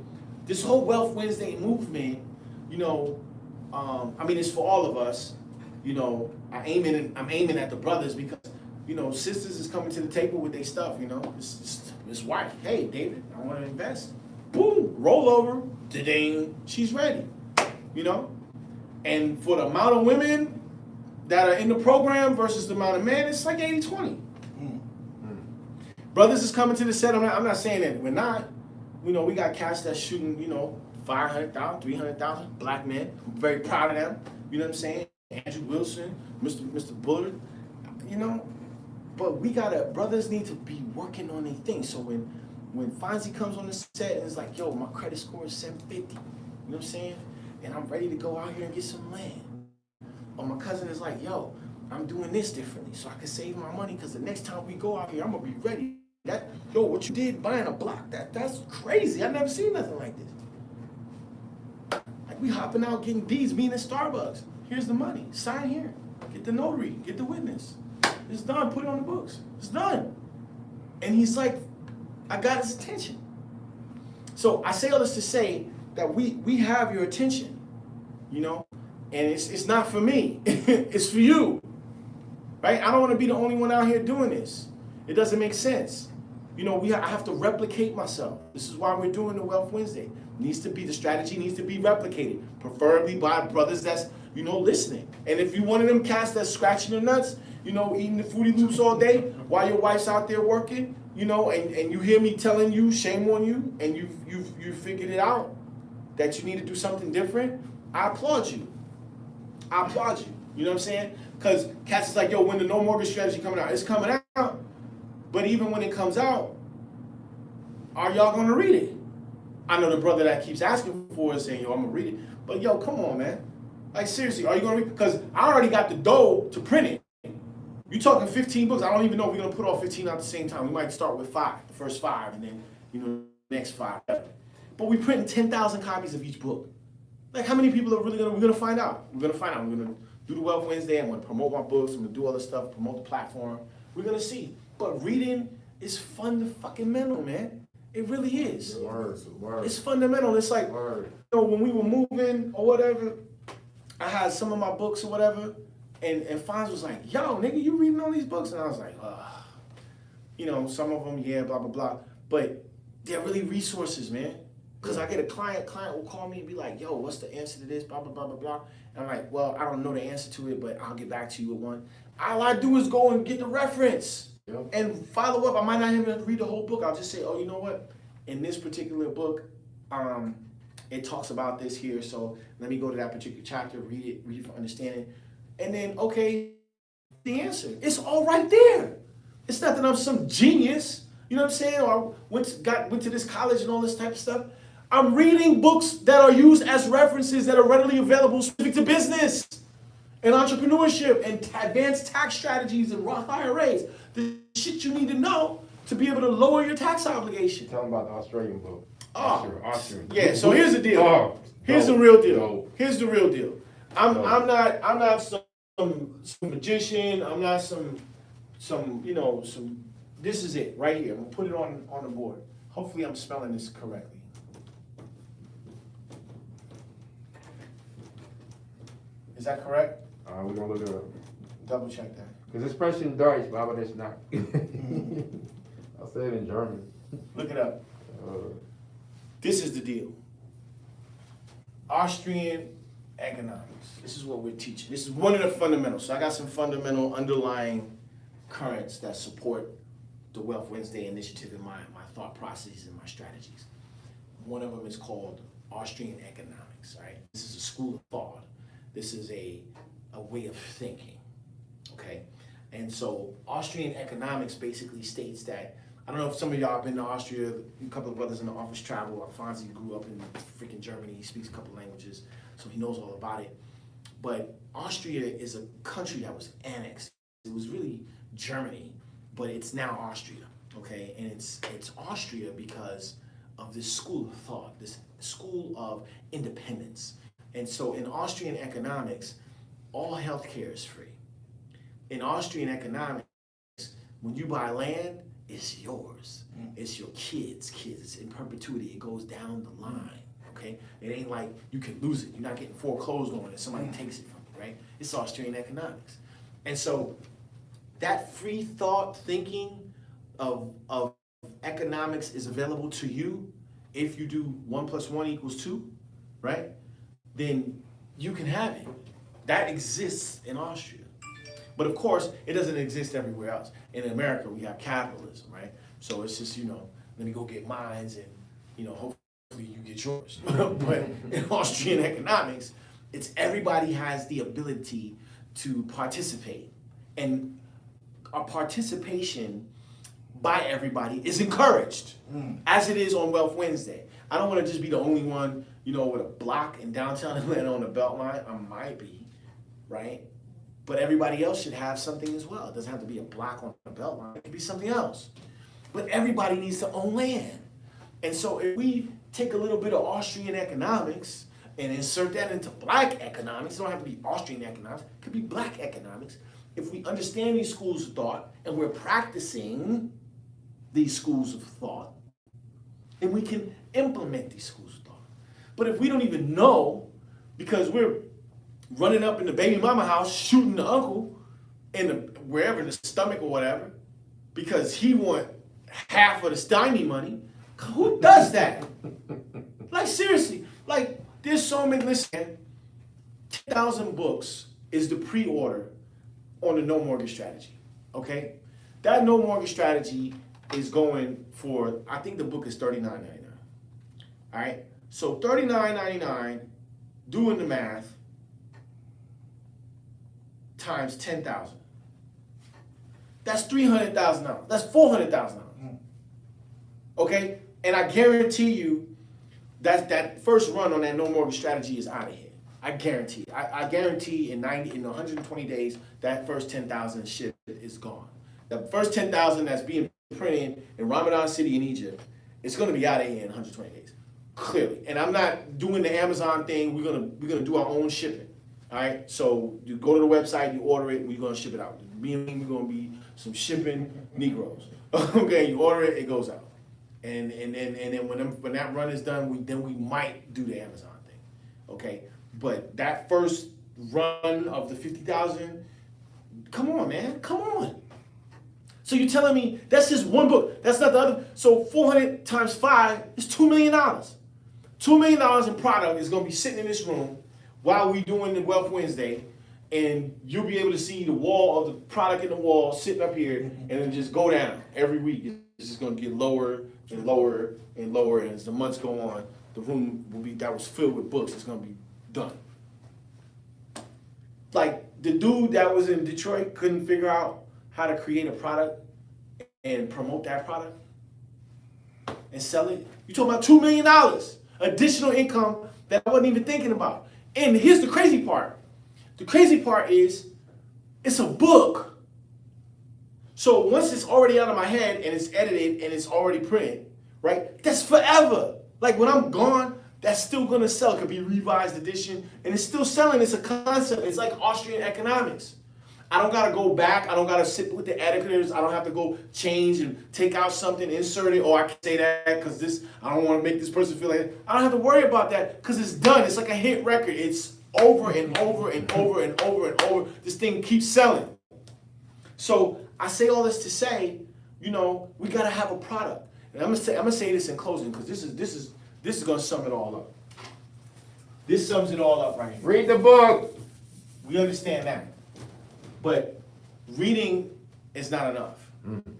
S1: this whole Wealth Wednesday movement, you know, I mean, it's for all of us. You know, I'm aiming at the brothers because, you know, sisters is coming to the table with their stuff. You know, it's wife. Hey, David, I want to invest. Boom, roll over. Da-ding, she's ready. You know, and for the amount of women that are in the program versus the amount of men, it's like 80-20. Brothers is coming to the set. I'm not saying that we're not. You know, we got cats that's shooting, you know, 500,000, 300,000 black men. I'm very proud of them. You know what I'm saying? Andrew Wilson, Mr. Bullard, you know. But brothers need to be working on their thing. So when Fonzie comes on the set and it's like, yo, my credit score is 750. You know what I'm saying? And I'm ready to go out here and get some land. Or my cousin is like, yo, I'm doing this differently so I can save my money because the next time we go out here, I'm going to be ready. Yo, what you did buying a block, that's crazy. I never seen nothing like this. Like we hopping out getting deeds, meeting at Starbucks. Here's the money. Sign here. Get the notary. Get the witness. It's done. Put it on the books. It's done. And he's like, I got his attention. So I say all this to say that we have your attention, you know, and it's not for me. It's for you. Right? I don't want to be the only one out here doing this. It doesn't make sense. You know, I have to replicate myself. This is why we're doing the Wealth Wednesday. The strategy needs to be replicated, preferably by brothers that's, you know, listening. And if you one of them cats that's scratching their nuts you know, eating the Fruity Loops all day while your wife's out there working, you know, and you hear me telling you, shame on you, and you figured it out that you need to do something different, I applaud you. I applaud you. You know what I'm saying? Because cats is like, yo, when the no mortgage strategy coming out, it's coming out. But even when it comes out, are y'all gonna read it? I know the brother that keeps asking for it, saying, yo, I'm gonna read it. But yo, come on, man. Like seriously, are you gonna read? Because I already got the dough to print it. You talking 15 books? I don't even know if we're gonna put all 15 out at the same time. We might start with 5, the first 5, and then the next 5. But we printing 10,000 copies of each book. Like how many people are really gonna? We're gonna find out. We're gonna find out. We're gonna do the Wealth Wednesday. I'm gonna promote my books. I'm gonna do all this stuff. Promote the platform. We're gonna see. But reading is fundamental, man. It really is.
S5: Word.
S1: It's fundamental. It's like,
S5: Word.
S1: you know, when we were moving or whatever, I had some of my books or whatever, and Fonz was like, yo, nigga, you reading all these books? And I was like, you know, some of them, yeah, blah, blah, blah. But they're really resources, man. Because I get a client will call me and be like, yo, what's the answer to this, blah, blah, blah, blah, blah. And I'm like, well, I don't know the answer to it, but I'll get back to you with one. All I do is go and get the reference.
S5: Yep.
S1: And follow up. I might not even read the whole book. I'll just say, oh, you know what? In this particular book, it talks about this here. So let me go to that particular chapter, read it for understanding. And then, okay, the answer. It's all right there. It's not that I'm some genius. You know what I'm saying? Or I went to this college and all this type of stuff. I'm reading books that are used as references that are readily available specific to business and entrepreneurship and advanced tax strategies and Roth IRAs. The shit you need to know to be able to lower your tax obligation.
S5: Tell them about the Australian book.
S1: Oh,
S5: Austrian.
S1: yeah. So here's the deal.
S5: Oh,
S1: Here's the
S5: dope,
S1: real deal.
S5: dope.
S1: Here's the real deal. I'm
S5: Dope.
S1: not some magician. I'm not some. This is it right here. I'm gonna put it on the board. Hopefully, I'm spelling this correctly. Is that correct?
S5: We're gonna look it up.
S1: Double check that.
S5: Because it's French in Deutsch, aber das not. I'll say it in German.
S1: Look it up.
S5: Uh,
S1: This is the deal. Austrian economics. This is what we're teaching. This is one of the fundamentals. So I got some fundamental underlying currents that support the Wealth Wednesday initiative in my thought processes and my strategies. One of them is called Austrian economics, right? This is a school of thought. This is a way of thinking, okay? And so Austrian economics basically states that, I don't know if some of y'all have been to Austria, a couple of brothers in the office travel. Alfonsi grew up in freaking Germany. He speaks a couple languages, so he knows all about it. But Austria is a country that was annexed. It was really Germany, but it's now Austria, okay? And it's Austria because of this school of thought, this school of independence. And so in Austrian economics, all healthcare is free. In Austrian economics, when you buy land, it's yours. It's your kids. It's in perpetuity. It goes down the line, okay? It ain't like you can lose it. You're not getting foreclosed on it. Somebody takes it from you, right? It's Austrian economics. And so that free thought thinking of economics is available to you if you do 1 + 1 = 2, right? Then you can have it. That exists in Austria. But of course, it doesn't exist everywhere else. In America, we have capitalism, right? So it's just, let me go get mines and, hopefully you get yours. But in Austrian economics, it's everybody has the ability to participate. And our participation by everybody is encouraged, as it is on Wealth Wednesday. I don't want to just be the only one, with a block in downtown Atlanta on the Beltline. I might be, right? But everybody else should have something as well. It doesn't have to be a block on the Beltline. It could be something else. But everybody needs to own land. And so if we take a little bit of Austrian economics and insert that into black economics, it don't have to be Austrian economics, it could be black economics. If we understand these schools of thought and we're practicing these schools of thought, then we can implement these schools of thought. But if we don't even know, because we're running up in the baby mama house, shooting the uncle wherever in the stomach or whatever, because he want half of the Steiny money. Who does that? Like seriously, there's so many. Listen, 10,000 books is the pre-order on the no mortgage strategy. Okay, that no mortgage strategy is going for, I think the book is $39.99. All right, so $39.99, doing the math, times 10,000. That's $300,000. That's $400,000. Okay, and I guarantee you that first run on that no mortgage strategy is out of here. I guarantee. I guarantee in 120 days that first 10,000 shit is gone. The first 10,000 that's being printed in Ramadan City in Egypt, it's going to be out of here in 120 days, clearly. And I'm not doing the Amazon thing. We're gonna do our own shipping. All right. So you go to the website, you order it, we're gonna ship it out. Me and we're gonna be some shipping Negroes. Okay. You order it, it goes out. And then when that run is done, we might do the Amazon thing. Okay. But that first run of the 50,000, come on, man, come on. So you're telling me that's just one book? That's not the other. So 400 times 5 is $2 million. $2 million in product is gonna be sitting in this room while we doing the Wealth Wednesday, and you'll be able to see the wall of the product in the wall sitting up here, and it'll just go down every week. It's just gonna get lower and lower and lower, and as the months go on, the room that was filled with books is gonna be done. Like the dude that was in Detroit couldn't figure out how to create a product and promote that product and sell it. You talking about $2 million additional income that I wasn't even thinking about. And here's the crazy part. The crazy part is it's a book. So once it's already out of my head and it's edited and it's already printed, right? That's forever. Like when I'm gone, that's still gonna sell. It could be a revised edition and it's still selling. It's a concept. It's like Austrian economics. I don't gotta go back. I don't gotta sit with the editors. I don't have to go change and take out something, insert it. Or I can say that because this, I don't want to make this person feel like I don't have to worry about that because it's done. It's like a hit record. It's over and over and over and over and over. This thing keeps selling. So I say all this to say, we gotta have a product. And I'm gonna say this in closing because this is gonna sum it all up. This sums it all up right here.
S5: Read the book.
S1: We understand that. But reading is not enough.
S5: Mm-hmm.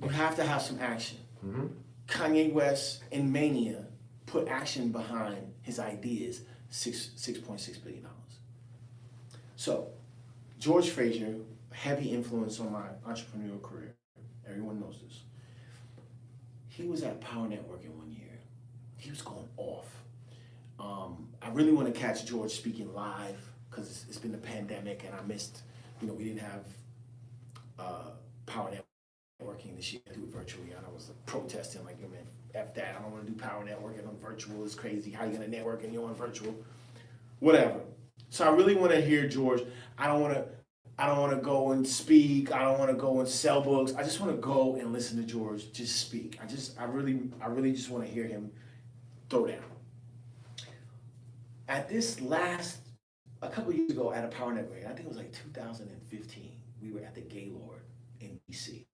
S1: You have to have some action.
S5: Mm-hmm.
S1: Kanye West in Mania put action behind his ideas, $6.6 billion. So, George Frazier, heavy influence on my entrepreneurial career. Everyone knows this. He was at Power Networking one year. He was going off. I really want to catch George speaking live because it's been a pandemic and I missed. We didn't have Power Networking this year. I do it virtually, and I was protesting like, man, F that. I don't want to do Power Networking on virtual. It's crazy. How you gonna network and you're on virtual? Whatever. So I really want to hear George. I don't want to go and speak. I don't want to go and sell books. I just want to go and listen to George just speak. I really just want to hear him throw down. At this a couple of years ago at a Power Network, I think it was like 2015, we were at the Gaylord in DC.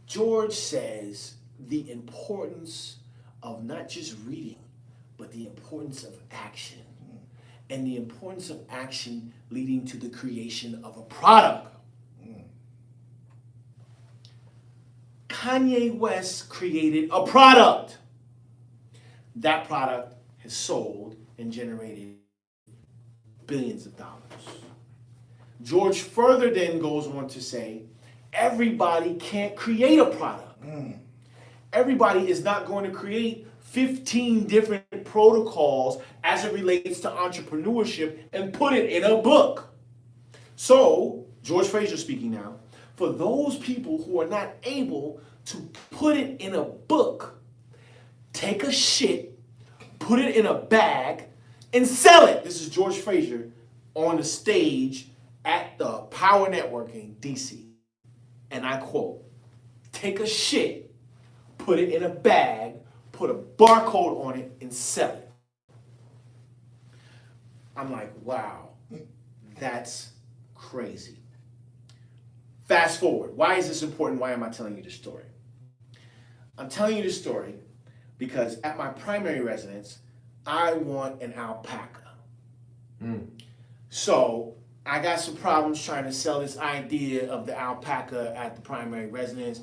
S1: George says the importance of not just reading, but the importance of action. And the importance of action leading to the creation of a product. Kanye West created a product. That product has sold and generated billions of dollars. George further then goes on to say, everybody can't create a product. Everybody is not going to create 15 different protocols as it relates to entrepreneurship and put it in a book. So, George Frazier speaking now, for those people who are not able to put it in a book, take a shit, put it in a bag, and sell it. This is George Frazier on the stage at the Power Networking DC. And I quote, take a shit, put it in a bag, put a barcode on it, and sell it. I'm like, wow, that's crazy. Fast forward. Why is this important? Why am I telling you this story? I'm telling you this story because at my primary residence, I want an alpaca. So I got some problems trying to sell this idea of the alpaca at the primary residence.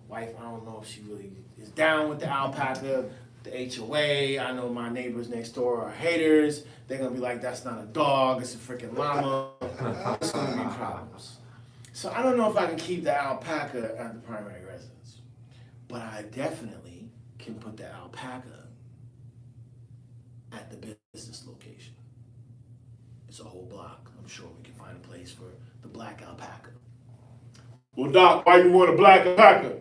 S1: Wife, I don't know if she really is down with the alpaca. The HOA, I know my neighbors next door are haters. They're gonna be like, that's not a dog, it's a freaking llama. It's gonna be problems. So I don't know if I can keep the alpaca at the primary residence, but I definitely can put the alpaca at the business location. It's a whole block. I'm sure we can find a place for the black alpaca. Well, Doc, why you want a black alpaca?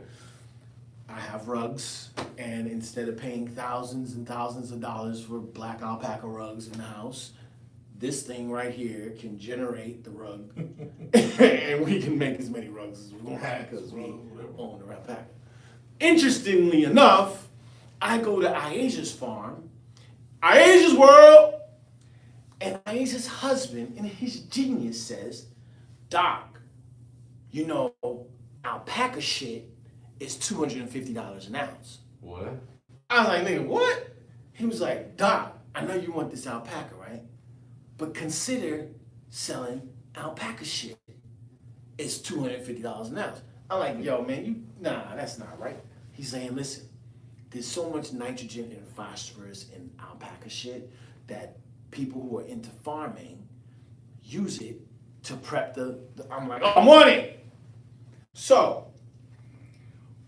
S1: I have rugs, and instead of paying thousands and thousands of dollars for black alpaca rugs in the house, this thing right here can generate the rug, and we can make as many rugs as we want because we own the alpaca. Interestingly enough, I go to Aisha's farm, Aisha's world, and Aisha's husband, in his genius, says, Doc, you know, alpaca shit is $250 an ounce.
S5: What?
S1: I was like, nigga, what? He was like, Doc, I know you want this alpaca, right? But consider selling alpaca shit. It's $250 an ounce. I'm like, yo, man, nah, that's not right. He's saying, listen, there's so much nitrogen and phosphorus in alpaca shit that people who are into farming use it to prep I'm like, oh, I'm on it. So,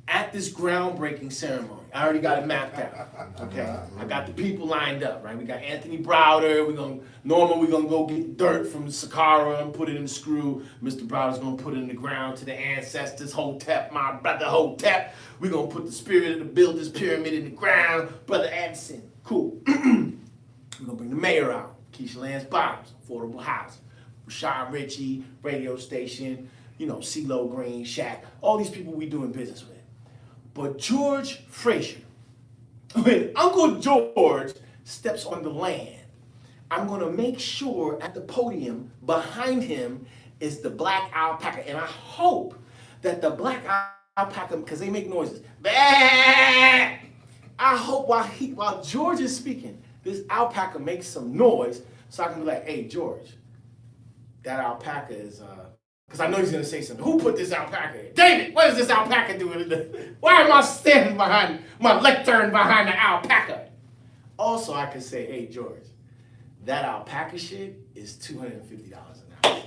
S1: at this groundbreaking ceremony, I already got it mapped out. Okay, I got the people lined up, right? We got Anthony Browder. We're gonna go get dirt from Sakara and put it in the screw. Mr. Browder's gonna put it in the ground to the ancestors. Hotep, my brother Hotep. We're gonna put the spirit of the builder's pyramid in the ground. Brother Addison, cool. We're gonna bring the mayor out. Keisha Lance Bottoms, affordable housing. Rashad Ritchie, radio station. You know, CeeLo Green, Shaq. All these people we doing business with. But George Frazier, when Uncle George steps on the land, I'm gonna make sure at the podium behind him is the black alpaca. And I hope that the black alpaca, because they make noises, bah! I hope while George is speaking, this alpaca makes some noise so I can be like, hey, George, that alpaca is, because I know he's going to say something. Who put this alpaca in? David, what is this alpaca doing? Why am I standing behind my lectern behind the alpaca? Also, I could say, hey, George, that alpaca shit is $250 an hour.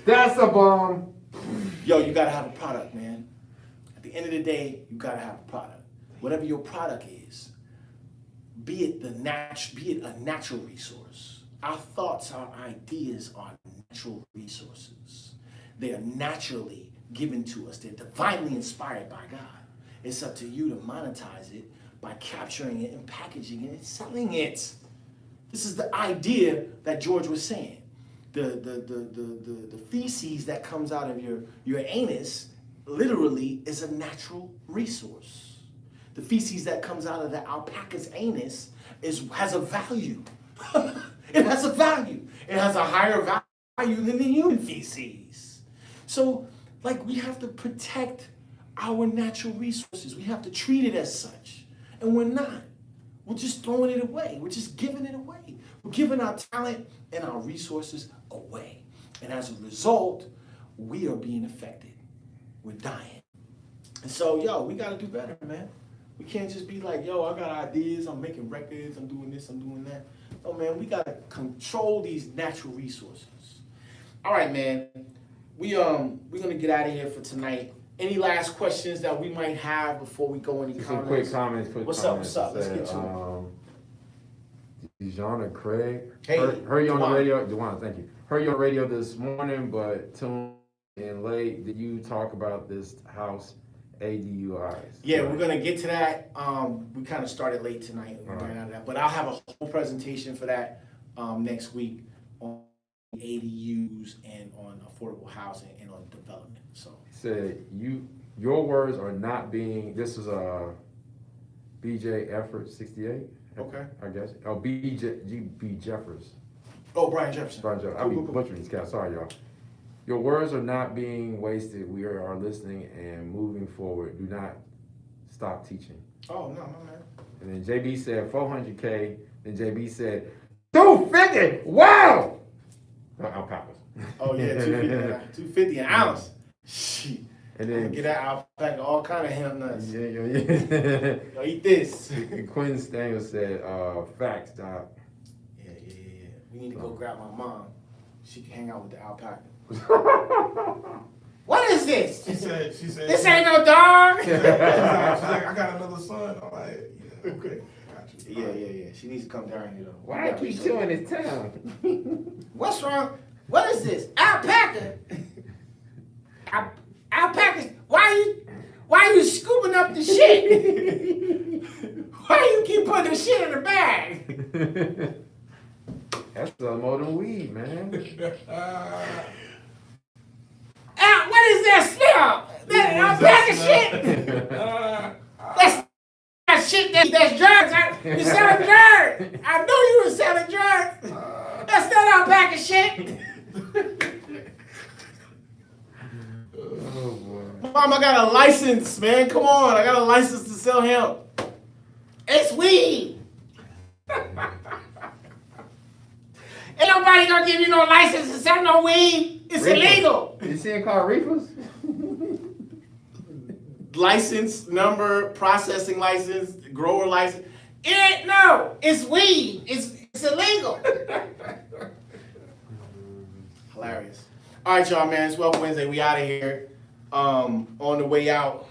S5: That's a bomb.
S1: Yo, you got to have a product, man. At the end of the day, you got to have a product. Whatever your product is, be it a natural resource. Our thoughts, our ideas are natural resources. They are naturally given to us. They're divinely inspired by God. It's up to you to monetize it by capturing it and packaging it and selling it. This is the idea that George was saying. The feces that comes out of your anus literally is a natural resource. The feces that comes out of the alpaca's anus has a value. It has a value. It has a higher value than the human feces. So, like, we have to protect our natural resources. We have to treat it as such. And we're not. We're just throwing it away. We're just giving it away. We're giving our talent and our resources away. And as a result, we are being affected. We're dying. And so, yo, we got to do better, man. We can't just be like, yo, I got ideas, I'm making records, I'm doing this, I'm doing that. Oh man, we gotta control these natural resources. All right, man. We're gonna get out of here for tonight. Any last questions that we might have before we go any
S5: Just
S1: comments?
S5: some quick comments.
S1: What's up? Let's get to
S5: it. Dijon and Craig.
S1: Hey,
S5: heard you on the
S1: Dewan.
S5: radio. Dewan, thank you. Heard you on the radio this morning, but tuned in late. Did you talk about this house ADUIs?
S1: Yeah, we're gonna get to that. We kind of started late tonight. We ran out of that, but I'll have a whole presentation for that next week on ADUs and on affordable housing and on development. So
S5: Said your words are not being. This is a BJ Effort 68.
S1: okay.
S5: I guess. Oh, B Jeffers.
S1: Oh, Brian Jefferson.
S5: Brian Jeffers. I'll be butchering these guys. Sorry, y'all. Your words are not being wasted. We are listening and moving forward. Do not stop teaching.
S1: Oh no, man.
S5: And then JB said 400K. Then JB said 250. Wow. Alpacas.
S1: Oh yeah, 250 an ounce. Shit.
S5: And
S1: I'm gonna
S5: then
S1: get that alpaca all kind of ham nuts.
S5: yeah.
S1: Yo, eat this.
S5: Quentin Staniel said, facts, Doc.
S1: Yeah. We need to go grab my mom. She can hang out with the alpaca. What is this?
S4: She said,
S1: This ain't no dog.
S4: she's like, I got another son. I'm like, yeah, okay, got you.
S1: Yeah. She needs to come down here though.
S5: Why I keep chewing his tongue?
S1: What's wrong? What is this? Alpaca. Alpacas. Why you scooping up the shit? Why you keep putting the shit in the bag?
S5: That's more than weed, man.
S1: What is that smell? That alpaca shit? That's shit that's drugs. You selling drugs. I knew you were selling drugs. That's not alpaca shit.
S5: Oh boy.
S1: Mom, I got a license, man. Come on. I got a license to sell hemp. It's weed. Ain't nobody gonna give you no license to sell no weed. It's illegal.
S5: You see it called reefers?
S1: License, number, processing license, grower license. No, it's weed. It's illegal. Hilarious. All right, y'all, man. It's Wealth Wednesday. We out of here. On the way out,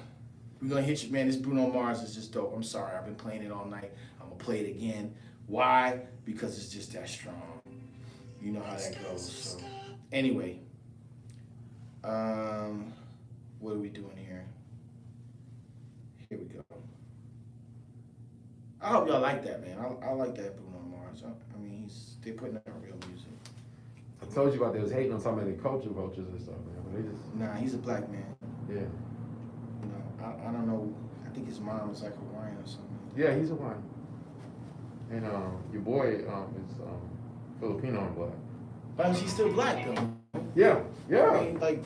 S1: we're gonna hit you, man. This Bruno Mars is just dope. I'm sorry, I've been playing it all night. I'm gonna play it again. Why? Because it's just that strong. You know how that goes. So, anyway, what are we doing here? Here we go. I hope y'all like that, man. I like that Bruno Mars. I mean, they're putting out real music.
S5: I told you about they was hating on some of the culture vultures and stuff, man. But they just,
S1: Nah, he's a black man.
S5: yeah.
S1: You know, I don't know. I think his mom is like Hawaiian or something.
S5: Yeah, he's a one. And your boy is Filipino and black.
S1: But she's still black though.
S5: Yeah,
S1: I
S5: yeah.
S1: mean, like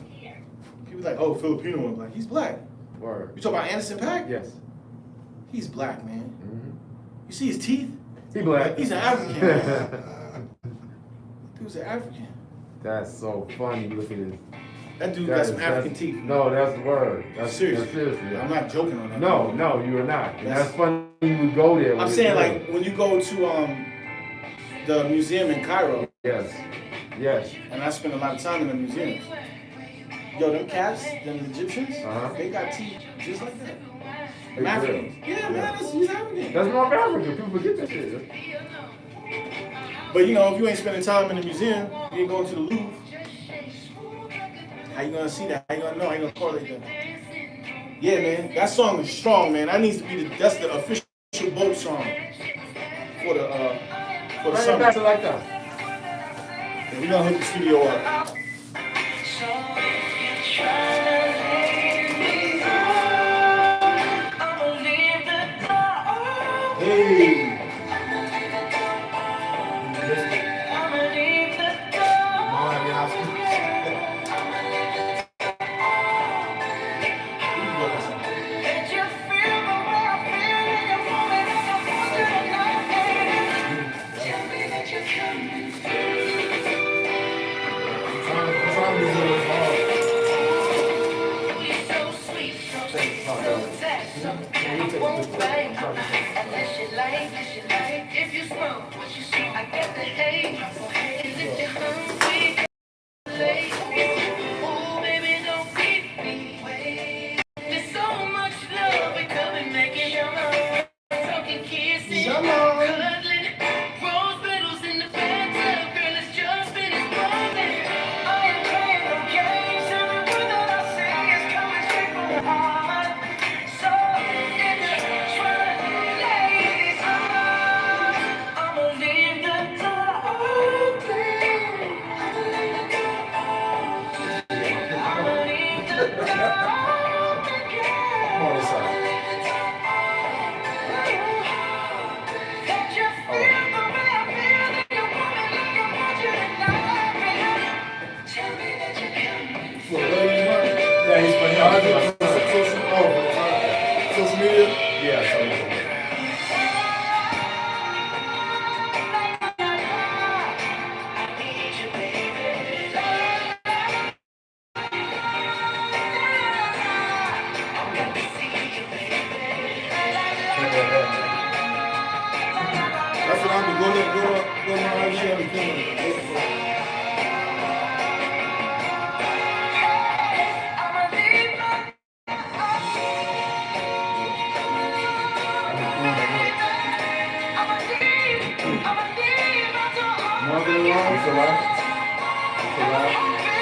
S1: people like, oh, Filipino and black. He's black.
S5: Word.
S1: You talk about Anderson .Paak?
S5: Yes.
S1: He's black, man.
S5: Mm-hmm.
S1: You see his teeth?
S5: He black.
S1: He's an African. Man. Dude's an African.
S5: That's so funny. Look at this.
S1: That dude got some African teeth.
S5: No, that's the word. That's
S1: Seriously.
S5: seriously.
S1: I'm not joking on that.
S5: No, you are not. And that's funny you would go there.
S1: I'm saying like when you go to the museum in Cairo,
S5: Yes.
S1: and I spend a lot of time in the museums. Yo, them cats, them Egyptians,
S5: Uh-huh.
S1: they got teeth just like that.
S5: Big
S1: Africans.
S5: deal.
S1: Yeah, man, he's African.
S5: That's North Africa. People forget that shit.
S1: But you know, if you ain't spending time in the museum, you ain't going to the Louvre. How you gonna see that? How you gonna know? How you gonna correlate that? Yeah, man, that song is strong, man. That needs to be that's the official boat song for the
S5: Bring it
S1: summer.
S5: back to like that.
S1: And we gonna hook the studio up.
S3: So if you try to leave me on, I'ma leave the door open.
S1: Hey,
S3: I'ma leave the door open. Let you feel the way I feel when you want it and I want you to know it. Tell me that you're coming through.
S4: I'm trying to do it.
S5: for that.